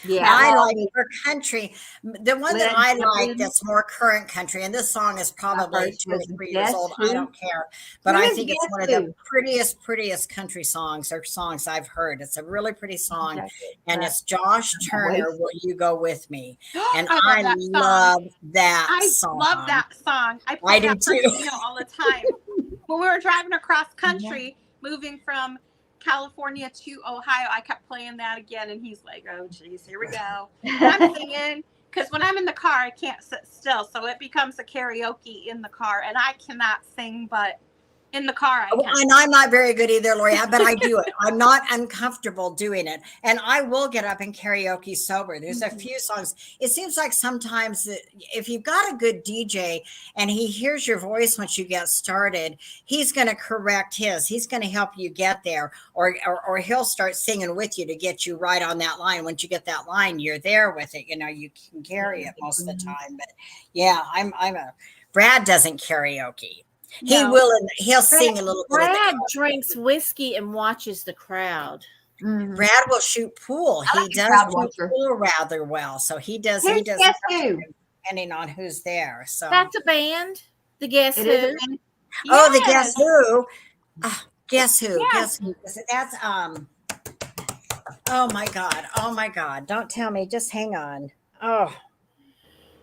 Yeah. I like for country. The one that Led I Zeppelin. like that's more current country, and this song is probably first 2 or was 3 years Guess old. Who? I don't care. But Who I is think it's Guess one of Who? the prettiest country songs or songs I've heard. It's a really pretty song. Okay. And it's Josh Turner, Wait. Will You Go With Me? And I I love that love that song. song. I love that song. I play I do that for too. Gino all the time. When we were driving across country, moving from California to Ohio, I kept playing that again, and he's like, "Oh, geez, here we go." And I'm singing because when I'm in the car, I can't sit still, so it becomes a karaoke in the car, and I cannot sing, but in the car I can. And I'm not very good either, Lori, but I do it. I'm not uncomfortable doing it. And I will get up and karaoke sober. There's a few songs. It seems like sometimes that if you've got a good DJ and he hears your voice once you get started, he's going to correct his. He's going to help you get there, or he'll start singing with you to get you right on that line. Once you get that line, you're there with it. You know, you can carry it most of the time. But yeah, Brad doesn't karaoke. He No. will, and he'll sing a little bit. Brad drinks whiskey and watches the crowd. Mhm. Brad will shoot pool. I He like a does crowd shoot watcher. pool rather well. So he does. Who's He does. Guess Who? Depending on who's there. So That's a band. The Guess It Who. is a band? oh, the Yes. Guess Who? Guess Who? Yes. Guess Who? That's Oh my God! Oh my God! Don't tell me. Just hang on. Oh.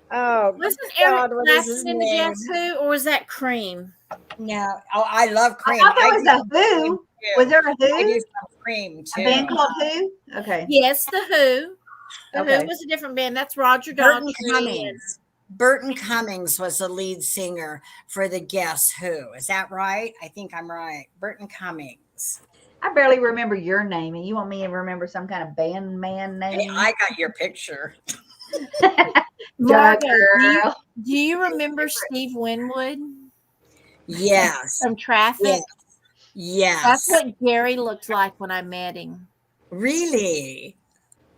Wasn't God, Eric what is his Clapton in the name? Guess Who, or was that Cream? No. Oh, I love I Cream. thought there was do a Who. Cream, too. Was there a I Who? do some Cream A too. band called Who? Okay. Yes, the Who. The Okay. Who was a different band. That's Roger Burton Daltrey. Cummings. Burton Cummings was the lead singer for the Guess Who. Is that right? I think I'm right. Burton Cummings. I barely remember your name, and you want me to remember some kind of band man Hey, name? I got your picture. Margo, Girl. do you remember Steve Winwood Yes. from Traffic? Yes. That's what Gary looked like when I met him. Really?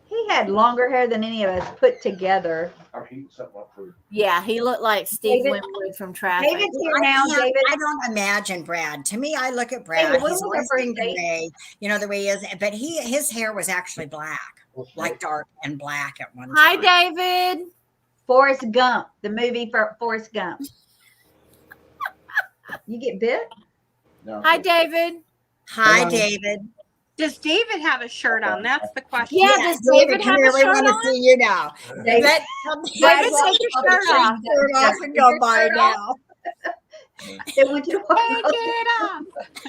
He had longer hair than any of us put together. I'm heating something up for Yeah, he looked like Steve David- Winwood from Traffic. David's here now, David. I don't imagine Brad. To me, I look at Brad. David, when He's was our always first been date? gray, you know, the way he is. But his hair was actually black, like dark and black at one time. Hi, David. Forrest Gump, the movie for Forrest Gump. You get bit? No. Hi, David. Hi, Hello. David. Does David have a shirt on? That's the question. Yeah, Yes, does David come have here. a We shirt want to on? see you now. David, Let- David, take your shirt off. Shirt off and go by now. It went to Take it off.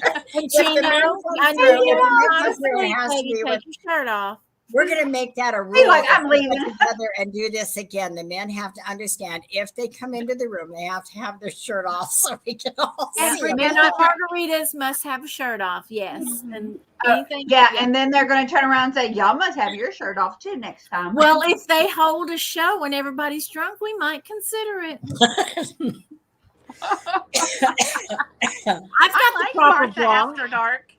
And If the Chino, man comes I here, know if you're the man not comes here, it asleep, has to baby. be with- Take your shirt off. We're going to make that a rule. Be like, if I'm we leaving. get together and do this again. The men have to understand if they come into the room, they have to have their shirt off so we can all see Every them. midnight margaritas must have a shirt off. Yes, and anything. yeah, and then they're going to turn around and say, "Y'all must have your shirt off too next time." Well, if they hold a show when everybody's drunk, we might consider it. I've got I the like proper Martha bra. After Dark.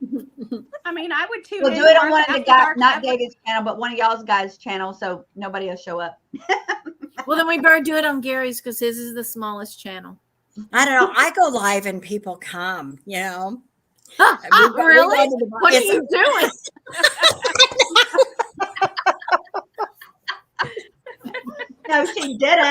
I mean, I would too. We'll do it on one of the guys, guys, not David's channel, but one of y'all's guys' channel, so nobody will show up. Well, then we better do it on Gary's because his is the smallest channel. I don't know. I go live and people come, you know. Really? What are It's- you doing? No, she didn't.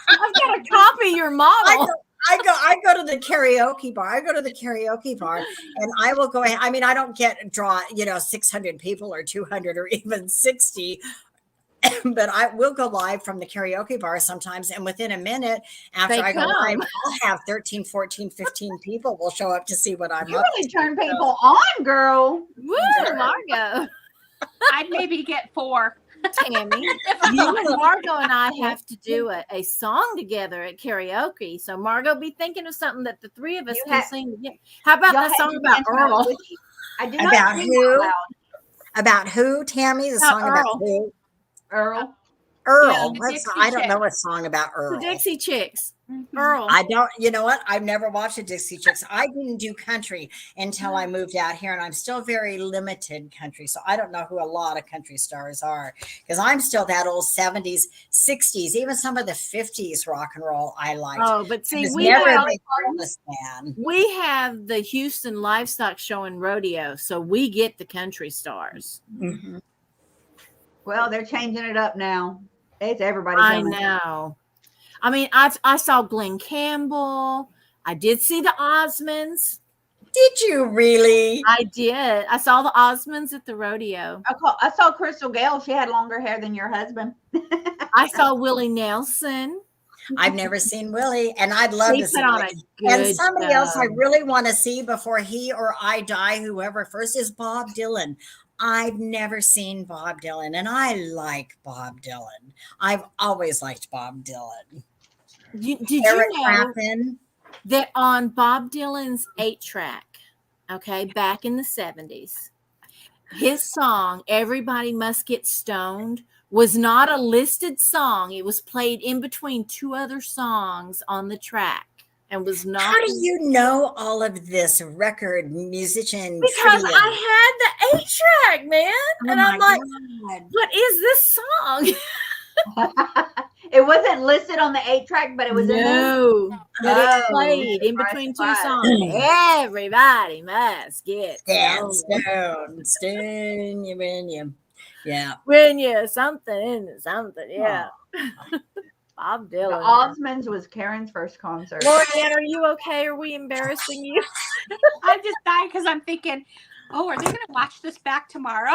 I've got to copy your model. I go to the karaoke bar. I go to the karaoke bar and I will go ahead. I mean, I don't draw, 600 people or 200 or even 60. but I will go live from the karaoke bar sometimes. And within a minute after They I go live, come. I'll have 13, 14, 15 people will show up to see what I'm You up really to. turn people on, girl. Woo, Margo. I'd maybe get 4. Tammy, Margo and I have to do a song together at karaoke. So Margo, be thinking of something that the three of us You can have- sing together. How about Y'all that had song to about dance Earl? with you. I did About not sing who? out loud. About who, Tammy? The About song about Earl. who? Earl. Earl. the What's, Dixie I don't know Chicks. what song about The Earl. Dixie Chicks. Mhm. Earl. I don't, you know what? I've never watched the Dixie Chicks. I didn't do country until I moved out here, and I'm still very limited country. So I don't know who a lot of country stars are because I'm still that old 70s, 60s, even some of the 50s rock and roll I liked. Oh, but see, I was we never a have, big Elvis fan. we have the Houston Livestock Show and Rodeo, so we get the country stars. Mhm. Well, they're changing it up now. It's everybody I coming. know. I mean, I saw Glenn Campbell. I did see the Osmonds. Did you really? I did. I saw the Osmonds at the rodeo. I saw Crystal Gale. She had longer hair than your husband. I saw Willie Nelson. I've never seen Willie, and I'd love He to see put on a Willie. good And somebody else I show. really want to see before he or I die, whoever first, is Bob Dylan. I've never seen Bob Dylan, and I like Bob Dylan. I've always liked Bob Dylan. Did Eric you know Clapton. that on Bob Dylan's 8-track, okay, back in the 70s, his song, Everybody Must Get Stoned, was not a listed song. It was played in between 2 other songs on the track and was not. How do you know all of this record musician Because trivia? I had the 8-track, man. Oh And I'm my like, God. what is this song? It wasn't listed on the 8-track, but it was in there. No, but it Oh, played in surprise, between 2 surprise. songs. Everybody must get Stand, stoned. stone, you win, you. Yeah. When you're something into something, yeah. Bob The Dylan. Osmonds was Karen's first concert. Lorianne, are you okay? Are we embarrassing you? I'm just dying because I'm thinking, oh, are they going to watch this back tomorrow?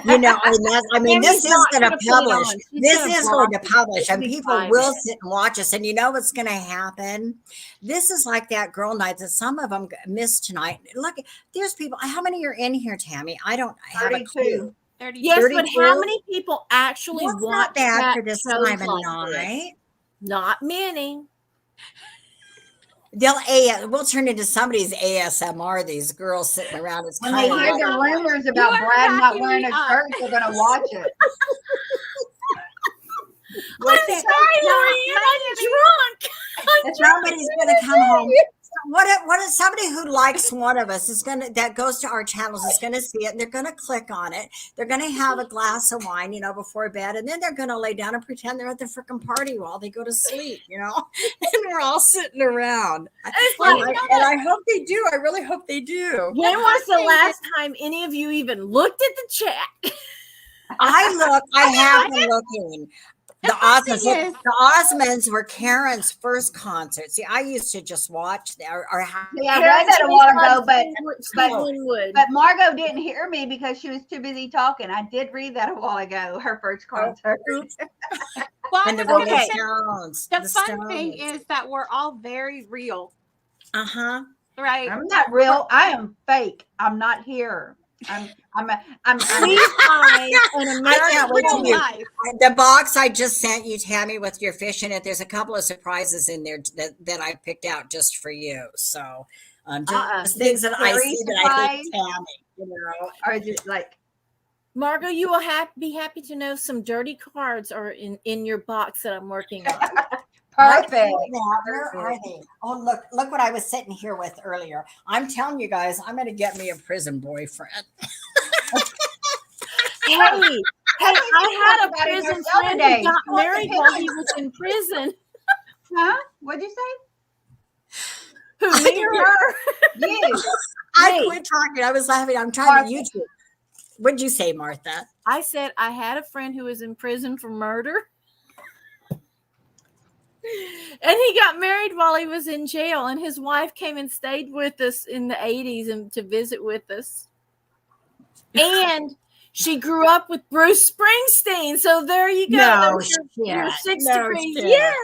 You know, I mean, this Tammy's is not going gonna to put it publish. on. She's This gonna is going to block it. publish, It'll and be people private. will sit and watch us. And you know what's going to happen? This is like that girl night that some of them missed tonight. Look, there's people. How many are in here, Tammy? I don't have a 32. clue. 30. Yes, but 32? how many people actually That's watch not bad that for this shows time of like this? night. Not many. We'll turn into somebody's ASMR. These girls sitting around. It's When kind they of hear like, the rumors about You are Brad not cracking wearing me a up. shirt, they're going to watch it. I'm sorry, Lorianne, I'm drunk. somebody's going to come home. What if somebody who likes one of us is that goes to our channels is going to see it, and they're going to click on it. They're going to have a glass of wine, before bed, and then they're going to lay down and pretend they're at the freaking party while they go to sleep, and we're all sitting around. And I hope they do. I really hope they do. When was the last time any of you even looked at the chat? I have been looking. The funny thing is- Osmonds were Karen's first concert. See, I used to just watch or Yeah, I read that a while ago, Steve Winwood. but Margot didn't hear me because she was too busy talking. I did read that a while ago, her first concert. Well, I and the was gonna Rolling Okay. say, Stones. the fun thing is that we're all very real, Uh-huh. right? I'm not real. I am fake. I'm not here. I'm Please find an I can't wait American to Real do life. the box I just sent you, Tammy, with your fish in it. There's a couple of surprises in there that I picked out just for you. So just things that I Very see that I think Tammy, or is it like Margot, you will be happy to know some dirty cards are in your box that I'm working on. perfect? Where are they? Oh, look what I was sitting here with earlier. I'm telling you guys, I'm going to get me a prison boyfriend. Hey, I had a prison friend who got What's the married while he picture? was in prison. Huh? What'd you say? Who, me or her? You. I Me. quit talking. I was laughing. I'm trying to YouTube. What'd you say, Martha? I said I had a friend who was in prison for murder. And he got married while he was in jail, and his wife came and stayed with us in the 80s and to visit with us. And She grew up with Bruce Springsteen. So there you go. No There's your shit. 6 No degrees. shit. Yes.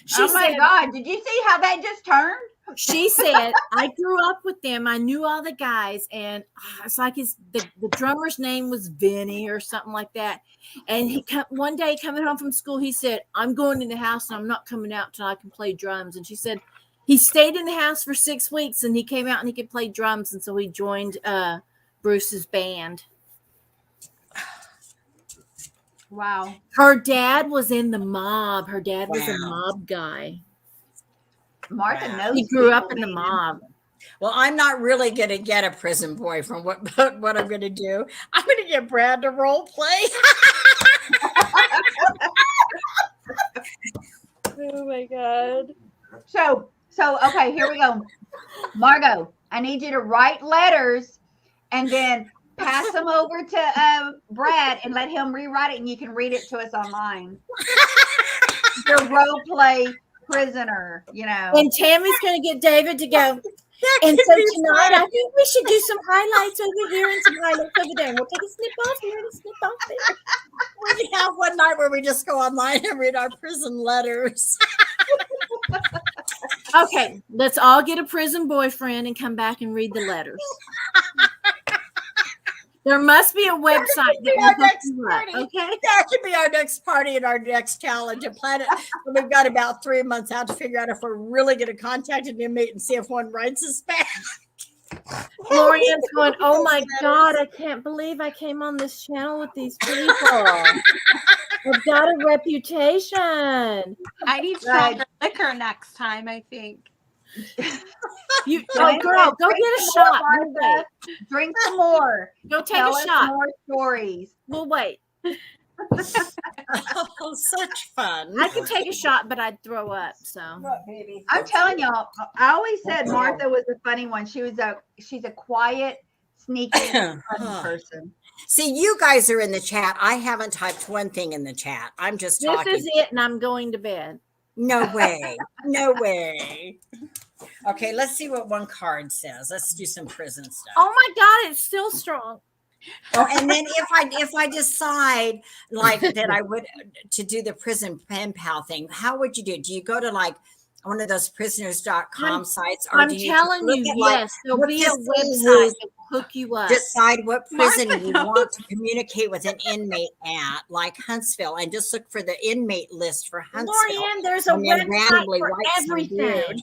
She Oh my said, God. Did you see how that just turned? she said, I grew up with them. I knew all the guys. And it's like the drummer's name was Vinny or something like that. And one day coming home from school, he said, I'm going in the house and I'm not coming out till I can play drums. And she said, he stayed in the house for 6 weeks and he came out and he could play drums. And so he joined Bruce's band. Wow. Her dad was in the mob. Her dad was a mob guy. Martha Wow. knows. He grew up people, in the man. mob. Well, I'm not really going to get a prison boyfriend. What I'm going to do? I'm going to get Brad to role play. Oh my God. So okay, here we go. Margot, I need you to write letters and then pass them over to Brad and let him rewrite it, and you can read it to us online. Your role play prisoner, you know. And Tammy's going to get David to go. And so tonight, I think we should do some highlights over here and some highlights over there. And we'll take a snip off here and a snip off there. We have one night where we just go online and read our prison letters. Okay, let's all get a prison boyfriend and come back and read the letters. There must be a website that will hook you up, okay? That should be our next party and our next challenge and plan it. We've got about 3 months out to figure out if we're really going to contact an inmate and see if one writes us back. Lorian's going, oh my God, I can't believe I came on this channel with these people. I've got a reputation. I need stronger liquor next time, I think. Oh, girl, go get a shot. We'll wait. Drink some more. Go take Tell a us shot. more stories. We'll wait. Oh, such fun. I could take a shot, but I'd throw up. So I'm telling y'all, I always said Martha was a funny one. She's a quiet, sneaky, funny person. See, you guys are in the chat. I haven't typed one thing in the chat. I'm just this talking. is it, and I'm going to bed. No way. No way. Okay, let's see what one card says. Let's do some prison stuff. Oh my God, it's still strong. Oh, and then if I decide like that I would to do the prison pen pal thing, how would you do it? Do you go to like one of those prisoners.com sites? Or I'm do you telling look you, at, like, yes, there'll what be a this website is, that will hook you up. decide what prison Martha you knows. want to communicate with an inmate at, like Huntsville, and just look for the inmate list for Huntsville. Lorianne, there's a And then website randomly for write some everything. dude.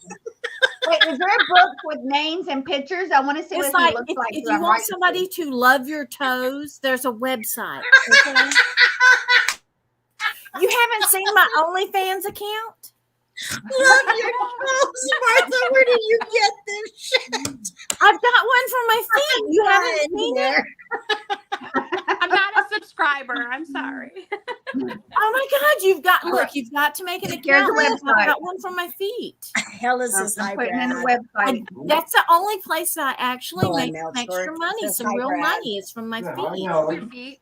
Wait, is there a book with names and pictures? I want to see It's what like he looks if, like. if who you I'm want writing somebody to love your toes, there's a website. Okay? You haven't seen my OnlyFans account? Love your toes, Martha. Where did you get this shit? I've got one for my feet. You haven't seen it? I'm not a subscriber. I'm sorry. Oh my God, you've got to make an Here's account. a I've website. got one for my feet. Hell is this I'm putting in the eyebrow? website. That's the only place I actually Oh, make I'm some extra Melchor. money, This some real eyebrow. money. It's from my feet. Your feet.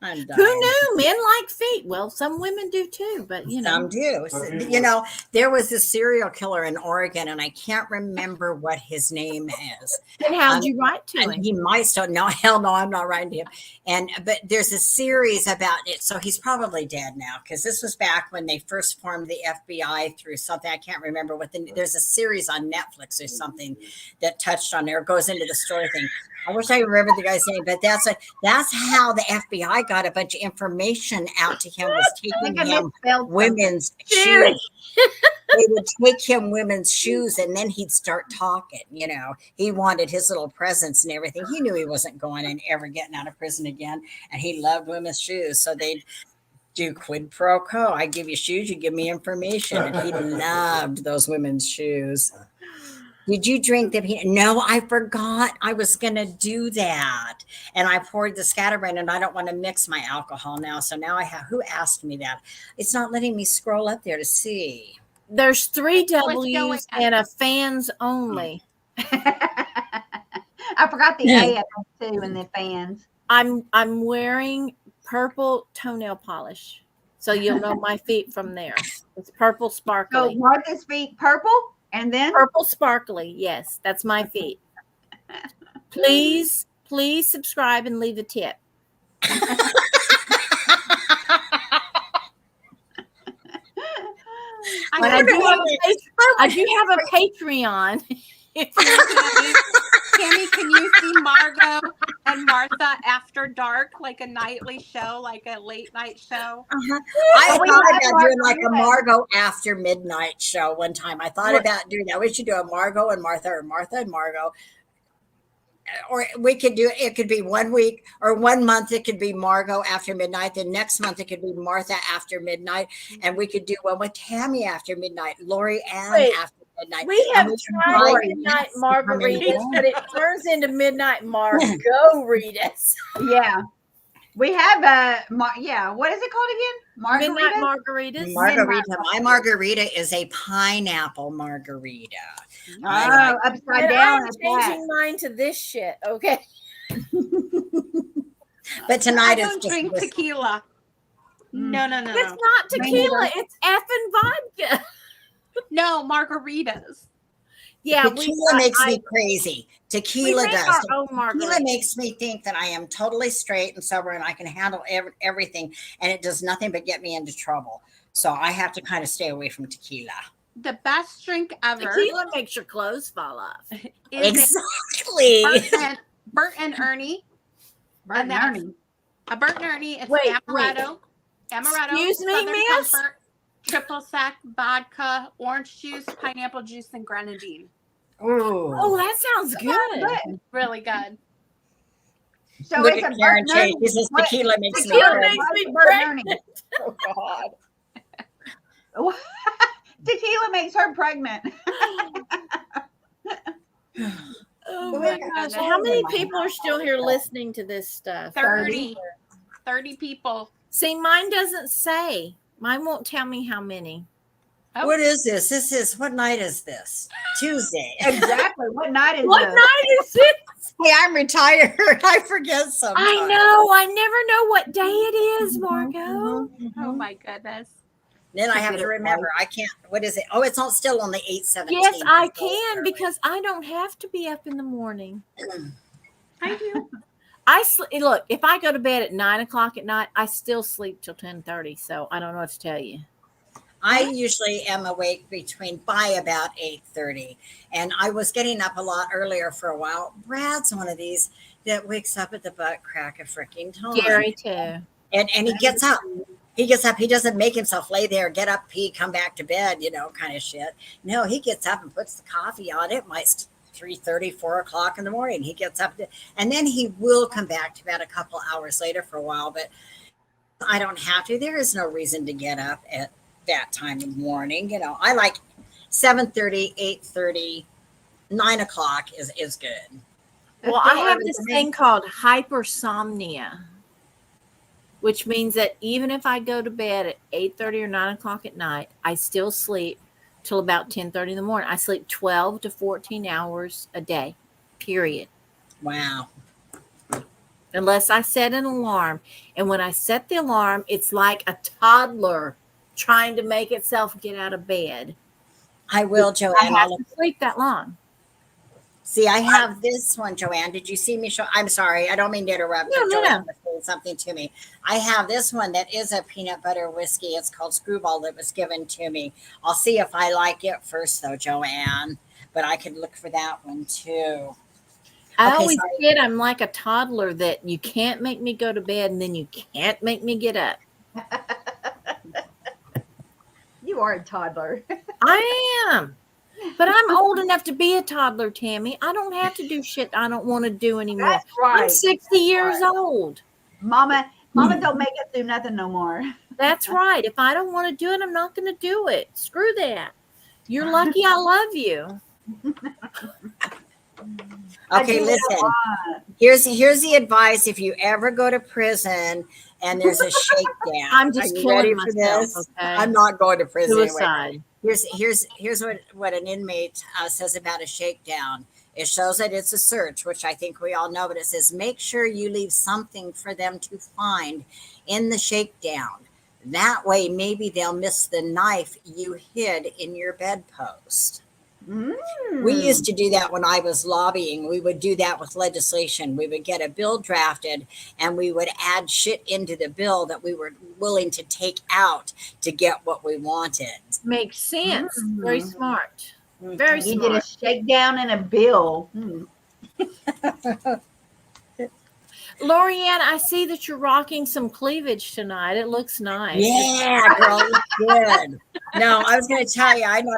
I'm Who dying. knew men like feet? Well, some women do too, but you know. Some do. You know, there was a serial killer in Oregon, and I can't remember what his name is. And how'd you write to And him? he might still no, hell no, I'm not writing to him. But there's a series about it. So he's probably dead now, because this was back when they first formed the FBI through something. I can't remember what there's a series on Netflix or something that touched on there, goes into the story thing. I wish I remembered the guy's name, but that's how the FBI got a bunch of information out to him, was I taking think I him misspelled women's shoes. They would take him women's shoes, and then he'd start talking. You know, he wanted his little presents and everything. He knew he wasn't going and ever getting out of prison again, and he loved women's shoes. So they'd do quid pro quo. I give you shoes, you give me information, and he loved those women's shoes. Did you drink them? No, I forgot I was going to do that. And I poured the scatterbrain, and I don't want to mix my alcohol now. So now I have, who asked me that? It's not letting me scroll up there to see. There's 3 Let's go W's with and a fans only. I forgot the A, I think, too, in the fans. I'm wearing purple toenail polish, so you'll know my feet from there. It's purple So sparkly. Martha's feet purple, and then Purple sparkly. Yes, that's my feet. Please please subscribe and leave a tip. But I do have a Patreon. Tammy, can you see Margot and Martha after dark, like a nightly show, like a late night show? I we thought have about doing like a Margarita. Margot after midnight show one time. I thought about doing that. We should do a Margot and Martha, or Martha and Margot. Or we could do it could be 1 week or 1 month. It could be Margot after midnight. The next month it could be Martha after midnight. And we could do one with Tammy after midnight, Lori Ann after midnight. We have can tried invite midnight guests to come in. margaritas, but it turns into midnight margaritas. Yeah. We have what is it called again? Midnight Margarita? margaritas. Margarita. My margarita is a pineapple margarita. Oh, upside And down. I'm at that. changing mine to this shit. Okay. But tonight I is don't just drink whiskey. tequila. No. It's not tequila. It's effing vodka. No, margaritas. Yeah, Tequila makes me crazy. we Tequila make does. our own Tequila margarita. makes me think that I am totally straight and sober and I can handle everything, and it does nothing but get me into trouble. So I have to kind of stay away from tequila. The best drink ever Tequila makes your clothes fall off. is Exactly. Bert and Ernie. Bert and that's- Ernie. A Bert and Ernie. It's Wait. amaretto. Amaretto. Excuse me, Southern miss? Comfort, triple sec, vodka, orange juice, pineapple juice, and grenadine. Ooh. Oh, that sounds good. Good. Really good. So Look it's at a Karen Bert and Chase. Ernie. She says What- tequila makes me Tequila crazy. makes me Bert and Ernie. Oh, God. Tequila makes her pregnant. Oh Go my ahead. gosh. How many people are still here listening to this stuff? 30 people. See, mine doesn't say. Mine won't tell me how many. Oh. What is this? What night is this? Tuesday. Exactly. What night is What this? night is it? Hey, I'm retired. I forget sometimes. I know. I never know what day it is, Margot. Oh my goodness. Then I have to remember. I can't. What is it? Oh, it's all still on the 8/17. Yes, I can because I don't have to be up in the morning. I do. Look, if I go to bed at 9:00 at night, I still sleep till 10:30. So I don't know what to tell you. I usually am awake by about 8:30, and I was getting up a lot earlier for a while. Brad's one of these that wakes up at the butt crack of freaking time. Gary too. And he gets up. He gets up. He doesn't make himself lay there, get up, pee, come back to bed, kind of shit. No, he gets up and puts the coffee on. It might 3:30, 4 o'clock in the morning. He gets up, and then he will come back to bed a couple hours later for a while. But I don't have to. There is no reason to get up at that time in the morning. I like 7:30, 8:30, 9 o'clock is good. Well, I have this thing called hypersomnia, which means that even if I go to bed at 8:30 or 9:00 at night, I still sleep till about 10:30 in the morning. I sleep 12 to 14 hours a day, period. Wow. Unless I set an alarm. And when I set the alarm, it's like a toddler trying to make itself get out of bed. I will, I Joanne. have to sleep that long. See, I have this one, Joanne. Did you see me show? I'm sorry. I don't mean to interrupt. No, but no, Joanne was saying something to me. I have this one that is a peanut butter whiskey. It's called Screwball that was given to me. I'll see if I like it first, though, Joanne. But I could look for that one, too. I Okay, always sorry. said I'm like a toddler that you can't make me go to bed and then you can't make me get up. You are a toddler. I am. But I'm old enough to be a toddler, Tammy. I don't have to do shit I don't want to do anymore. That's right. I'm 60 years old. Mama don't make it through nothing no more. That's right. If I don't want to do it, I'm not going to do it. Screw that. You're lucky I love you. Okay, listen. Here's the advice. If you ever go to prison and there's a shakedown, I'm just are you ready killing for myself, this? okay? I'm not going to prison. Anyway. Suicide. Here's what an inmate says about a shakedown. It shows that it's a search, which I think we all know, but it says make sure you leave something for them to find in the shakedown. That way, maybe they'll miss the knife you hid in your bedpost. We used to do that when I was lobbying. We would do that with legislation. We would get a bill drafted and we would add shit into the bill that we were willing to take out to get what we wanted. Makes sense. Very smart. Very You smart. did a shakedown and a bill. Lorianne, I see that you're rocking some cleavage tonight. It looks nice. Yeah, girl, it's good. No, I was going to tell you, I know,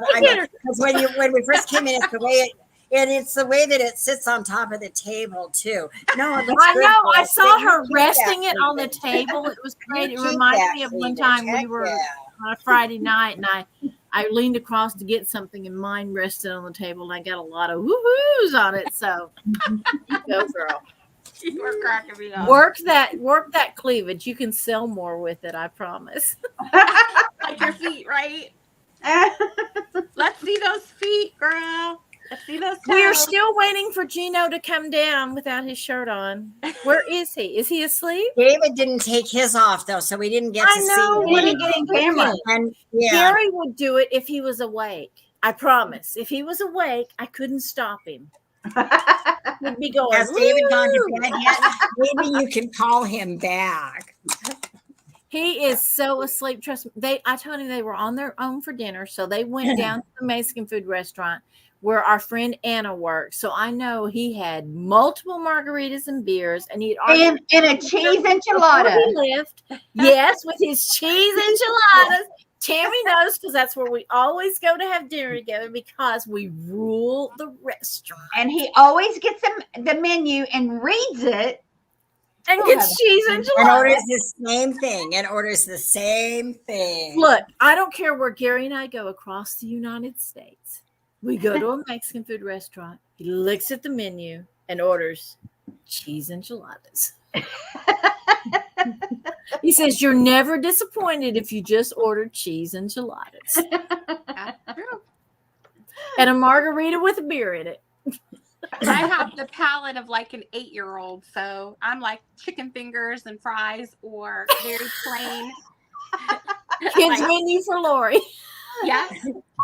because when we first came in, it's the way it's the way that it sits on top of the table too. No, it looks I good, know. I girl. saw You her keep resting that it on the cleavage. table. It was great. You It keep reminded that me of one cleavage. time we Heck were yeah. on a Friday night, and I leaned across to get something, and mine rested on the table, and I got a lot of woo-hoos on it. So, go girl. You were cracking me up. Work that cleavage. You can sell more with it, I promise. Like your feet, right? Let's see those feet, girl. Let's see those toes. We are still waiting for Gino to come down without his shirt on. Where is he? Is he asleep? David didn't take his off though, so we didn't get to see know. him. What didn't get in camera. And yeah, Gary would do it if he was awake. I promise. If he was awake, I couldn't stop him. He'd be going, has David gone to "Woo!" bed yet? Maybe you can call him back. He is so asleep. Trust me. I told him they were on their own for dinner, so they went down to the Mexican food restaurant where our friend Anna works. So I know he had multiple margaritas and beers, and he'd And a cheese enchilada. He left. Yes, with his cheese enchiladas. Tammy knows because that's where we always go to have dinner together because we rule the restaurant. And he always gets the menu and reads it. And gets cheese enchiladas. And orders the same thing. And orders the same thing. Look, I don't care where Gary and I go across the United States. We go to a Mexican food restaurant. He looks at the menu and orders cheese enchiladas. He says, you're never disappointed if you just order cheese enchiladas. And a margarita with a beer in it. I have the palate of like an 8-year-old, so I'm like chicken fingers and fries or very plain. Kids menu for Lori. Yes.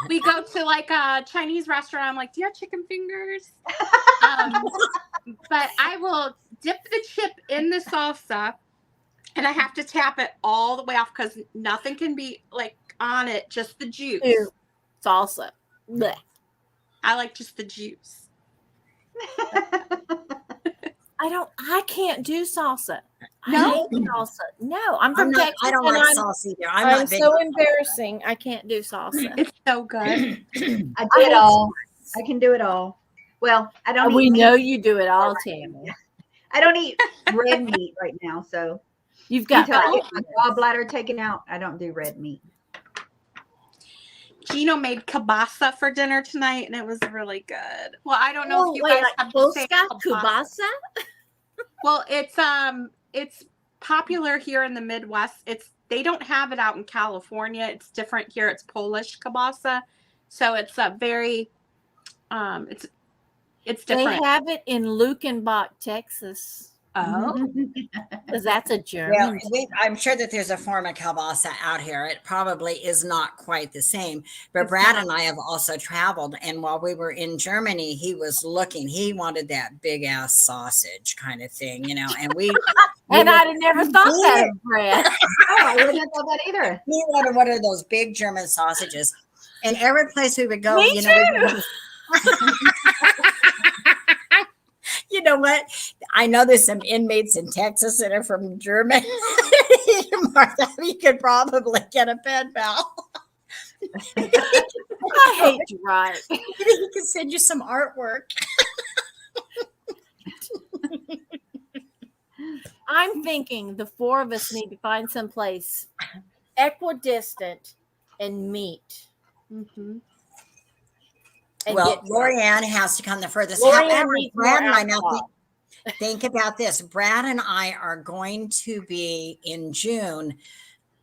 We go to like a Chinese restaurant. I'm like, do you have chicken fingers? But I will dip the chip in the salsa and I have to tap it all the way off because nothing can be like on it, just the juice. Ew. Salsa. Blech. I like just the juice. I can't do salsa. No? I hate salsa. No, I'm from Texas. I don't and like salsa either. I'm not big so on embarrassing. I can't do salsa. It's so good. I do it all. I can do it all. Well, I don't We eat meat. know you do it all, Tammy. I don't eat red meat right now, so You've got until I get my gallbladder taken out, I don't do red meat. Gino made kielbasa for dinner tonight, and it was really good. Well, I don't know if you guys have the same Polska kielbasa. kubasa? Well, it's popular here in the Midwest. They don't have it out in California. It's different here. It's Polish kielbasa, so it's a very it's different. They have it in Lukenbach, Texas. Oh, Because that's a German. Well, I'm sure that there's a form of kielbasa out here. It probably is not quite the same. But Brad and I have also traveled. And while we were in Germany, he was looking. He wanted that big ass sausage kind of thing, And we And I'd have never thought that of Brad. Oh, I wouldn't have thought that either. he wanted one of those big German sausages. And every place we would go, Me too. You know what? I know there's some inmates in Texas that are from Germany. Martha, you could probably get a pen pal. I hate you, right? He can send you some artwork. I'm thinking the four of us need to find some place equidistant and meet. mm-hmm. Well, Lorianne has to come the furthest. Lorianne However, needs Brad more and I now alcohol. think about this. Brad and I are going to be in June,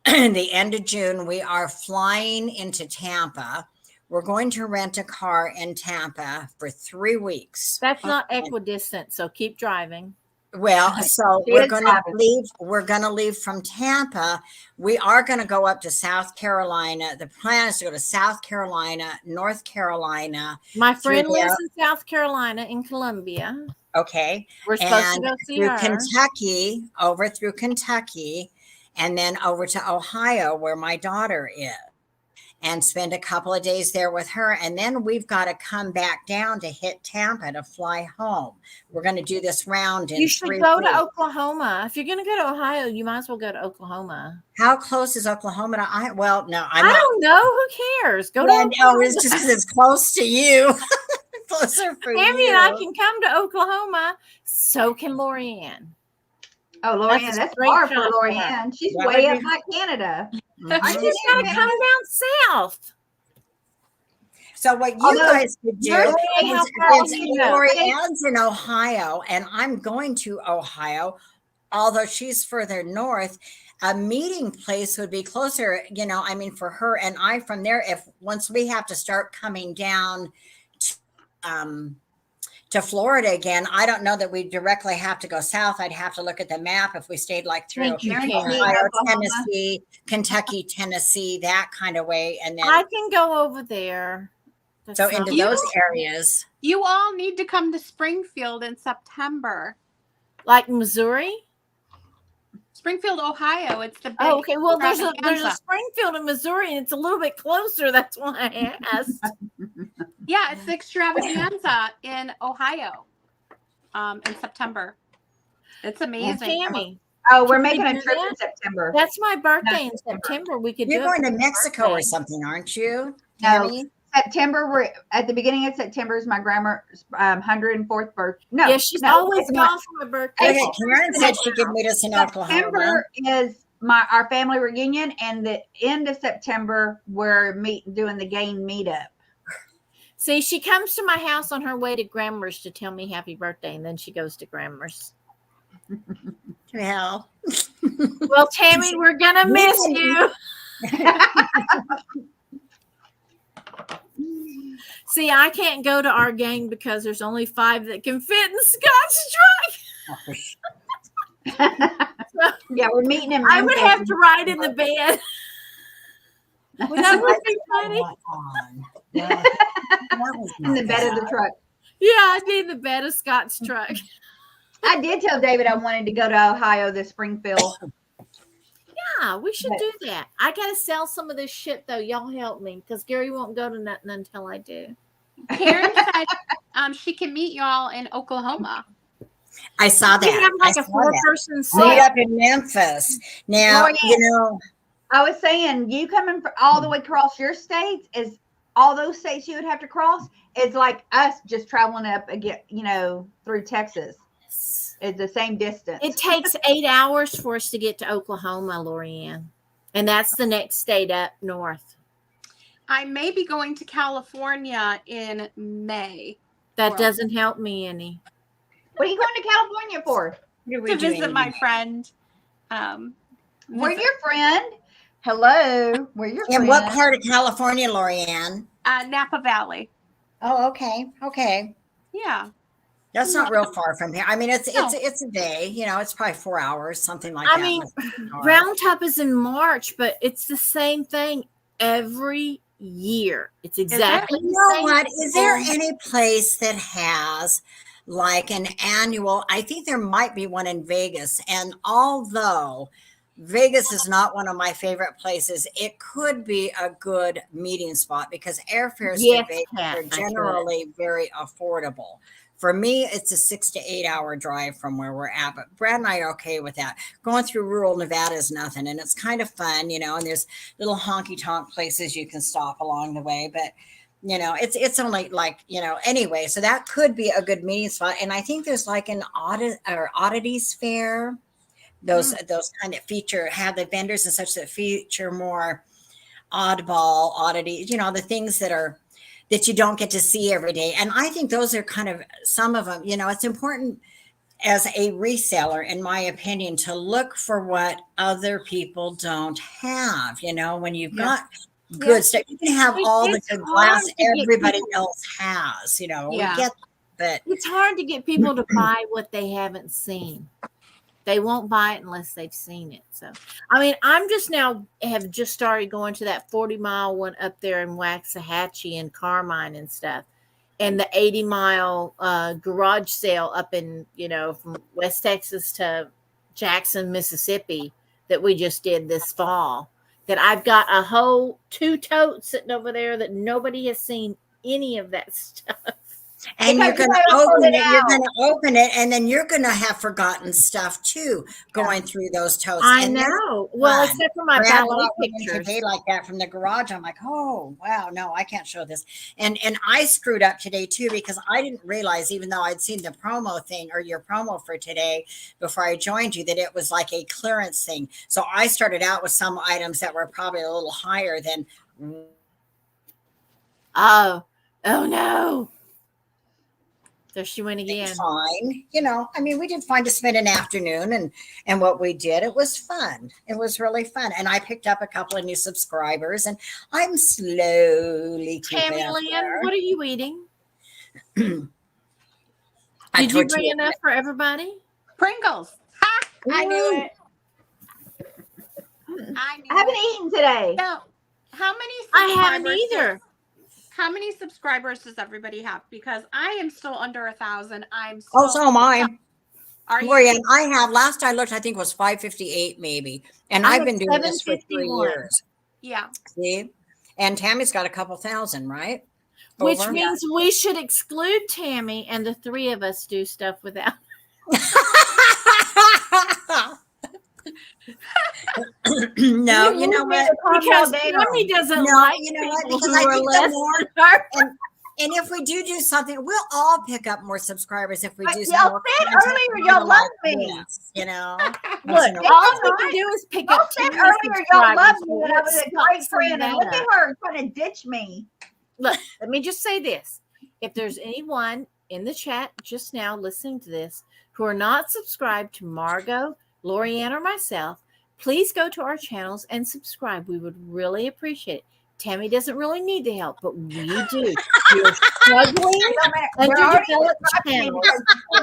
the end of June. We are flying into Tampa. We're going to rent a car in Tampa for 3 weeks. That's not equidistant, so keep driving. Well, so She we're is going to fabulous. leave. We're going to leave from Tampa. We are going to go up to South Carolina. The plan is to go to South Carolina, North Carolina. My through friend there. lives in South Carolina in Columbia. Okay. We're supposed to And go see through her. Kentucky, over through Kentucky, and then over to Ohio, where my daughter is, and spend a couple of days there with her. And then we've got to come back down to hit Tampa to fly home. We're going to do this round in You should 3 go weeks. to Oklahoma. If you're going to go to Ohio, you might as well go to Oklahoma. How close is Oklahoma to I? Well, no, I I'm not. don't know. Who cares? Go Yeah, to no, Oklahoma. it's just because it's close to you. Closer for Tammy you. and I can come to Oklahoma. So can Lorianne. Oh, Lorianne, That's a that's straight far for shot for her. Lorianne. She's That way would up be- by Canada. Mhm. Aren't She's you got in to come Canada? down south. So what you Although guys could do you're is, saying how far is you go. Lori Ann's in Ohio, and I'm going to Ohio, although she's further north. A meeting place would be closer, I mean, for her and I from there. If once we have to start coming down to Florida again, I don't know that we directly have to go south. I'd have to look at the map if we stayed like through Thank you, Karen. Ohio, Oklahoma. Tennessee, Kentucky, Tennessee, that kind of way, and then I can go over there. That's so not into bad. those areas. You all need to come to Springfield in September. Like Missouri. Springfield, Ohio. It's the big Oh, okay. Well, there's a extravaganza. Springfield in Missouri, and it's a little bit closer. That's why I asked. Yeah, it's the extravaganza in Ohio in September. It's amazing. Tammy, Oh, we're Can we making a do trip in that? September. that's my birthday in September. September. We could You're do going it to for my Mexico or birthday. something, aren't you? No, Tammy? September. We're at the beginning of September is my grandma's 104th birthday. No, Yeah, she's no, always it's my- gone for my birthday. Okay, Karen said she could meet us in Oklahoma. September is our family reunion, and the end of September we're doing the game meetup. See, she comes to my house on her way to Grandma's to tell me happy birthday, and then she goes to Grandma's. Well, Well, Tammy, we're gonna miss you. See, I can't go to our gang because there's only 5 that can fit in Scott's truck. Yeah, we're meeting in I would Memphis. have to ride in the bed. Would that be funny? in the bed of the truck. Yeah, I'd be in the bed of Scott's truck. I did tell David I wanted to go to Ohio this Springfield. Yeah, we should do that. I gotta sell some of this shit though. Y'all help me because Gary won't go to nothing until I do. Karen said she can meet y'all in Oklahoma. I saw We that. have like I a saw 4-person that. set. Meet up in Memphis. Now, Lorianne. I was saying, you coming all the way across your states is all those states you would have to cross is like us just traveling up again, through Texas. It's the same distance. It takes 8 hours for us to get to Oklahoma, Lorianne. And that's the next state up north. I may be going to California in May That doesn't help me any. What are you going to California for? to visit my friend. We're your friend. Hello. We're your friend. In what part of California, Lorianne? Napa Valley. Oh, okay. Okay. Yeah. That's not real far from here. I mean, it's a day, it's probably 4 hours, something like that. I mean, Round Top is in March, but it's the same thing every year. It's exactly You the know same. what? Is there any place that has like an annual? I think there might be one in Vegas. And although Vegas is not one of my favorite places, it could be a good meeting spot because airfares to Vegas are generally very affordable. For me, it's a 6 to 8 hour drive from where we're at, but Brad and I are okay with that. Going through rural Nevada is nothing, and it's kind of fun, and there's little honky tonk places you can stop along the way, but it's only like, anyway, so that could be a good meeting spot. And I think there's like an oddities fair, those kind of have the vendors and such that feature more oddball oddities, the things that you don't get to see every day. And I think those are kind of some of them, it's important as a reseller, in my opinion, to look for what other people don't have, when you've got good stuff, you can have all the good glass everybody else has, we get But It's hard to get people to buy what they haven't seen. They won't buy it unless they've seen it. So, I mean, I'm just now have just started going to that 40-mile one up there in Waxahachie and Carmine and stuff, and the 80-mile garage sale up in, from West Texas to Jackson, Mississippi that we just did this fall. That I've got a whole 2 totes sitting over there that nobody has seen any of that stuff. And Because you're going to you gotta open pull it it. You're out. going to open it, and then you're going to have forgotten stuff too, going through those totes. I And they're know. Well, fun. except for my I had ballet bought one pictures. today like that from the garage. I'm like, oh wow, no, I can't show this. And I screwed up today too, because I didn't realize, even though I'd seen the promo thing or your promo for today before I joined you, that it was like a clearance thing. So I started out with some items that were probably a little higher than. Oh no. There she went again. Fine. I mean, we did fine to spend an afternoon, and what we did, it was fun. It was really fun. And I picked up a couple of new subscribers, and I'm slowly Tammy creeping up Lynn, there. what are you eating? A Did you bring tortilla. enough for everybody? Pringles. Ha! I knew Ooh. it. I knew I haven't it. eaten today. No. How many I haven't subscribers either. How many subscribers does everybody have? Because I am still under 1,000. I'm still. Oh, so am I. Are you? Lorianne, I have, last I looked, I think it was 558 maybe. And I'm I've at been doing this for 3 751. years. Yeah. See? And Tammy's got a couple thousand, right? Which Over? means we should exclude Tammy and the 3 of us do stuff without. No, you know what? Because Tammy doesn't No, like you know what? people Because who I are think less the more, than her. and if we do something, we'll all pick up more subscribers if we do some Y'all more said content earlier y'all like love me. this, you know? Look, Once all in a we can do is pick Y'all up said Tammy's earlier y'all love subscribers. me and I was a Stop great saying friend. And that look up. at her trying to ditch me. Look, let me just say this. If there's anyone in the chat just now listening to this who are not subscribed to Margot, Lorianne, or myself, please go to our channels and subscribe. We would really appreciate it. Tammy doesn't really need the help, but we do. We're struggling underdeveloped channels.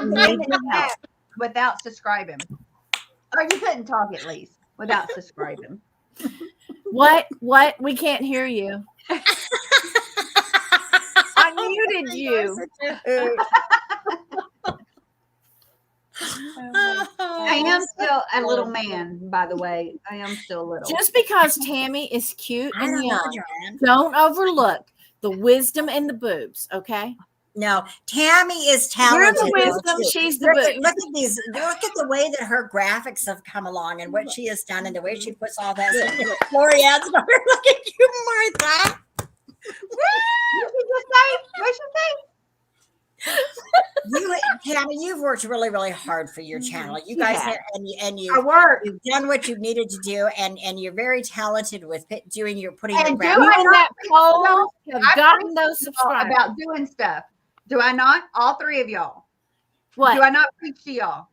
We need the help. Without subscribing. Or you couldn't talk at least without subscribing. What? We can't hear you. I muted you. I am still a little man, by the way. I am still little. Just because Tammy is cute I and don't know, young, Joanne. don't overlook the wisdom and the boobs, okay? No, Tammy is You're talented. the though, wisdom, too. she's the Look boobs. at these. Look at the way that her graphics have come along and what she has done and the way she puts all that stuff. Lorianne's over here. Look at you, Martha. What did you say? What'd you say? Tammy, you've worked really, really hard for your channel. You guys have, and I work. you've done what you needed to do, and you're very talented with putting your And You graphics. and that poll have I gotten those preach subscribers. about doing stuff. Do I not? All 3 of y'all. What? Do I not preach to y'all?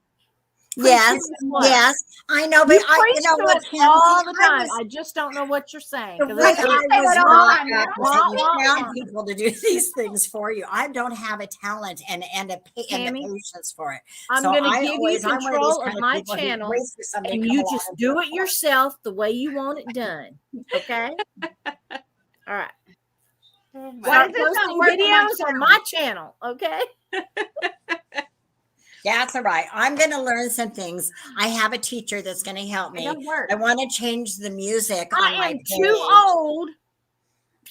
Yes, What? yes, I know, but You I, preach you know to what, us Tammy, all the I time. was- I just don't know what you're saying. The 'cause way it's- I say that was all brought the up time. was that you Wah, wah, found wah. people to do these things for you. I don't have a talent and the Tammy, patience for it. I'm So going I to give you always- I'm one these control kind of my people who channel, waits for somebody and to you come just along and do it for yourself the way you want it done. Okay? All right. Why Start does this not posting work on my videos on my channel. Okay? That's all right. I'm going to learn some things. I have a teacher that's going to help It me. don't work. I want to change the music on I my am page. too old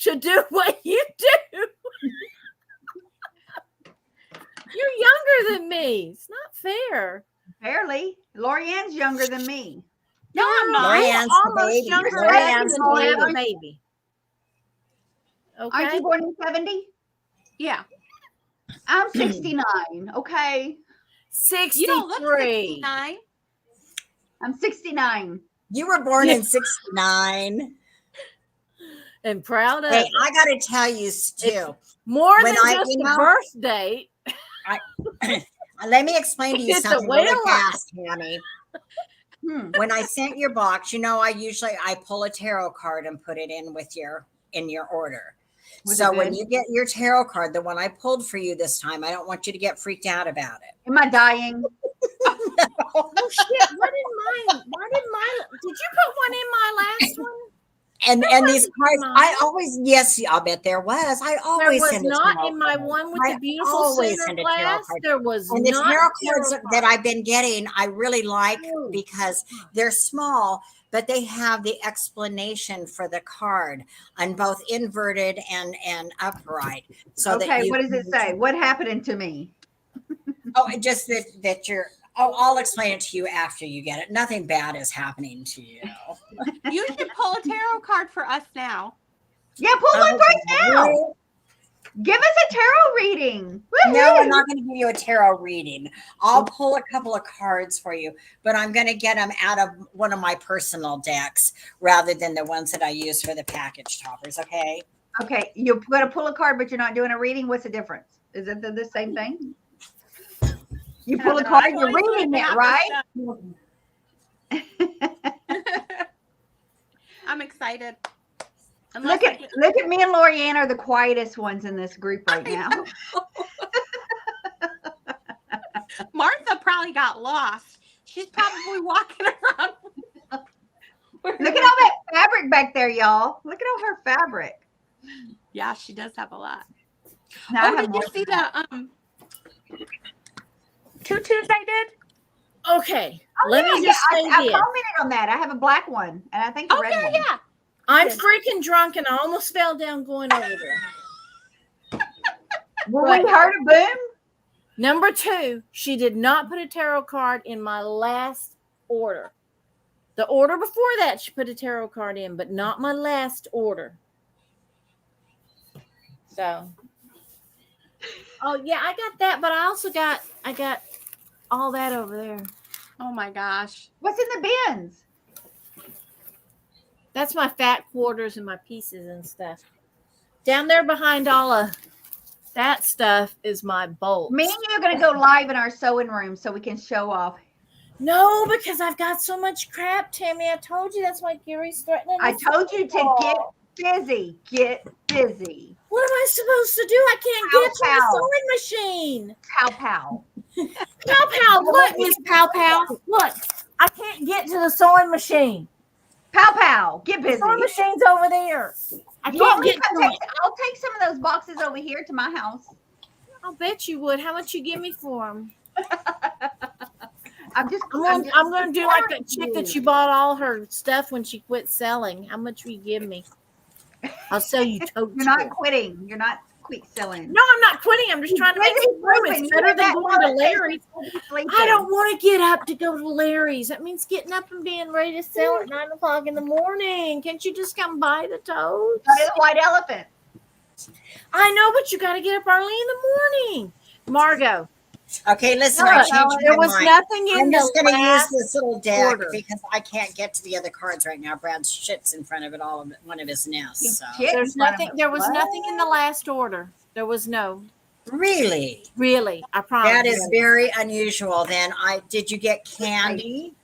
to do what you do. You're younger than me. It's not fair. Barely. Lorianne's younger than me. No, I'm not. Lorianne's the Almost baby. younger Lorianne's than the to have baby. a baby. Aren't Okay? you born in 70? Yeah. I'm 69. Okay. 63. You don't look 69. I'm 69. You were born in 69. And proud of Hey, it. I got to tell you too. More when than I- just you a know- birth date. Let me explain to you It's a something way really to life. fast, Tammy. Hmm. When I sent your box, I pull a tarot card and put it in with your order. Was So it when good? you get your tarot card, the one I pulled for you this time, I don't want you to get freaked out about it. Am I dying? Oh shit! Why did mine? Did you put one in my last one? And these wasn't cards, mine. I always, yes, I'll bet there was. I There always was send a not tarot in my card. one with I the beautiful always center send a tarot glass. card. There was And the not tarot a cards tarot that card. I've been getting, I really like Oh. because they're small, but they have the explanation for the card on both inverted and upright. So that Okay, you what does it say? What happened to me? Oh, just that you're. Oh, I'll explain it to you after you get it. Nothing bad is happening to you. You should pull a tarot card for us now. Yeah, pull one right now. Really? Give us a tarot reading. No, I'm Woohoo! not going to give you a tarot reading. I'll pull a couple of cards for you, but I'm going to get them out of one of my personal decks rather than the ones that I use for the package toppers. Okay. Okay, you're going to pull a card, but you're not doing a reading. What's the difference? Is it the same thing? You pull a card, you're reading it, right? I'm excited. Look at me and Lorianne are the quietest ones in this group right now. Martha probably got lost. She's probably walking around. Look at all that fabric back there, y'all. Look at all her fabric. Yeah, she does have a lot. Now I Oh, have did more you see than the tutus I did? Okay, Oh, let yeah, me just say I this. commented on that. I have a black one, and I think a Oh, red yeah, one. yeah. I'm freaking drunk and I almost fell down going over there. Well, we heard a boom. Number 2, she did not put a tarot card in my last order. The order before that, she put a tarot card in, but not my last order. So, oh yeah, I got that, but I got all that over there. Oh my gosh. What's in the bins? That's my fat quarters and my pieces and stuff. Down there behind all of that stuff is my bolts. Me and you are going to go live in our sewing room so we can show off. No, because I've got so much crap, Tammy. I told you that's why Gary's threatening. I told you to get busy. Get busy. What am I supposed to do? I can't get to the sewing machine. Pow pow. Pow pow. Look, Miss Pow Pow. Look, I can't get to the sewing machine. Pow pow. Get busy. The sewing machine's over there. I You want can't me get to to take, it. I'll take some of those boxes over here to my house. I'll bet you would. How much you give me for them? I'm going to do like that chick that you bought all her stuff when she quit selling. How much will you give me? I'll sell you totes. You're not quitting. You're not quit selling. No, I'm not quitting. I'm just trying to make some room. It's better than going to Larry's. I don't want to get up to go to Larry's. That means getting up and being ready to sell at 9 o'clock in the morning. Can't you just come buy the totes? That is a white elephant. I know, but you got to get up early in the morning. Margot. Okay, listen, Look, I changed there my was mind. nothing in I'm just the going to use last this little deck order. because I can't get to the other cards right now. Brad shits in front of it all of one of his nests. So. There's nothing. There was nothing in the last order. There was no. Really? Really, I promise. That is very unusual. Then did you get candy?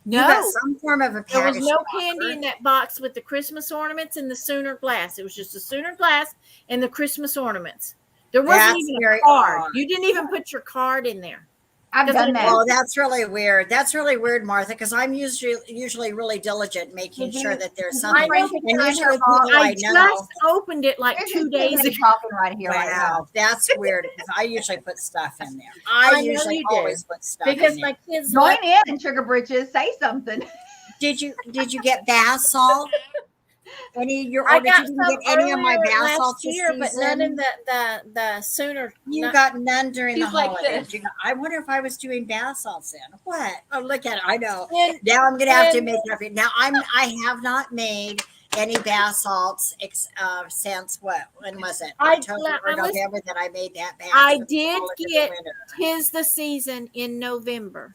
No. You got some form of a package. There was no candy in that box with the Christmas ornaments and the Sooner glass. It was just the Sooner glass and the Christmas ornaments. There wasn't even a card. Odd. You didn't even put your card in there. I've done that. Oh, that's really weird. That's really weird, Martha, because I'm usually really diligent making sure that there's something. I just opened it like 2 days ago. Talking right here. Wow, that's weird because I usually put stuff in there. I usually always put stuff because in there. my kids join in Sugar Britches. Say something. Did you get bath salt? Any of your I orders? got You some didn't get any of my bath last salts year, this but none in season? the Sooner. You got none during the She's like holidays. this. I wonder if I was doing bath salts then. What? Oh, look at it. I know. And- Now I'm gonna have to and- make it up. Now I have not made any bath salts since what? When was it? October or November that I made that bath. I for did fall into the get winter. 'Tis the Season in November.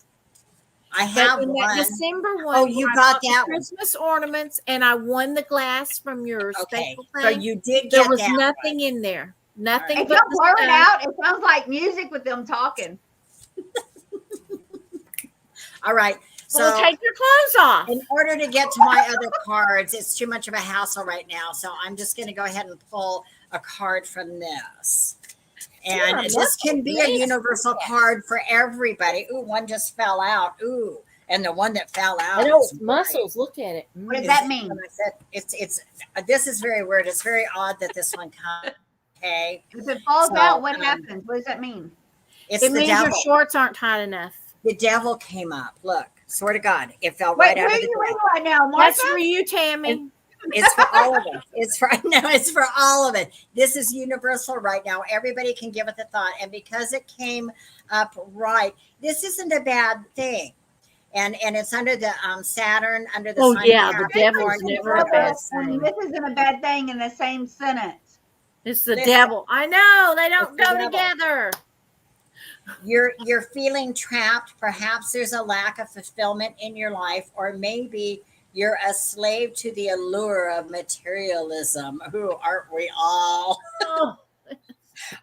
I have But in one. that December one, Oh, you I got bought the that one. Christmas ornaments, and I won the glass from yours. Okay, Special so thing. you did There get was that nothing one. in there. Nothing If but y'all the blur it stuff. out, it sounds like music with them talking. All right. So Well, take your clothes off. in order to get to my other cards, it's too much of a hassle right now. So I'm just going to go ahead and pull a card from this. You're And a this can be a muscle universal card for everybody. Ooh, one just fell out. Ooh, and the one that fell out. I know is it's muscles. Look at it. What does is- that mean? when I said it's this is very weird. It's very odd that this one comes. Okay, If it falls So, out, what happens? What does that mean? it's It the means your devil. shorts aren't tight enough. The devil came up. Look, swear to God, it fell Wait, right where out are of the you door. reading right now, That's Martha? for you, Tammy. It's for all of us. It's for no, it's for all of it. This is universal right now. Everybody can give it the thought. And because it came up right, this isn't a bad thing. And it's under the Saturn, under the Oh, sign yeah, of the Capricorn. devil's never a bad When thing. this isn't a bad thing in the same sentence. It's the Listen. devil. I know they don't It's the go devil. together. You're feeling trapped. Perhaps there's a lack of fulfillment in your life, or maybe you're a slave to the allure of materialism. Who aren't we all? Oh,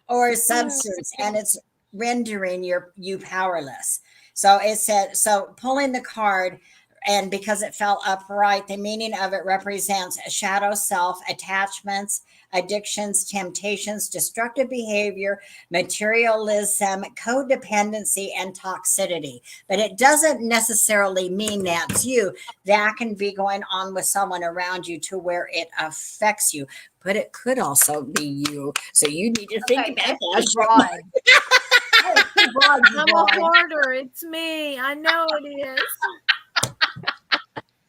Or substance, and it's rendering you powerless. So it said, so pulling the card, and because it fell upright, the meaning of it represents a shadow self, attachments, addictions, temptations, destructive behavior, materialism, codependency, and toxicity. But it doesn't necessarily mean that's you. That can be going on with someone around you to where it affects you. But it could also be you. So you need to think about that. Too broad. That is too broad, you I'm a broad. hoarder. It's me. I know it is.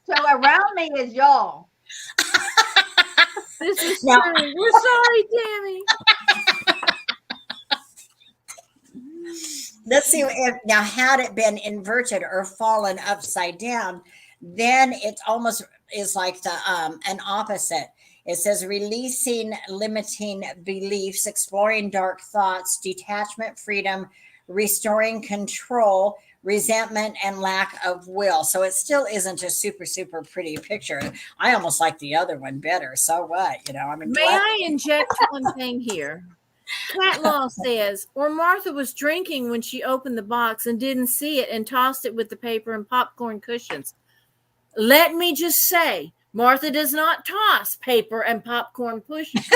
So around me is y'all. This is No. true. We're sorry, Tammy. Let's see if now had it been inverted or fallen upside down, then it almost is like the an opposite. It says releasing limiting beliefs, exploring dark thoughts, detachment, freedom, restoring control, resentment, and lack of will. So it still isn't a super, super pretty picture. I almost like the other one better. So what? You know, I mean, May I inject one thing here? Cat Law says, or Martha was drinking when she opened the box and didn't see it and tossed it with the paper and popcorn cushions. Let me just say, Martha does not toss paper and popcorn cushions.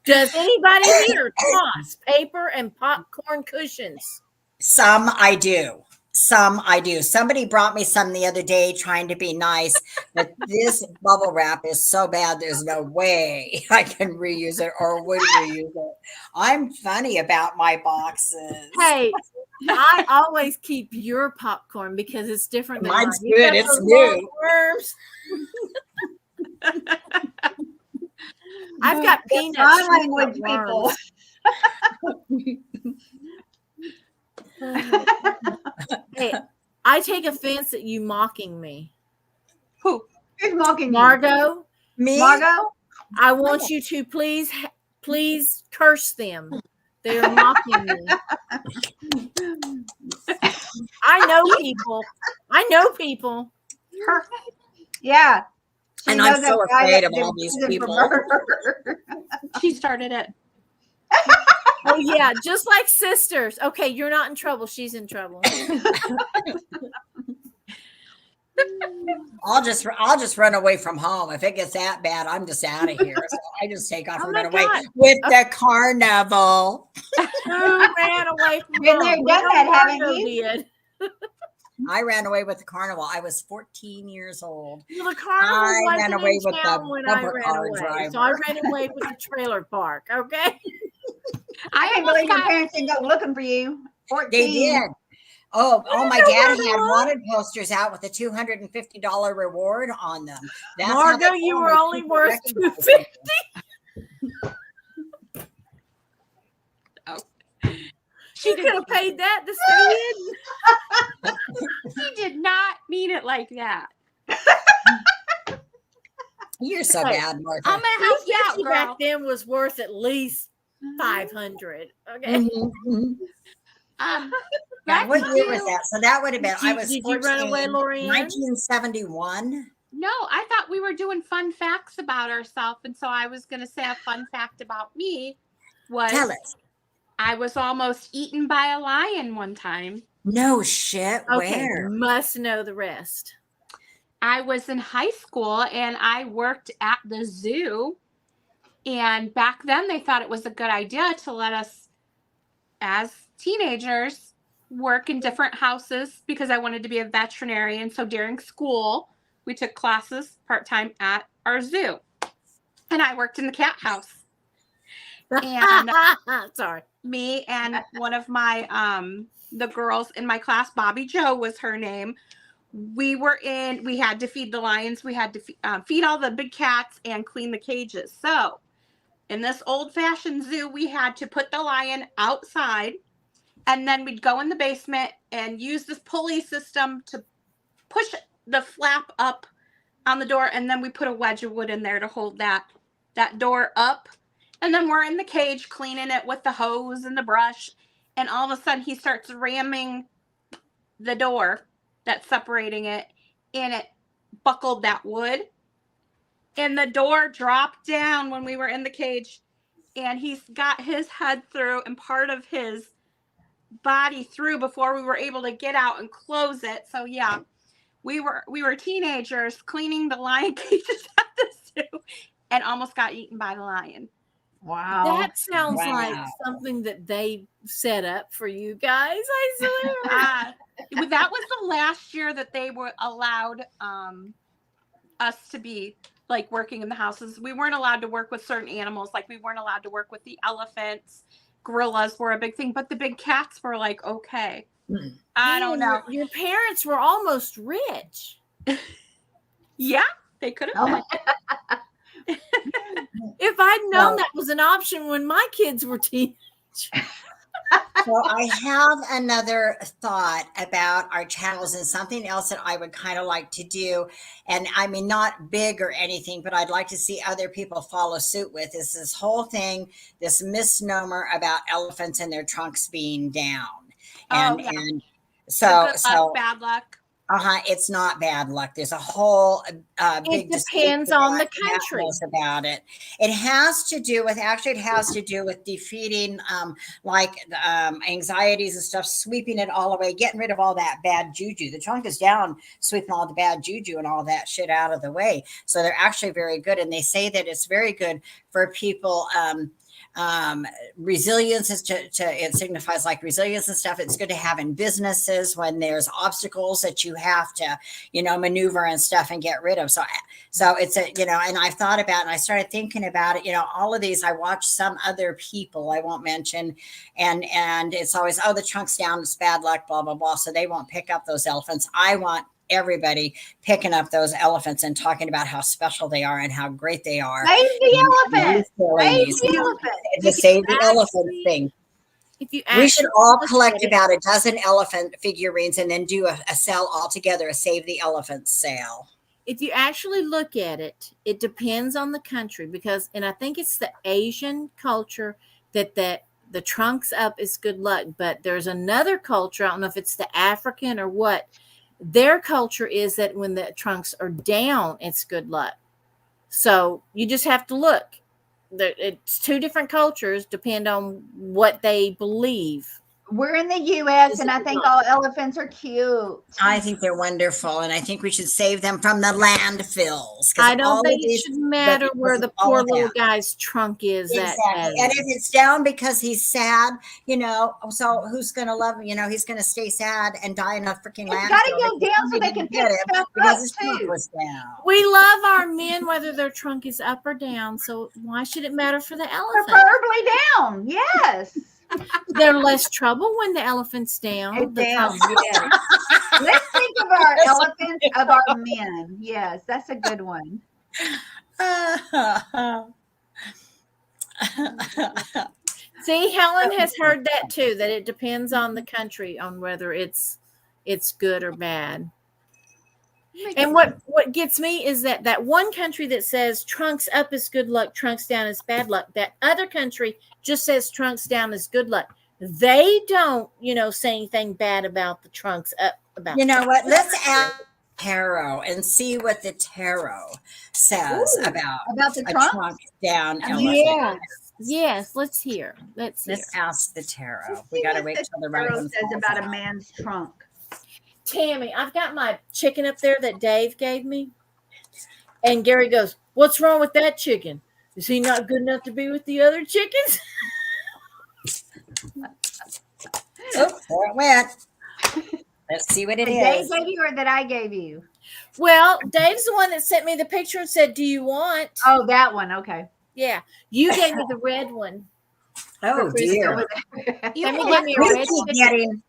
Does anybody here toss paper and popcorn cushions? Some I do. Some I do. Somebody brought me some the other day trying to be nice, but this bubble wrap is so bad, there's no way I can reuse it or would reuse it. I'm funny about my boxes. Hey, I always keep your popcorn because it's different than Mine's mine. You good. got It's those new. long worms. I've got peanuts. Sign she's language got people. worms. Hey, I take offense at you mocking me. Who's mocking you? Margot, Me? Margot? I want you to please curse them. They are mocking me. I know people. I know people. Yeah. She And I'm knows so that guy afraid that of all did these prison for people. murder. She started it. Oh yeah, just like sisters. Okay, you're not in trouble. She's in trouble. I'll just run away from home. If it gets that bad, I'm just out of here. So I just take off Oh and my run away God. with the carnival. Who ran away from Been there, home? done We know that, haven't Margot you? did. I ran away with the carnival. I was 14 years old. Well, the carnival I ran wasn't away in with the town when I bumper ran car away, driver. so I ran away with the trailer park. Okay. I can't almost believe your got- parents didn't go looking for you. 14. They did. Oh, my know dad where they had were. wanted posters out with a $250 reward on them. That's how Margot, they you told were me only people worth recognized $250. me. She could have paid that to stay in. She did not mean it like that. You're so Hey, bad, Martha. I'm gonna help you out, $250 girl. back then was worth at least $500. Okay. Mhm, mhm. Um, Yeah, back what to year was you. that? So that would have been, I was Did you run 14, away, Lorianne? 1971. No, I thought we were doing fun facts about ourselves, and so I was gonna say a fun fact about me was Tell us. I was almost eaten by a lion one time. No shit. Okay, Where? must know the rest. I was in high school and I worked at the zoo. And back then they thought it was a good idea to let us, as teenagers, work in different houses because I wanted to be a veterinarian. So during school, we took classes part-time at our zoo. And I worked in the cat house. And sorry. me and one of my the girls in my class, Bobby Joe was her name. We had to feed the lions, we had to feed all the big cats and clean the cages. So in this old-fashioned zoo, we had to put the lion outside, and then we'd go in the basement and use this pulley system to push the flap up on the door, and then we put a wedge of wood in there to hold that door up. And then we're in the cage cleaning it with the hose and the brush, and all of a sudden he starts ramming the door that's separating it, and it buckled that wood, and the door dropped down when we were in the cage, and he's got his head through and part of his body through before we were able to get out and close it. So yeah, we were teenagers cleaning the lion cages at the zoo and almost got eaten by the lion. Wow. That sounds like something that they set up for you guys. I swear. That was the last year that they were allowed us to be like working in the houses. We weren't allowed to work with certain animals. Like we weren't allowed to work with the elephants. Gorillas were a big thing, but the big cats were like, okay. I don't know. Your parents were almost rich. Yeah, they could have been. If I'd known that was an option when my kids were teenagers. So I have another thought about our channels and something else that I would kind of like to do. And I mean, not big or anything, but I'd like to see other people follow suit with is this whole thing, this misnomer about elephants and their trunks being down. And, and so bad luck. It's not bad luck. There's a whole big it depends on the country about it. It has to do with defeating anxieties and stuff, sweeping it all away, getting rid of all that bad juju. The trunk is down, sweeping all the bad juju and all that shit out of the way. So they're actually very good. And they say that it's very good for people. Resilience is it signifies like resilience and stuff. It's good to have in businesses when there's obstacles that you have to, maneuver and stuff and get rid of. So it's and I've thought about it and I started thinking about it, all of these. I watch some other people I won't mention and it's always, the trunk's down, it's bad luck, blah, blah, blah. So they won't pick up those elephants. I want everybody picking up those elephants and talking about how special they are and how great they are. Save the elephant. Save the elephant. The save the elephant thing. We should all collect about a dozen elephant figurines and then do a sale all together, a save the elephant sale. If you actually look at it, it depends on the country and I think it's the Asian culture that the trunks up is good luck. But there's another culture, I don't know if it's the African or what, their culture is that when the trunks are down, it's good luck. So you just have to look. It's two different cultures, depend on what they believe. We're in the U.S. and I think all elephants are cute. I think they're wonderful, and I think we should save them from the landfills. I don't think it should matter where the poor little guy's trunk is. Exactly. And if it's down because he's sad, so who's going to love him? He's going to stay sad and die in a freaking landfill. It's got to go down so they can pick stuff up his trunk was down. We love our men whether their trunk is up or down, so why should it matter for the elephant? Preferably down, yes. They're less trouble when the elephant's down. Yes. Let's think of our elephants of our men. Yes, that's a good one. See, Helen has heard that too, that it depends on the country on whether it's good or bad. And what gets me is that one country that says trunks up is good luck, trunks down is bad luck. That other country just says trunks down is good luck. They don't, say anything bad about the trunks up. About what? Let's ask tarot and see what the tarot says about the trunk down. Yes. Let's hear. Let's ask the tarot. We got to wait till the right one says about a man's trunk. Tammy, I've got my chicken up there that Dave gave me. And Gary goes, what's wrong with that chicken? Is he not good enough to be with the other chickens? Oh, there it went. Let's see what it That is. Dave gave you or that I gave you? Well, Dave's the one that sent me the picture and said, do you want? Oh, that one. Okay. Yeah. You gave me the red one. Oh dear. You Tammy can gave me a We red keep chicken. getting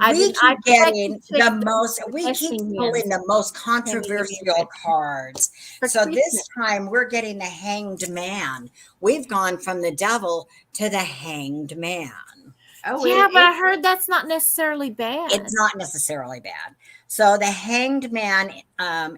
I we did- I keep getting checked the most we keep testing him. pulling the most controversial cards. For So this Christmas. time we're getting the Hanged Man. We've gone from the devil to the Hanged Man. Oh, Yeah, but I heard that's not necessarily bad. It's not necessarily bad. So the Hanged Man,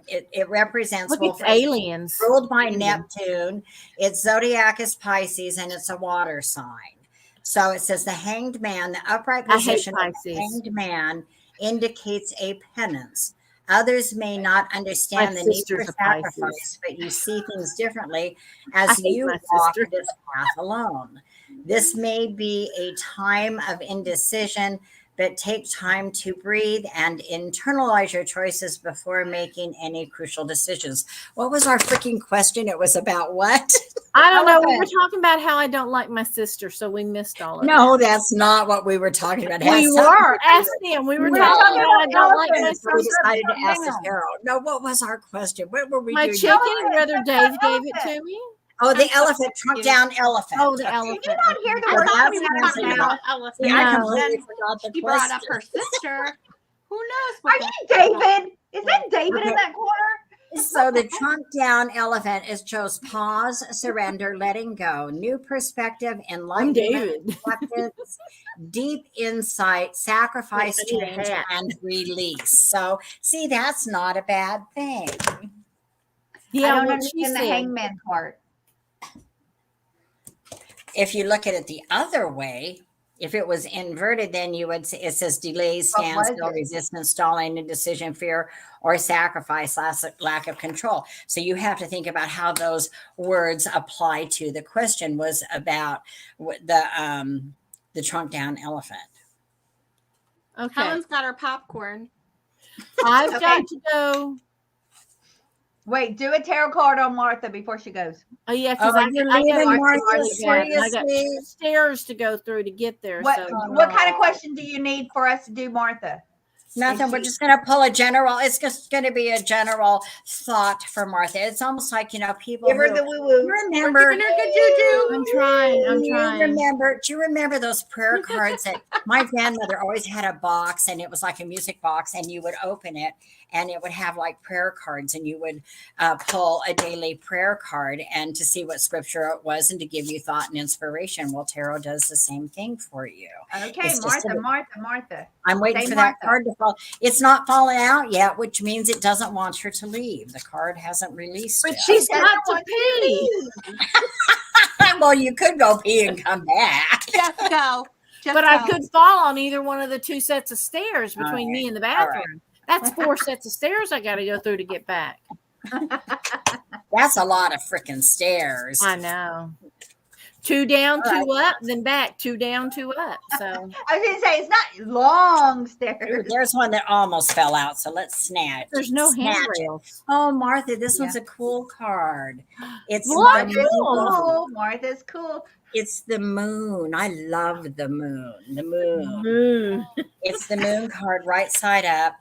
it represents Look, it's aliens. ruled by Neptune. Its zodiac is Pisces, and it's a water sign. So it says the Hanged Man, the upright I hate position of the Pisces. Hanged Man indicates a penance. Others may not understand My the need for sister's a Pisces. sacrifice, but you see things differently I as hate you my walk sister. this path alone. This may be a time of indecision, but take time to breathe and internalize your choices before making any crucial decisions. What was our freaking question? It was about what? I don't know. We were Elephant. talking about how I don't like my sister, so we missed all of it. No, that's not what we were talking about. It has We something were. to do Ask with- them. We were We were talking talking about I about don't like my elephants. So we sister. decided to ask the Down. tarot. No, what was our question? What were we My doing? chicken, Elephant. whether Dave gave it Elephant. to me. Oh, the elephant, trunk down elephant. Oh, the Did elephant. you not hear the Well, word that's coming what out I'm of saying. my mouth? elephant. See, I No. completely Then forgot the she brought up question. her sister. Who knows? Are What you David? Is that David Okay. in that corner? So the trunk down elephant is chose pause, surrender, letting go, new perspective, I'm enlightenment, David. acceptance, deep insight, sacrifice, I need a change, hat. and release. So see, that's not a bad thing. Yeah, I don't what she understand the said. hangman part. If you look at it the other way, if it was inverted, then you would say it says delays, What was standstill, it? resistance, stalling, indecision, fear, or sacrifice, lack of control. So you have to think about how those words apply to the question was about the trunk down elephant. Okay. Helen's got her popcorn. I've Okay. got to go. Wait, do a tarot card on Martha before she goes. Oh, yeah, because Oh, you're leaving Martha, I got seriously? stairs to go through to get there. What So what kind of question do you need for us to do, Martha? Nothing. We're just going to pull a general. It's just going to be a general thought for Martha. It's almost like, people Give her who the woo woo. remember. Giving her good juju. I'm trying. I'm Do you trying. remember those prayer cards that my grandmother always had a box, and it was like a music box, and you would open it and it would have like prayer cards, and you would pull a daily prayer card and to see what scripture it was and to give you thought and inspiration. Well, tarot does the same thing for you. Okay, It's just Martha. I'm waiting Say for that Martha. card to fall. It's not falling out yet, which means it doesn't want her to leave. The card hasn't released But yet. she's Doesn't got to want you to pee. Well, you could go pee and come back. Just go. Just But go. I could fall on either one of the two sets of stairs between All me and the All right. bathroom. That's 4 sets of stairs I got to go through to get back. That's a lot of freaking stairs. I know. 2 down, All 2 up, then back. 2 down, 2 up. So I was gonna say it's not long Ooh, stairs. there's one that almost fell out, so let's snatch. there's no snatch it. handrails. Oh, Martha, this one's a cool card. It's What? the Cool. moon. Cool. Martha's cool. It's the moon. I love the moon. The moon. Mm. It's the moon card, right side up.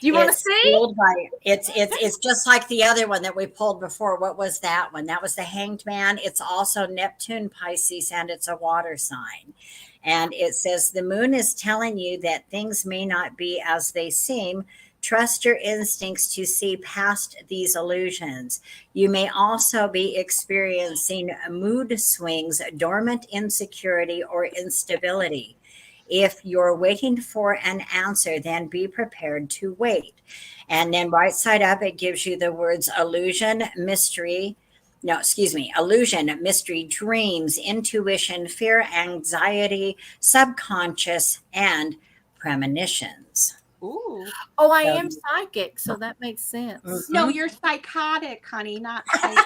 Do you want to It's see? ruled by- It's just like the other one that we pulled before. What was that one? That was the Hanged Man. It's also Neptune, Pisces, and it's a water sign. And it says the moon is telling you that things may not be as they seem. Trust your instincts to see past these illusions. You may also be experiencing mood swings, dormant insecurity, or instability. If you're waiting for an answer, then be prepared to wait. And then right side up, it gives you the words illusion, mystery, dreams, intuition, fear, anxiety, subconscious, and premonitions. Ooh. Oh, I am psychic, so that makes sense. No, you're psychotic, honey, not psychic.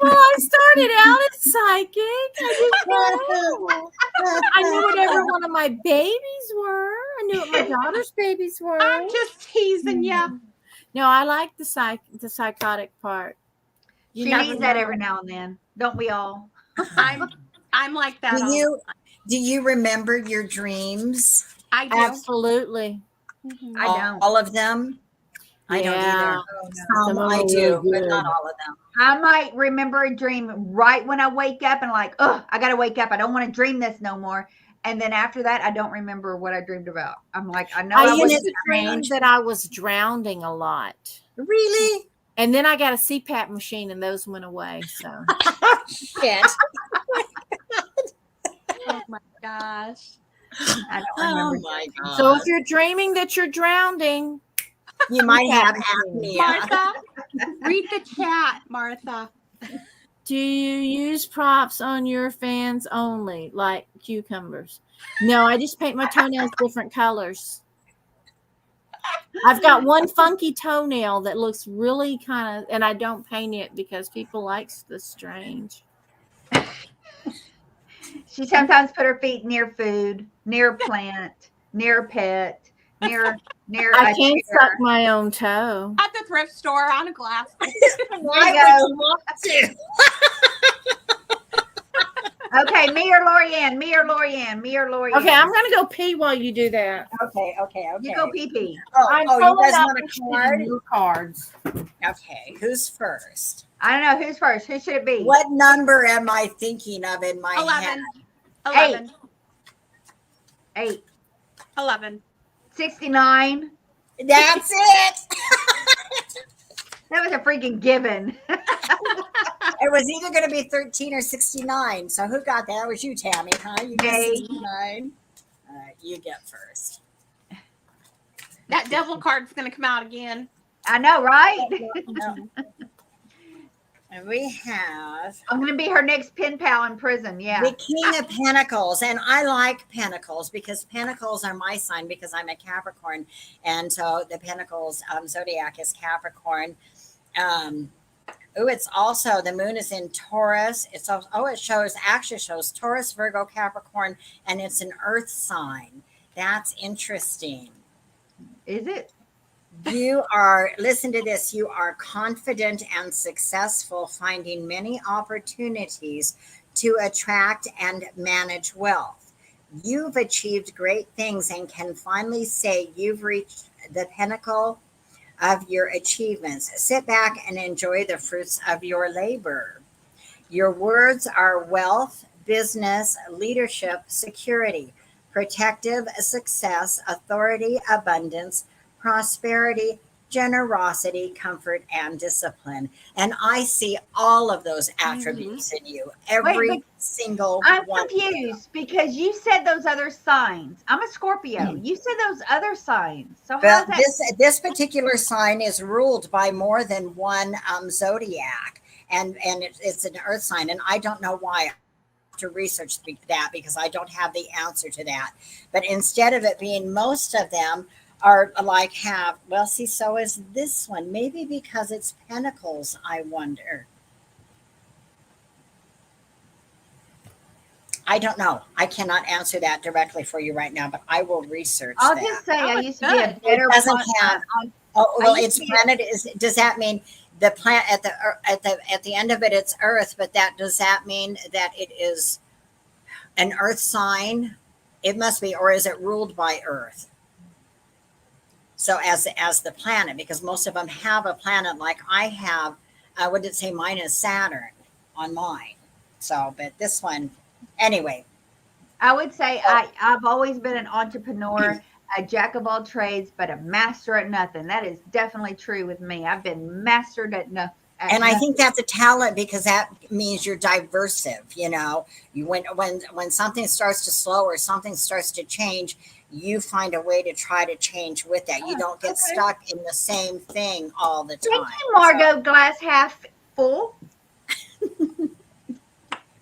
Well, I started out as psychic. I just don't know. I knew what every one of my babies were. I knew what my daughter's babies were. I'm just teasing you. No, I like the psychotic part. You She never needs that know. every now and then, don't we all? I'm like that. Do you remember your dreams? I do. Absolutely. Mhm. I don't. All of them? I don't Yeah. either. Oh, no. Some of I them are do, really but not good. all of them. I might remember a dream right when I wake up and like, oh, I gotta wake up. I don't want to dream this no more. And then after that, I don't remember what I dreamed about. I'm like, I know I I was used to dream that I was drowning a lot. Really? And then I got a CPAP machine and those went away. So Shit. Oh my gosh. I don't Oh remember. my God. so if you're dreaming that you're drowning, You might have machine. apnea. Martha, read the chat, Martha. do you use props on your fans only, like cucumbers? No, I just paint my toenails different colors. I've got one funky toenail that looks really kind of, and I don't paint it because people like the strange. She sometimes put her feet near food, near a plant, near a pet, near I a can't chair. suck my own toe. At the thrift store on a glass. Why There you would you want to? Okay, me or Lorianne, me or Lorianne, me or Lorianne. Okay, I'm gonna go pee while you do that. Okay. You go pee pee. I'm Oh, you pulling guys up want a and card? shooting your cards. Okay, who's first? I don't know who's first. Who should it be? What number am I thinking of in my 11. head? 11. 8. 11. 69. That's it. That was a freaking given. It was either going to be 13 or 69. So who got that? That was you, Tammy, huh? You got Me. 69. All right, you get first. That devil card's going to come out again. I know, right? And we have I'm going to be her next pen pal in prison. Yeah. the King of Pentacles. And I like Pentacles because Pentacles are my sign because I'm a Capricorn. And so the Pentacles zodiac is Capricorn. It's also the moon is in Taurus. It's also, it shows Taurus, Virgo, Capricorn, and it's an earth sign. That's interesting. Is it? You are, listen to this, you are confident and successful, finding many opportunities to attract and manage wealth. You've achieved great things and can finally say you've reached the pinnacle of your achievements. Sit back and enjoy the fruits of your labor. Your words are wealth, business, leadership, security, protective, success, authority, abundance, prosperity, generosity, comfort, and discipline. And I see all of those attributes in you. Every single I'm one. confused because you said those other signs. I'm a Scorpio. You said those other signs. So Well, how's that? this particular sign is ruled by more than one zodiac, and it's an earth sign. And I don't know why. I have to research that because I don't have the answer to that. But instead of it being most of them are like so is this one. Maybe because it's Pentacles, I wonder. I don't know. I cannot answer that directly for you right now, but I will research I'll that. just say That I was used to be a good. better It doesn't one- have. on- Oh well, used it's to be- planet is. Does that mean the planet at the end of it? It's Earth, but does that mean that it is an Earth sign? It must be, or is it ruled by Earth? So as the planet, because most of them have a planet like I have. I wouldn't say mine is Saturn on mine. So, but this one, anyway. I would say I've always been an entrepreneur, a jack of all trades, but a master at nothing. That is definitely true with me. I've been mastered at nothing. And I think that's a talent because that means you're diversive. You know, when something starts to slow or something starts to change, you find a way to try to change with that. You don't get stuck in the same thing all the time. Thank you, Margot. Glass half full.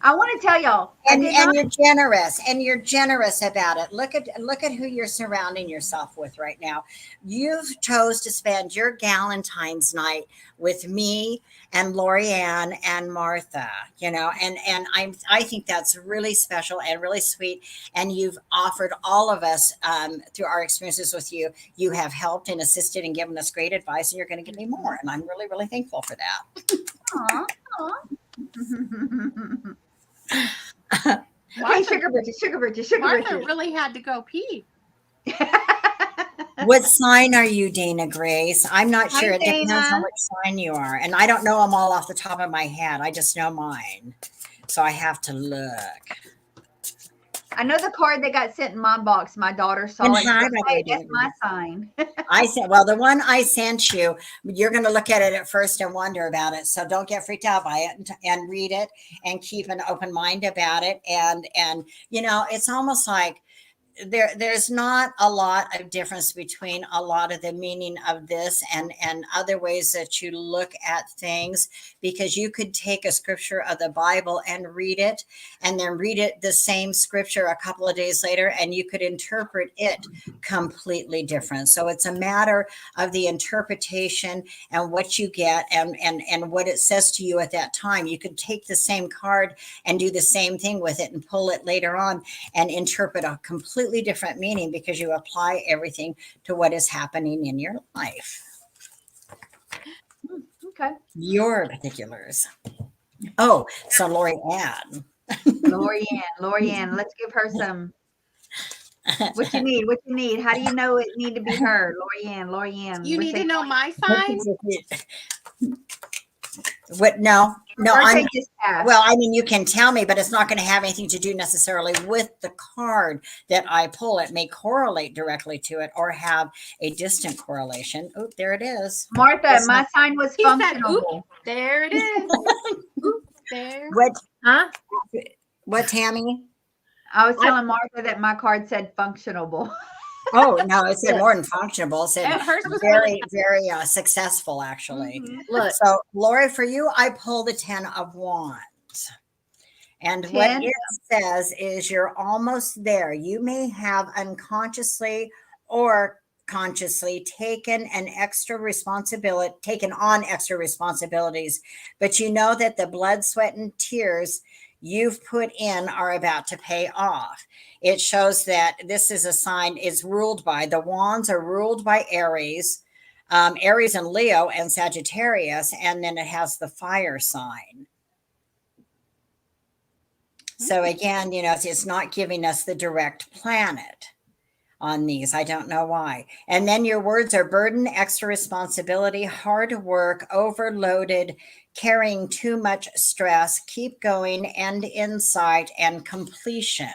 I want to tell y'all, And you're generous about it. Look at who you're surrounding yourself with right now. You've chose to spend your Galentine's night with me and Lorianne and Martha, I think that's really special and really sweet. And you've offered all of us, through our experiences with you, you have helped and assisted and given us great advice, and you're going to give me more. And I'm really, really thankful for that. Aw, aw. Okay, sugar britches. Martha really had to go pee. What sign are you, Dana Grace? I'm not Hi, sure. It depends Dana. on which sign you are. And I don't know them all off the top of my head. I just know mine. So I have to look. I know the card that got sent in my box. My daughter saw And it. hi, She goes, by the way, "Hey, that's Dana. my sign." The one I sent you, you're going to look at it at first and wonder about it. So don't get freaked out by it, and read it and keep an open mind about it. And it's almost like there's not a lot of difference between a lot of the meaning of this and other ways that you look at things, because you could take a scripture of the Bible and read it, and then read it the same scripture a couple of days later, and you could interpret it completely different. So it's a matter of the interpretation and what you get and what it says to you at that time. You could take the same card and do the same thing with it and pull it later on and interpret a completely different meaning, because you apply everything to what is happening in your life. Okay. Your particulars. Oh, so Lorianne. Lorianne, let's give her some. What you need? How do you know it need to be her? Lorianne. You need to know my sign? What? No. Birthday just passed. Well, I mean, you can tell me, but it's not going to have anything to do necessarily with the card that I pull. It may correlate directly to it or have a distant correlation. Oh, there it is. Martha, my sign was He said, functional. "Oop, there it is." Oop, there. What? Huh? What, Tammy? I was telling Martha that my card said functionable. Oh, no, it said more than functionable. It said And hers was very, very successful, actually. Mhm. Look, So, Lori, for you, I pulled the 10 of Wands. And what 10? it says is you're almost there. You may have unconsciously or consciously taken on extra responsibilities, but you know that the blood, sweat, and tears you've put in are about to pay off. It shows that this is a sign is ruled by the wands are ruled by Aries, Aries and Leo and Sagittarius, and then it has the fire sign. So again, it's not giving us the direct planet on these. I don't know why. And then your words are burden, extra responsibility, hard work, overloaded, carrying too much stress, keep going, end in sight, and completion.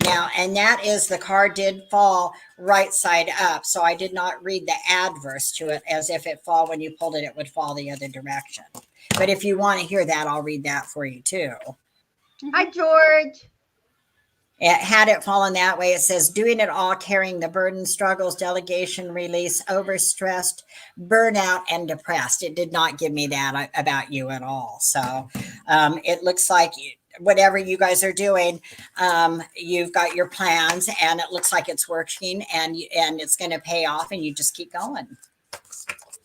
Now, and that is, the card did fall right side up. So I did not read the adverse to it, as if it fall when you pulled it, it would fall the other direction. But if you want to hear that, I'll read that for you too. Hi, George. Had it fallen that way, it says doing it all, carrying the burden, struggles, delegation, release, overstressed, burnout, and depressed. It did not give me that about you at all. So it looks like whatever you guys are doing, you've got your plans, and it looks like it's working, and it's going to pay off, and you just keep going.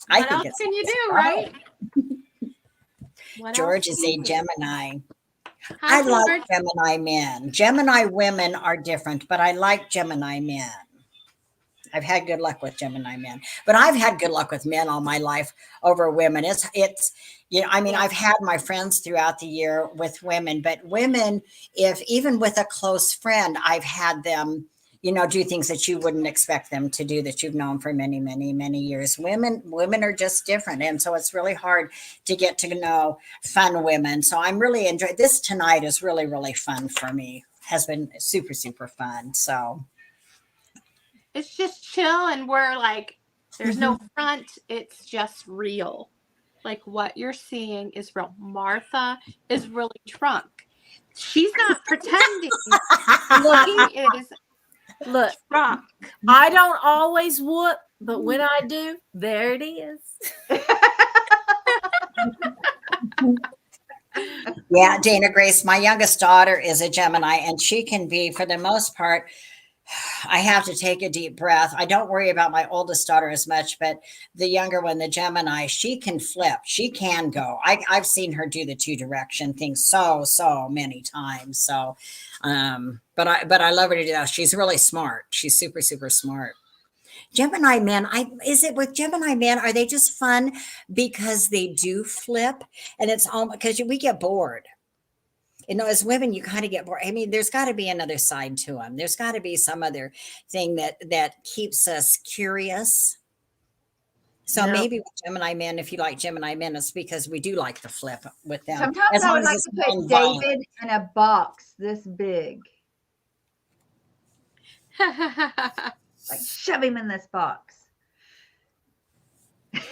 What else can you do, right? George is a Gemini. Hi, I like George. Gemini men. Gemini women are different, but I like Gemini men. I've had good luck with Gemini men, but I've had good luck with men all my life over women. I've had my friends throughout the year with women, but women, even with a close friend, I've had them, do things that you wouldn't expect them to do, that you've known for many, many, many years. Women are just different. And so it's really hard to get to know fun women. So I'm really enjoying this tonight. Is really, really fun for me. Has been super, super fun. So It's just chill, and we're like, there's no front. It's just real. Like, what you're seeing is real. Martha is really drunk. She's not pretending. Looking is look, drunk. I don't always whoop, but when I do, there it is. Yeah, Dana Grace, my youngest daughter is a Gemini, and she can be, for the most part, I have to take a deep breath. I don't worry about my oldest daughter as much, but the younger one, the Gemini, she can flip. She can go. I've seen her do the 2-direction thing so many times. So, but I love her to do that. She's really smart. She's super, super smart. Gemini men, is it with Gemini men? Are they just fun because they do flip, and it's all because we get bored. As women, you kind of get bored. I mean, there's got to be another side to them. There's got to be some other thing that keeps us curious. So maybe with Gemini men, if you like Gemini men, it's because we do like to flip with them. Sometimes I would like to put David in a box this big. Like shove him in this box.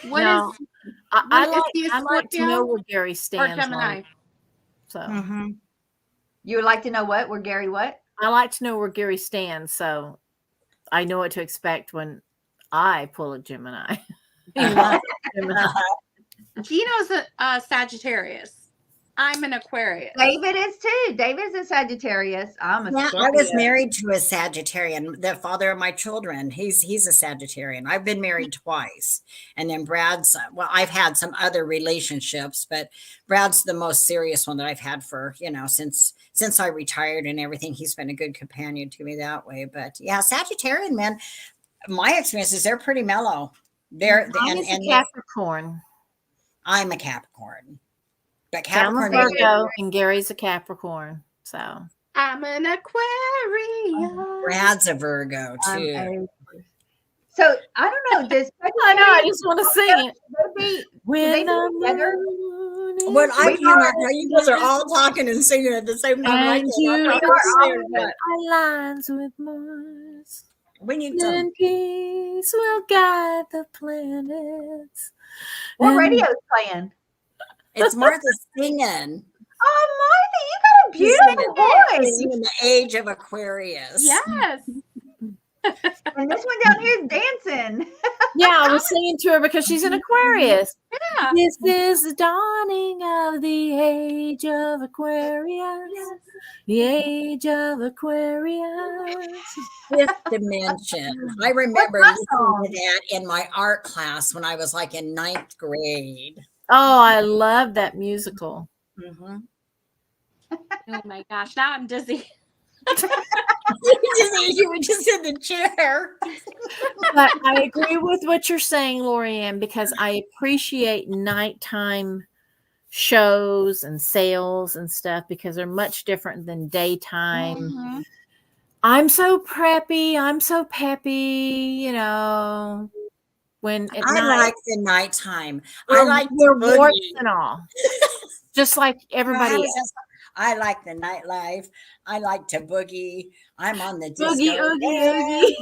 I like to know where Gary stands. Or Gemini. So You would like to know where Gary what? I like to know where Gary stands, so I know what to expect when I pull a Gemini. Gino's a Sagittarius. I'm an Aquarius. David is too. David's a Sagittarius. I'm a Scorpio. I was married to a Sagittarian, the father of my children. He's a Sagittarian. I've been married twice. And then Brad's, well, I've had some other relationships, but Brad's the most serious one that I've had for, since I retired and everything. He's been a good companion to me that way. But yeah, Sagittarian men, my experience is they're pretty mellow. I'm a Capricorn. I'm a Capricorn. But I'm a Virgo and Gary's a Capricorn. So I'm an Aquarius. Brad's a Virgo too. So I don't know. I know. I just want to sing it. When What I cannot know, you guys are all talking and singing at the same time. Aligns with Mars. We need and peace will guide the planets. What radio's playing? It's Martha singing. Oh, Martha, you got a beautiful voice. In the age of Aquarius. Yes. And this one down here is dancing. Yeah, I was singing to her because she's an Aquarius. Yeah. This is the dawning of the age of Aquarius. The age of Aquarius. Fifth dimension. I remember listening to that in my art class when I was like in 9th grade. Oh, I love that musical. Mm-hmm. Oh my gosh, now I'm dizzy. You were just in the chair. But I agree with what you're saying, Lorianne, because I appreciate nighttime shows and sales and stuff because they're much different than daytime. Mm-hmm. I'm so preppy. I'm so peppy, when at I night, like the nighttime. I like your the warts boogie. and all. Just like everybody else. I like the nightlife. I like to boogie. I'm on the disco. Boogie, oogie, oogie.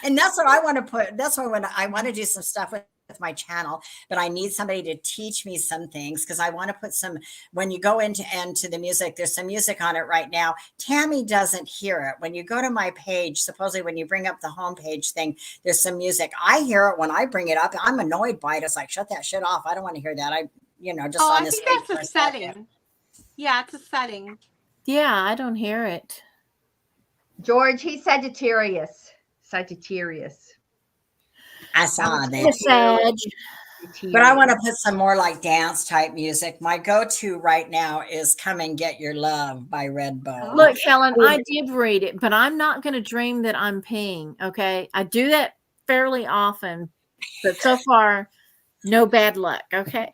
And that's what I want to put. That's what I want to do some stuff with my channel, but I need somebody to teach me some things because I want to put some, when you go into the music, there's some music on it right now. Tammy doesn't hear it. When you go to my page, supposedly when you bring up the homepage thing, there's some music. I hear it when I bring it up. I'm annoyed by it. It's like, shut that shit off. I don't want to hear that. Just on this. I think that's a setting. Yeah, it's a setting. Yeah, I don't hear it. George, he's Sagittarius. I saw that. But I want to put some more like dance type music. My go-to right now is Come and Get Your Love by Redbone. Look, Helen, I did read it, but I'm not going to dream that I'm peeing. Okay. I do that fairly often, but so far, no bad luck. Okay.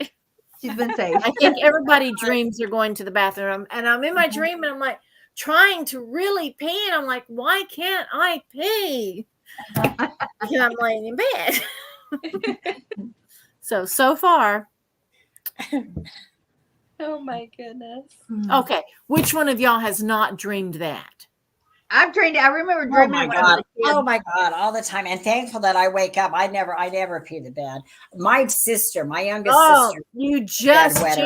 She's been safe. I think everybody dreams they're going to the bathroom, and I'm in my dream and I'm like trying to really pee. And I'm like, why can't I pee? Because I'm laying in bed. So far. Oh my goodness. Okay. Which one of y'all has not dreamed that? I've dreamed. I remember dreaming. Oh my God, all the time. And thankful that I wake up. I never pee the bed. My sister, my youngest sister. You just and I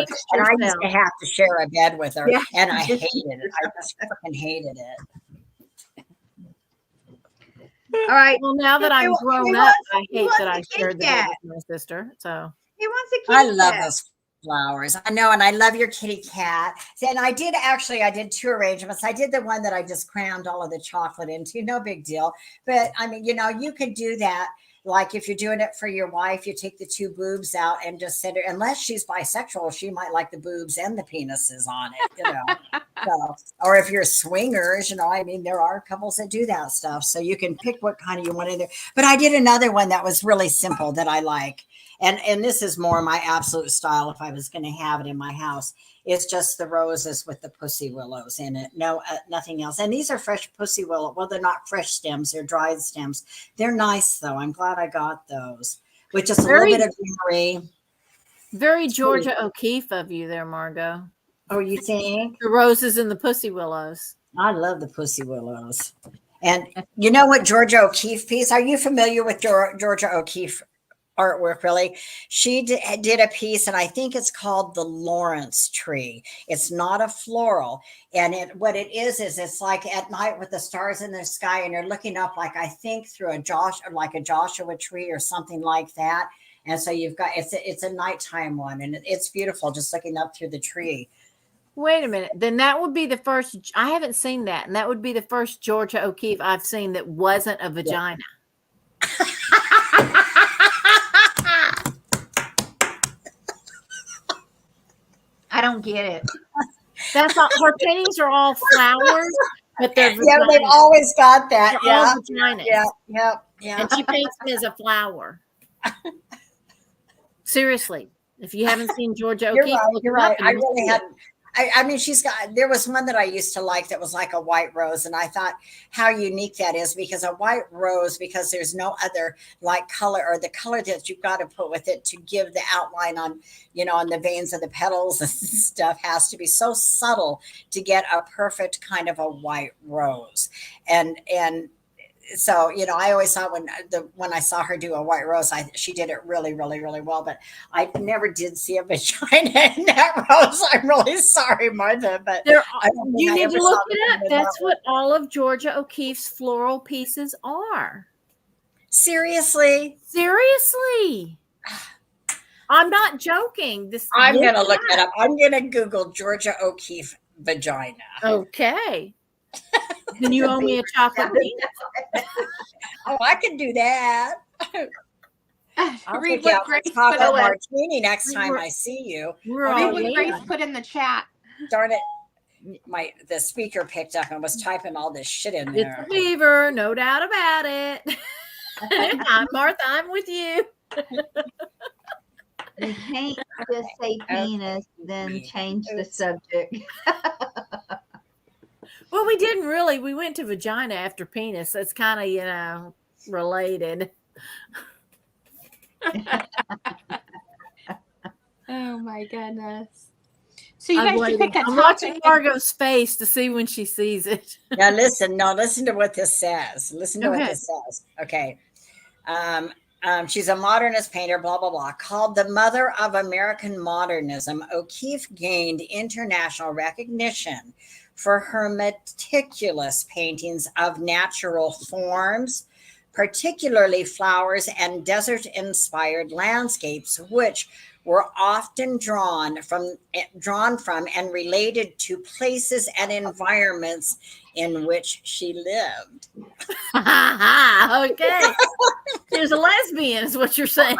used to have to share a bed with her. Yeah. And I hated it. I just freaking hated it. All right. Well, now that I'm grown up, I hate that I shared the bed with my sister. So He wants a I kitty love cat. those flowers. I know, and I love your kitty cat. And I did two arrangements. I did the one that I just crammed all of the chocolate into, no big deal. But I mean, you could do that. Like if you're doing it for your wife, you take the two boobs out and just send her, unless she's bisexual, she might like the boobs and the penises on it. So, or if you're swingers, I mean, there are couples that do that stuff. So you can pick what kind of you want in there. But I did another one that was really simple that I like. And this is more my absolute style if I was going to have it in my house. It's just the roses with the pussy willows in it. No, nothing else. And these are fresh pussy willow. Well, they're not fresh stems. They're dried stems. They're nice, though. I'm glad I got those. With just a little bit of greenery. Very Georgia O'Keeffe of you there, Margot. Oh, you think? The roses and the pussy willows. I love the pussy willows. And you know what Georgia O'Keeffe piece? Are you familiar with Georgia O'Keeffe artwork? Really, she did a piece, and I think it's called the Lawrence tree. It's not a floral, and what it is it's like at night with the stars in the sky, and you're looking up, like I think through a Joshua tree or something like that. And so you've got it's a nighttime one, and it's beautiful, just looking up through the tree. Wait a minute. Then that would be the first. I haven't seen that, and that would be the first Georgia O'Keeffe I've seen that wasn't a vagina. Yeah. I don't get it. That's all. Her paintings are all flowers, but they're yeah, they've always got that. They're all vaginas. Yeah. And she paints them as a flower. Seriously, if you haven't seen Georgia O'Keeffe, you're right. I really hadn't. I mean, there was one that I used to like that was like a white rose. And I thought how unique that is, because a white rose, because there's no other like color, or the color that you've got to put with it to give the outline on, on the veins of the petals and stuff, has to be so subtle to get a perfect kind of a white rose. And so, I always thought when I saw her do a white rose, she did it really, really, really well. But I never did see a vagina in that rose. I'm really sorry, Martha, but you need to look it up. That's what all of Georgia O'Keeffe's floral pieces are. Seriously? I'm not joking. I'm going to look it up. I'm going to Google Georgia O'Keeffe vagina. Okay. Then you owe me a chocolate peanut. Oh, I can do that. I'll Read take what out Grace a chocolate put in. martini next time I see you. Read what Grace put in the chat. Darn it. The speaker picked up and was typing all this shit in there. It's a beaver, no doubt about it. Martha, I'm with you. You can't just say penis, then change the subject. Well, we didn't really. We went to vagina after penis. That's kind of, related. Oh my goodness. So you I'm guys should pick a I'm topic. watching Margot's face to see when she sees it. Now listen to what this says. Listen to what this says. Okay. She's a modernist painter, blah, blah, blah. Called the mother of American modernism, O'Keeffe gained international recognition for her meticulous paintings of natural forms, particularly flowers and desert-inspired landscapes, which were often drawn from and related to places and environments in which she lived. Okay. There's a lesbian, is what you're saying.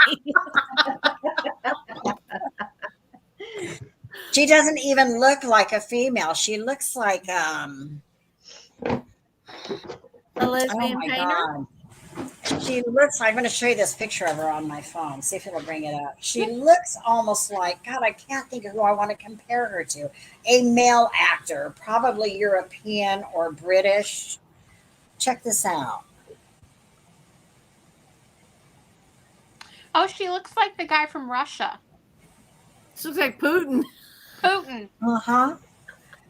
She doesn't even look like a female. She looks like a lesbian painter. God. She looks, I'm going to show you this picture of her on my phone. See if it'll bring it up. She looks almost like, God, I can't think of who I want to compare her to. A male actor, probably European or British. Check this out. Oh, she looks like the guy from Russia. This looks like Putin. Uh-huh.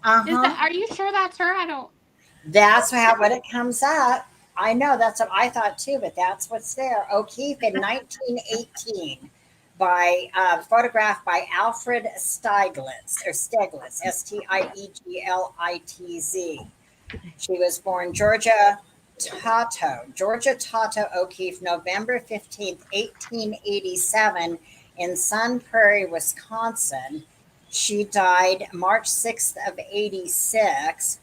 Are you sure that's her? I don't. That's what it comes up. I know, that's what I thought too, but that's what's there. O'Keeffe in 1918 photographed by Alfred Stieglitz, Stieglitz. She was born Georgia Tato O'Keeffe, November 15th, 1887, in Sun Prairie, Wisconsin. She died March 6th of 86.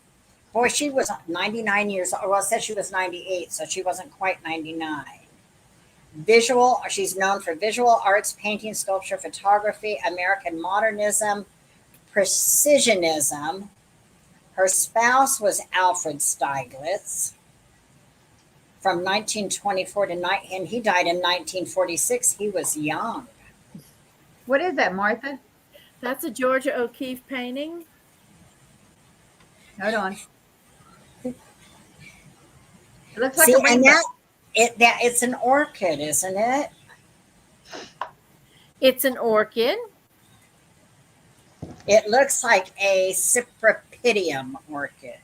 Boy, she was 99 years old. Well, it says she was 98, so she wasn't quite 99. She's known for visual arts, painting, sculpture, photography, American modernism, precisionism. Her spouse was Alfred Stieglitz from 1924 to and he died in 1946. He was young. What is that, Martha? That's a Georgia O'Keeffe painting. Hold on. It looks like See, a rainbow. and it's an orchid, isn't it? It's an orchid. It looks like a cypripedium orchid.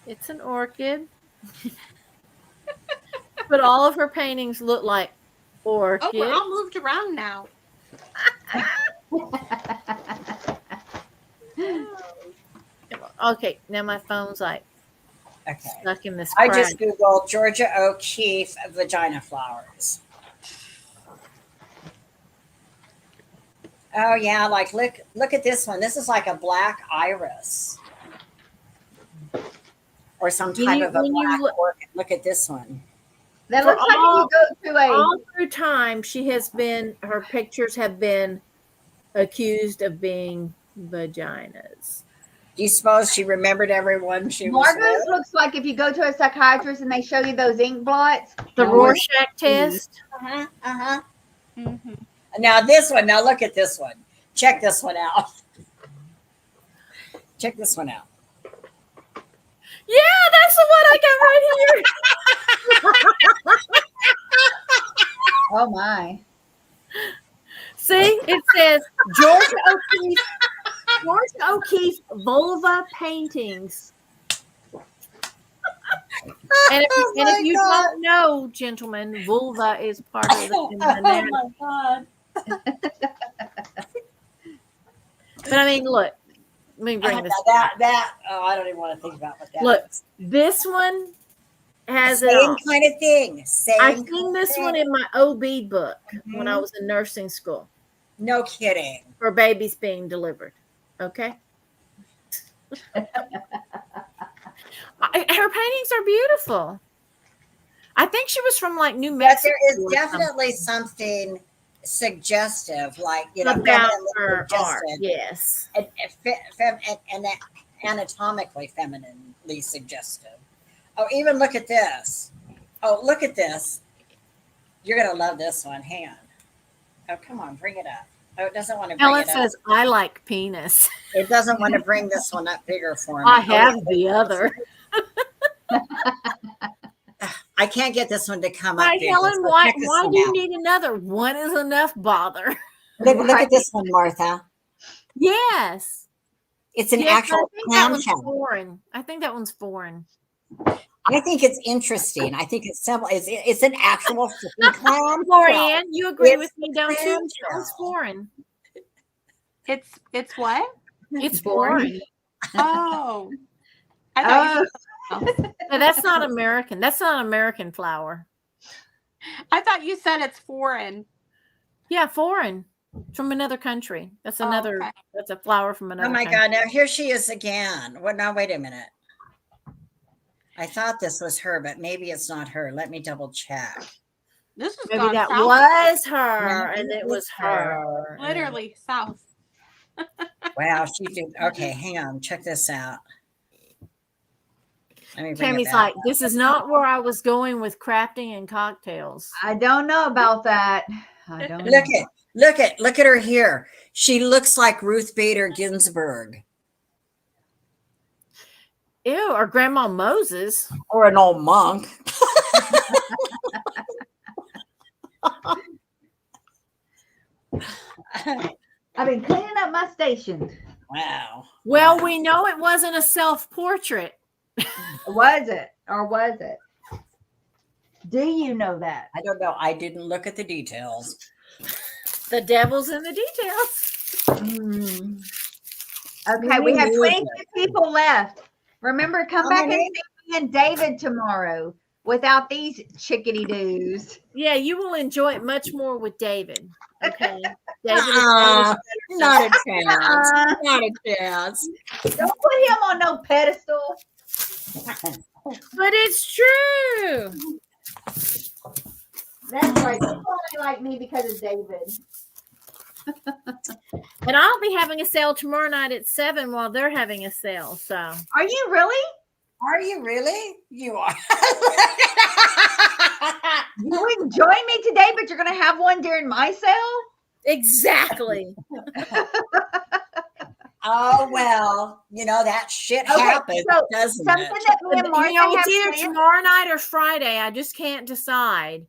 It's an orchid. But all of her paintings look like orchids. Oh, we're all moved around now. Okay, now my phone's like stuck in this I crack. just Googled Georgia O'Keeffe vagina flowers. Oh yeah, like look at this one. This is like a black iris. Or some type of a black orchid. Look at this one. That looks like if you go to a all through time, her pictures have been accused of being vaginas. Do you suppose she remembered everyone she was Margot's with? looks like if you go to a psychiatrist and they show you those ink blots. The Rorschach test. Uh-huh. Uh-huh. Mm-hmm. Now this one, now look at this one. Check this one out. Check this one out. Yeah, that's the one I got right here. Oh my. See, it says Georgia O'Keeffe vulva paintings. And if you don't know, gentlemen, vulva is part of the anatomy. Oh my God. But I mean, look, let me bring this. I don't even want to think about what that Look, is. this one has it Same all. kind of thing. I seen this one in my OB book when I was in nursing school No kidding. for babies being delivered. Okay. Her paintings are beautiful. I think she was from like New But Mexico. there is or definitely something suggestive, like, you know, about feminine her art. suggested, Yes. and anatomically femininely suggestive. Oh, even look at this. Oh, look at this. You're going to love this one. Hang on. Oh, come on, bring it up. Oh, it doesn't want to bring Ellen it up. says, I like penis. It doesn't want to bring this one up bigger for me. I have the other. I can't get this one to come up Hi, bigger. Helen, so why check this do one you out. need another? One is enough bother. Look at this one, Martha. Yes. It's an Yes, actual I think that one's clamshell. foreign. I think that one's foreign. I think it's interesting. I think it's simple. It's an actual freaking clam. Lorianne, you agree It's with me, don't you? clamshell. That one's foreign. It's what? It's foreign. Oh. I thought No, that's not American. That's not an American flower. you said it's foreign. Yeah, foreign. It's from another country. That's another. Okay. That's a flower from another. Oh my country. God! Now here she is again. What? Now wait a minute. I thought this was her, but maybe it's not her. Let me double check. This is Maybe gone that south. was her, Maybe and it it's was her. Literally south. Wow, she did. Okay, hang on. Check this out. Let me bring it Tammy's back like, up. this is not where I was going with crafting and cocktails. I don't know about that. I don't know. Look at her here. She looks like Ruth Bader Ginsburg Ew, or Grandma Moses. or an old monk. I've been cleaning up my station. Wow. Well, we know it wasn't a self-portrait. Was it? Or was it? Do you know that? I don't know. I didn't look at the details. The devil's in the details. Okay, we have Maybe. 22 people left. Remember, come How back many? and see me and David tomorrow. without these chickadee doos. Yeah, you will enjoy it much more with David. Okay. David is Uh-uh. Not a chance. Uh-uh. Not a chance. Don't put him on no pedestal. But it's true. That's right. People only like me because of David. And I'll be having a sale tomorrow night at 7 while they're having a sale. So Are you really? Are you really? You are. You enjoy me today, but you're going to have one during my sale? exactly. Oh, well, that shit Okay, happens, so doesn't something it? that me and You Martha know, have it's either planned. tomorrow night or Friday. I just can't decide.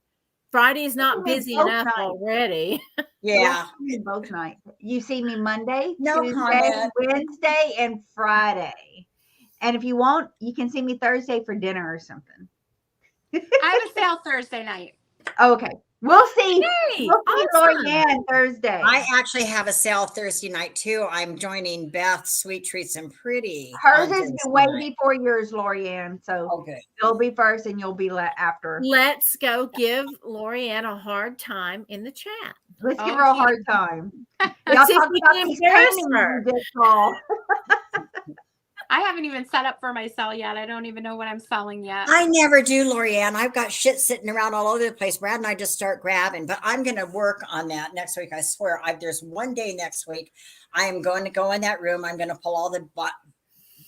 Friday's not We'll do busy both enough nights. already. Yeah. We'll see both nights. You see me Monday, No Tuesday, comment. Wednesday, and Friday. And if you won't, you can see me Thursday for dinner or something. I have a sale Thursday night. Okay. We'll see. Hey, We'll see awesome. Lorianne Thursday. I actually have a sale Thursday night, too. I'm joining Beth, Sweet Treats and Pretty. Hers on is Thursday way night. before yours, Lorianne. So Oh, good. you'll be first and you'll be after. Let's go give Lorianne a hard time in the chat. Let's give Oh, her a gee. hard time. Let's Y'all see if talk we about can these embarrass paintings her. you did, Paul. I haven't even set up for my sale yet. I don't even know what I'm selling yet. I never do, Lorianne. I've got shit sitting around all over the place. Brad and I just start grabbing, but I'm going to work on that next week. I swear. There's one day next week. I am going to go in that room. I'm going to pull all the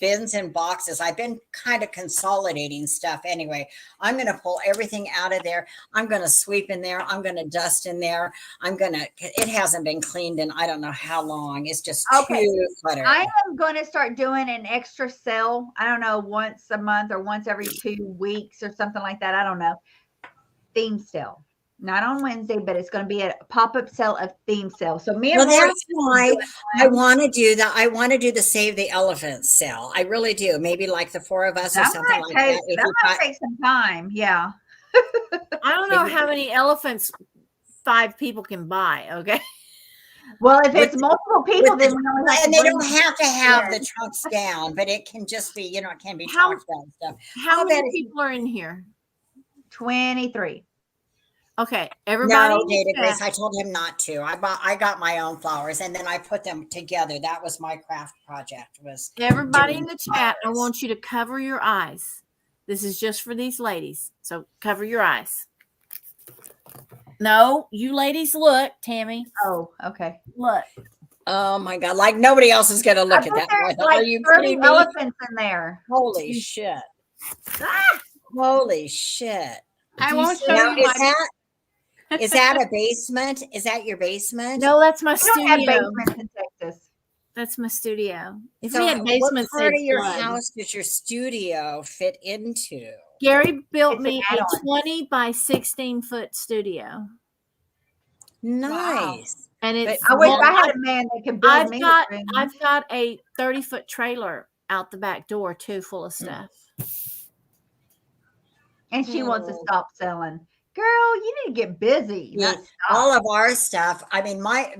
bins and boxes. I've been kind of consolidating stuff anyway. I'm going to pull everything out of there. I'm going to sweep in there. I'm going to dust in there. It hasn't been cleaned in I don't know how long. It's just too cluttered. I am going to start doing an extra sale. I don't know, once a month or once every 2 weeks or something like that. I don't know. Theme sale. Not on Wednesday, but it's going to be a pop-up sale of theme sale. So me and Well, Lori, that's why I want to do that. I want to do the Save the Elephants sale. I really do. Maybe like the 4 of us or that something might like take, that. If that you might got- take some time. Yeah. I don't know how many elephants 5 people can buy. Okay. Well, if With it's multiple people, with then the- we only have to and they bring don't them have to have in. the trunks down, but it can just be, it can be How- talked about and stuff. How I'll bet many if you- people are in here? 23. Okay. Everybody. No, in the Data chat. Grace, I told him not to. I got my own flowers and then I put them together. That was my craft project. Everybody in doing the chat, I flowers. want you to cover your eyes. This is just for these ladies. So cover your eyes. No, you ladies look, Tammy. Oh, okay. Look. Oh my God. Like nobody else is going to look I at bet that. there's I thought, like are you 30 kidding me? elephants in there. Holy shit. Holy shit. I Do you won't see- show Now, you my is that a basement? Is that your basement? No, that's my We don't have studio. basements in Texas. That's my studio. If So we had basements, what part they'd of your flood. house does your studio fit into? Gary built It's an me a add-on. 20 by 16 foot studio. Nice. And it's I wish well, I had a man that could build me a room. I've got a 30-foot trailer out the back door too, full of stuff. And she wants to Oh. stop selling. Girl, you need to get busy. Yeah, Not stop. all of our stuff. I mean, my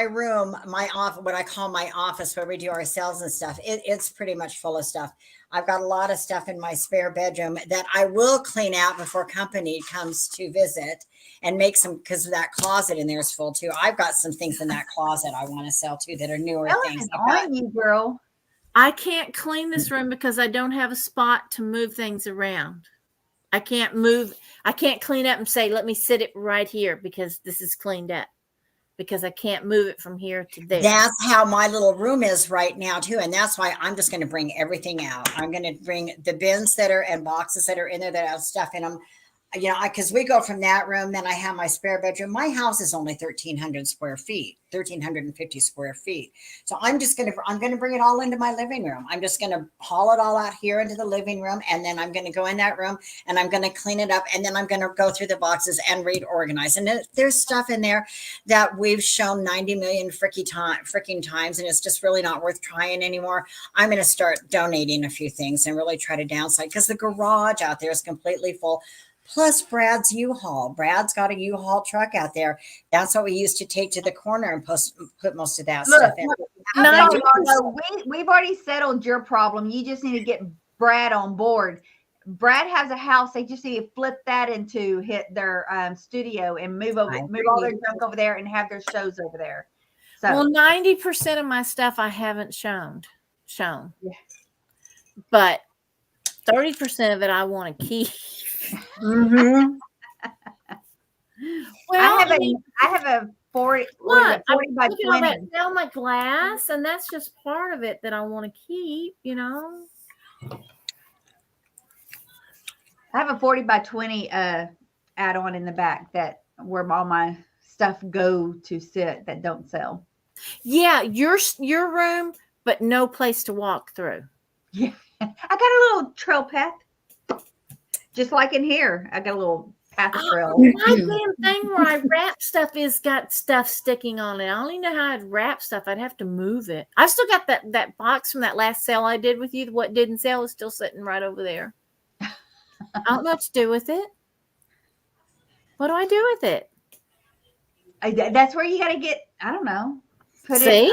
room, my office, what I call my office where we do our sales and stuff, it's pretty much full of stuff. I've got a lot of stuff in my spare bedroom that I will clean out before company comes to visit and make some, because that closet in there is full too. I've got some things in that closet I want to sell too that are newer Ellen things. is I've got- on you, girl. I can't clean this room because I don't have a spot to move things around. I can't clean up and say, let me sit it right here because this is cleaned up. Because I can't move it from here to there. That's how my little room is right now too. And that's why I'm just going to bring everything out. I'm going to bring the bins that are and boxes that are in there that have stuff in them. Because we go from that room, then I have my spare bedroom. My house is only 1,300 square feet, 1,350 square feet. So I'm going to bring it all into my living room. I'm just going to haul it all out here into the living room. And then I'm going to go in that room and I'm going to clean it up. And then I'm going to go through the boxes and reorganize. And there's stuff in there that we've shown 90 million freaking times. And it's just really not worth trying anymore. I'm going to start donating a few things and really try to downsize because the garage out there is completely full. Plus Brad's U-Haul. Brad's got a U-Haul truck out there. That's what we used to take to the corner and put most of that stuff in. We've already settled your problem. You just need to get Brad on board. Brad has a house. They just need to flip that into their studio and move all their junk over there and have their shows over there. So, well, 90% of my stuff I haven't shown, yeah. but 30% of it I want to keep. Mm-hmm. Well, I have a 40, look, 40 by look at all that 20. Selma glass, and that's just part of it that I want to keep, you know. I have a 40 by 20 add-on in the back that where all my stuff go to sit that don't sell. Yeah, your room, but no place to walk through. Yeah, I got a little trail path, just like in here. I got a little path trail. My damn thing where I wrap stuff is got stuff sticking on it. I only know how I'd wrap stuff. I'd have to move it. I've still got that box from that last sale I did with you. What didn't sell is still sitting right over there. I don't know what to do with it. What do I do with it? That's where you got to get. I don't know. See?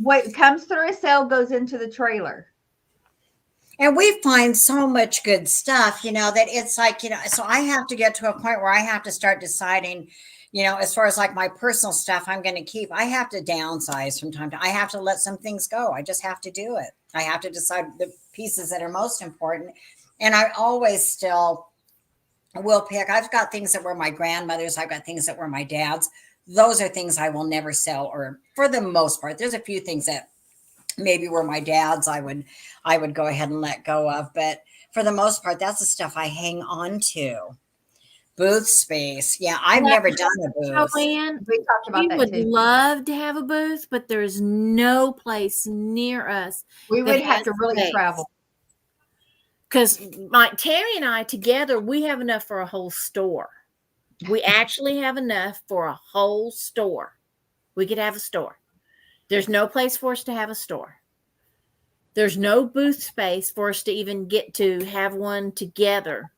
What comes through a sale goes into the trailer. And we find so much good stuff, you know, that it's like, you know, so I have to get to a point where I have to start deciding, you know, as far as like my personal stuff I'm going to keep, I have to downsize from time to time. I have to let some things go. I just have to do it. I have to decide the pieces that are most important. And I always still will pick. I've got things that were my grandmother's. I've got things that were my dad's. Those are things I will never sell, or for the most part. There's a few things that maybe were my dad's I would go ahead and let go of. But for the most part, that's the stuff I hang on to. Booth space. Yeah, I've never done a booth. Joanne, We talked about we that would too. love to have a booth, but there's no place near us. We would that have has to really space. travel. Because Tammy and I together, we have enough for a whole store. We actually have enough for a whole store. We could have a store. There's no place for us to have a store. There's no booth space for us to even get to have one together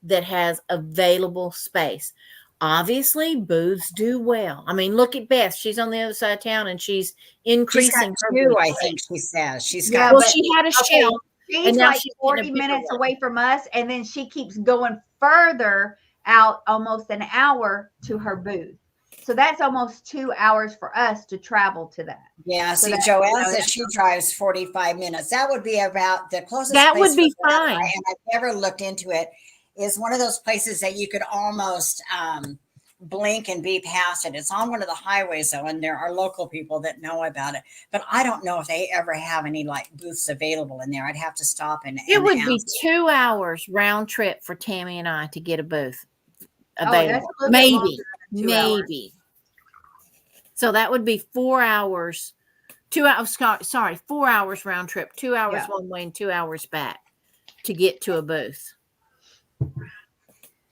that has available space. Obviously, booths do well. I mean, look at Beth. She's on the other side of town and she's increasing her two, booth I space. think she says. She's Yeah, got Well, she had a shelf. She's And now like she's in a 40 bigger minutes one. away from us, and then she keeps going further out, almost an hour to her booth. So that's almost 2 hours for us to travel to that. Yeah, So see, that- Joelle says she drives 45 minutes. That would be about the closest. That place would be for that, fine. and I've never looked into it. Is one of those places that you could almost blink and be past it. It's on one of the highways though, and there are local people that know about it. But I don't know if they ever have any like booths available in there. I'd have to stop and It would ask. be 2 hours round trip for Tammy and I to get a booth that's available. a little bit longer Maybe. than 2 hours. Maybe. So that would be 4 hours. 2 hours. Sorry, 4 hours round trip. 2 hours Yeah. one way and 2 hours back to get to a booth.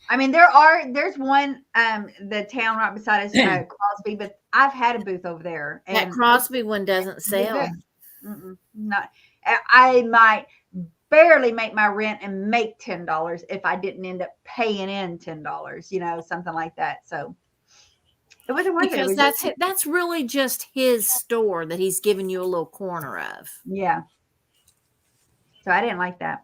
I mean, there's one, the town right beside us, Crosby, but I've had a booth over there. That And Crosby one doesn't sell. not, I might barely make my rent and make $10 if I didn't end up paying in $10, you know, something like that. So it wasn't worth it. It Because was that's really just his store that he's giving you a little corner of. yeah. So I didn't like that.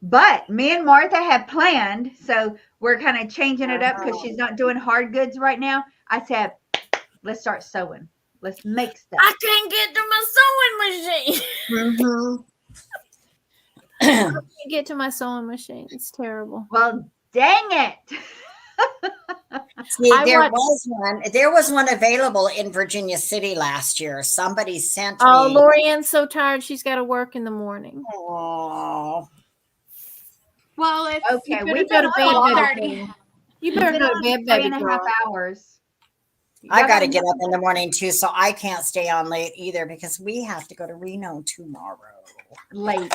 But me and Martha have planned, so we're kind of changing it up because she's not doing hard goods right now. I said, let's start sewing. Let's make stuff. I can't get to my sewing machine. I can't get to my sewing machine. It's terrible. Well, dang it. See, there was one available in Virginia City last year. Somebody sent me. Oh, Lorianne's so tired. She's got to work in the morning. Oh. Well, it's Okay, You we better go to been on bed, a baby lot. girl. You We've better been go to on bed, 3 baby and a girl. half hours. I got to get up in the morning too, so I can't stay on late either because we have to go to Reno tomorrow. Late.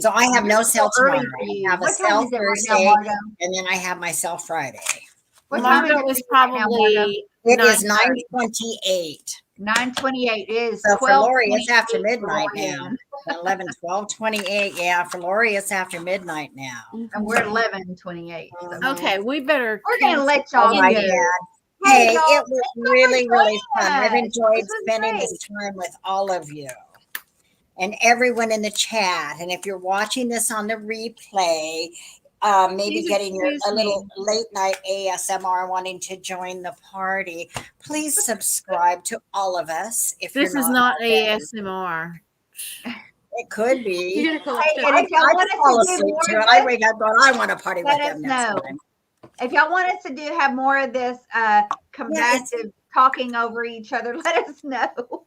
So I have no cell Early tomorrow. for you. I have a What time cell is it right Thursday, now, Margo? and then I have my cell Friday. What time Margo is is it right now, Margo? probably It is 9:30. 9:28. 9:28 is So for Lori, it's 12:28 after for midnight Lorianne. now. 11, 12:28. Yeah, for Lori, it's after midnight now. And we're 11:28. So Okay, we better. we're gonna let Oh y'all my go. God. Hey, Hey, y'all, it was thanks so really, much for really fun. I've joining us. enjoyed This was spending great. this time with all of you. and everyone in the chat. And if you're watching this on the replay, maybe Please getting your excuse a little me. late night ASMR, wanting to join the party, please subscribe to all of us if This you're is not not already. ASMR. It could You be. get a collective. And if y'all I want could us fall to do asleep more to of it. I this, wake up going, I want to party with let us them next know. time. If y'all want us to have more of this combative talking over each other, let us know.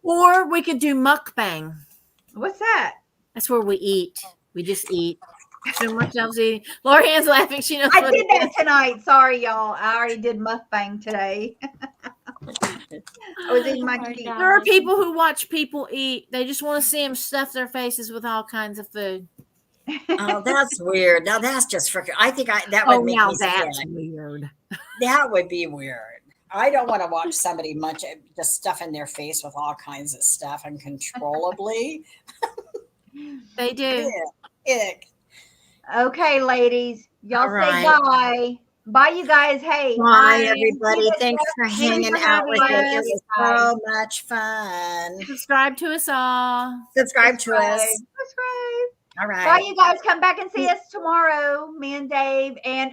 Or we could do mukbang. What's that? That's where we eat. We just eat. So much else eating. Lorianne's laughing. She knows I what did it that is. tonight. Sorry, y'all. I already did mukbang today. I was eating my Oh my cheeks. God. There are people who watch people eat. They just want to see them stuff their faces with all kinds of food. Oh, that's weird. Now that's just freaking. I think that Oh, would make now me that's sick. weird. That would be weird. I don't want to watch somebody munch just stuff in their face with all kinds of stuff uncontrollably. They do. Ick. Okay, ladies. Y'all All say right. bye. Bye, you guys. Hey, Bye, everybody. Thanks for Thanks hanging for out with having us. It us. was so much fun. Subscribe to us all. Subscribe to us. Subscribe. All Bye, right. you guys. Come back and see us tomorrow, me and Dave. And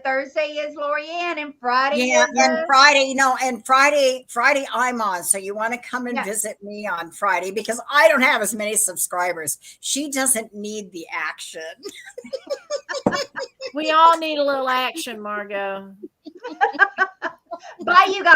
Thursday is Lorianne, and Friday Yeah, is and Friday, and Friday I'm on. So you want to come and visit me on Friday because I don't have as many subscribers. She doesn't need the action. We all need a little action, Margot. Bye, you guys.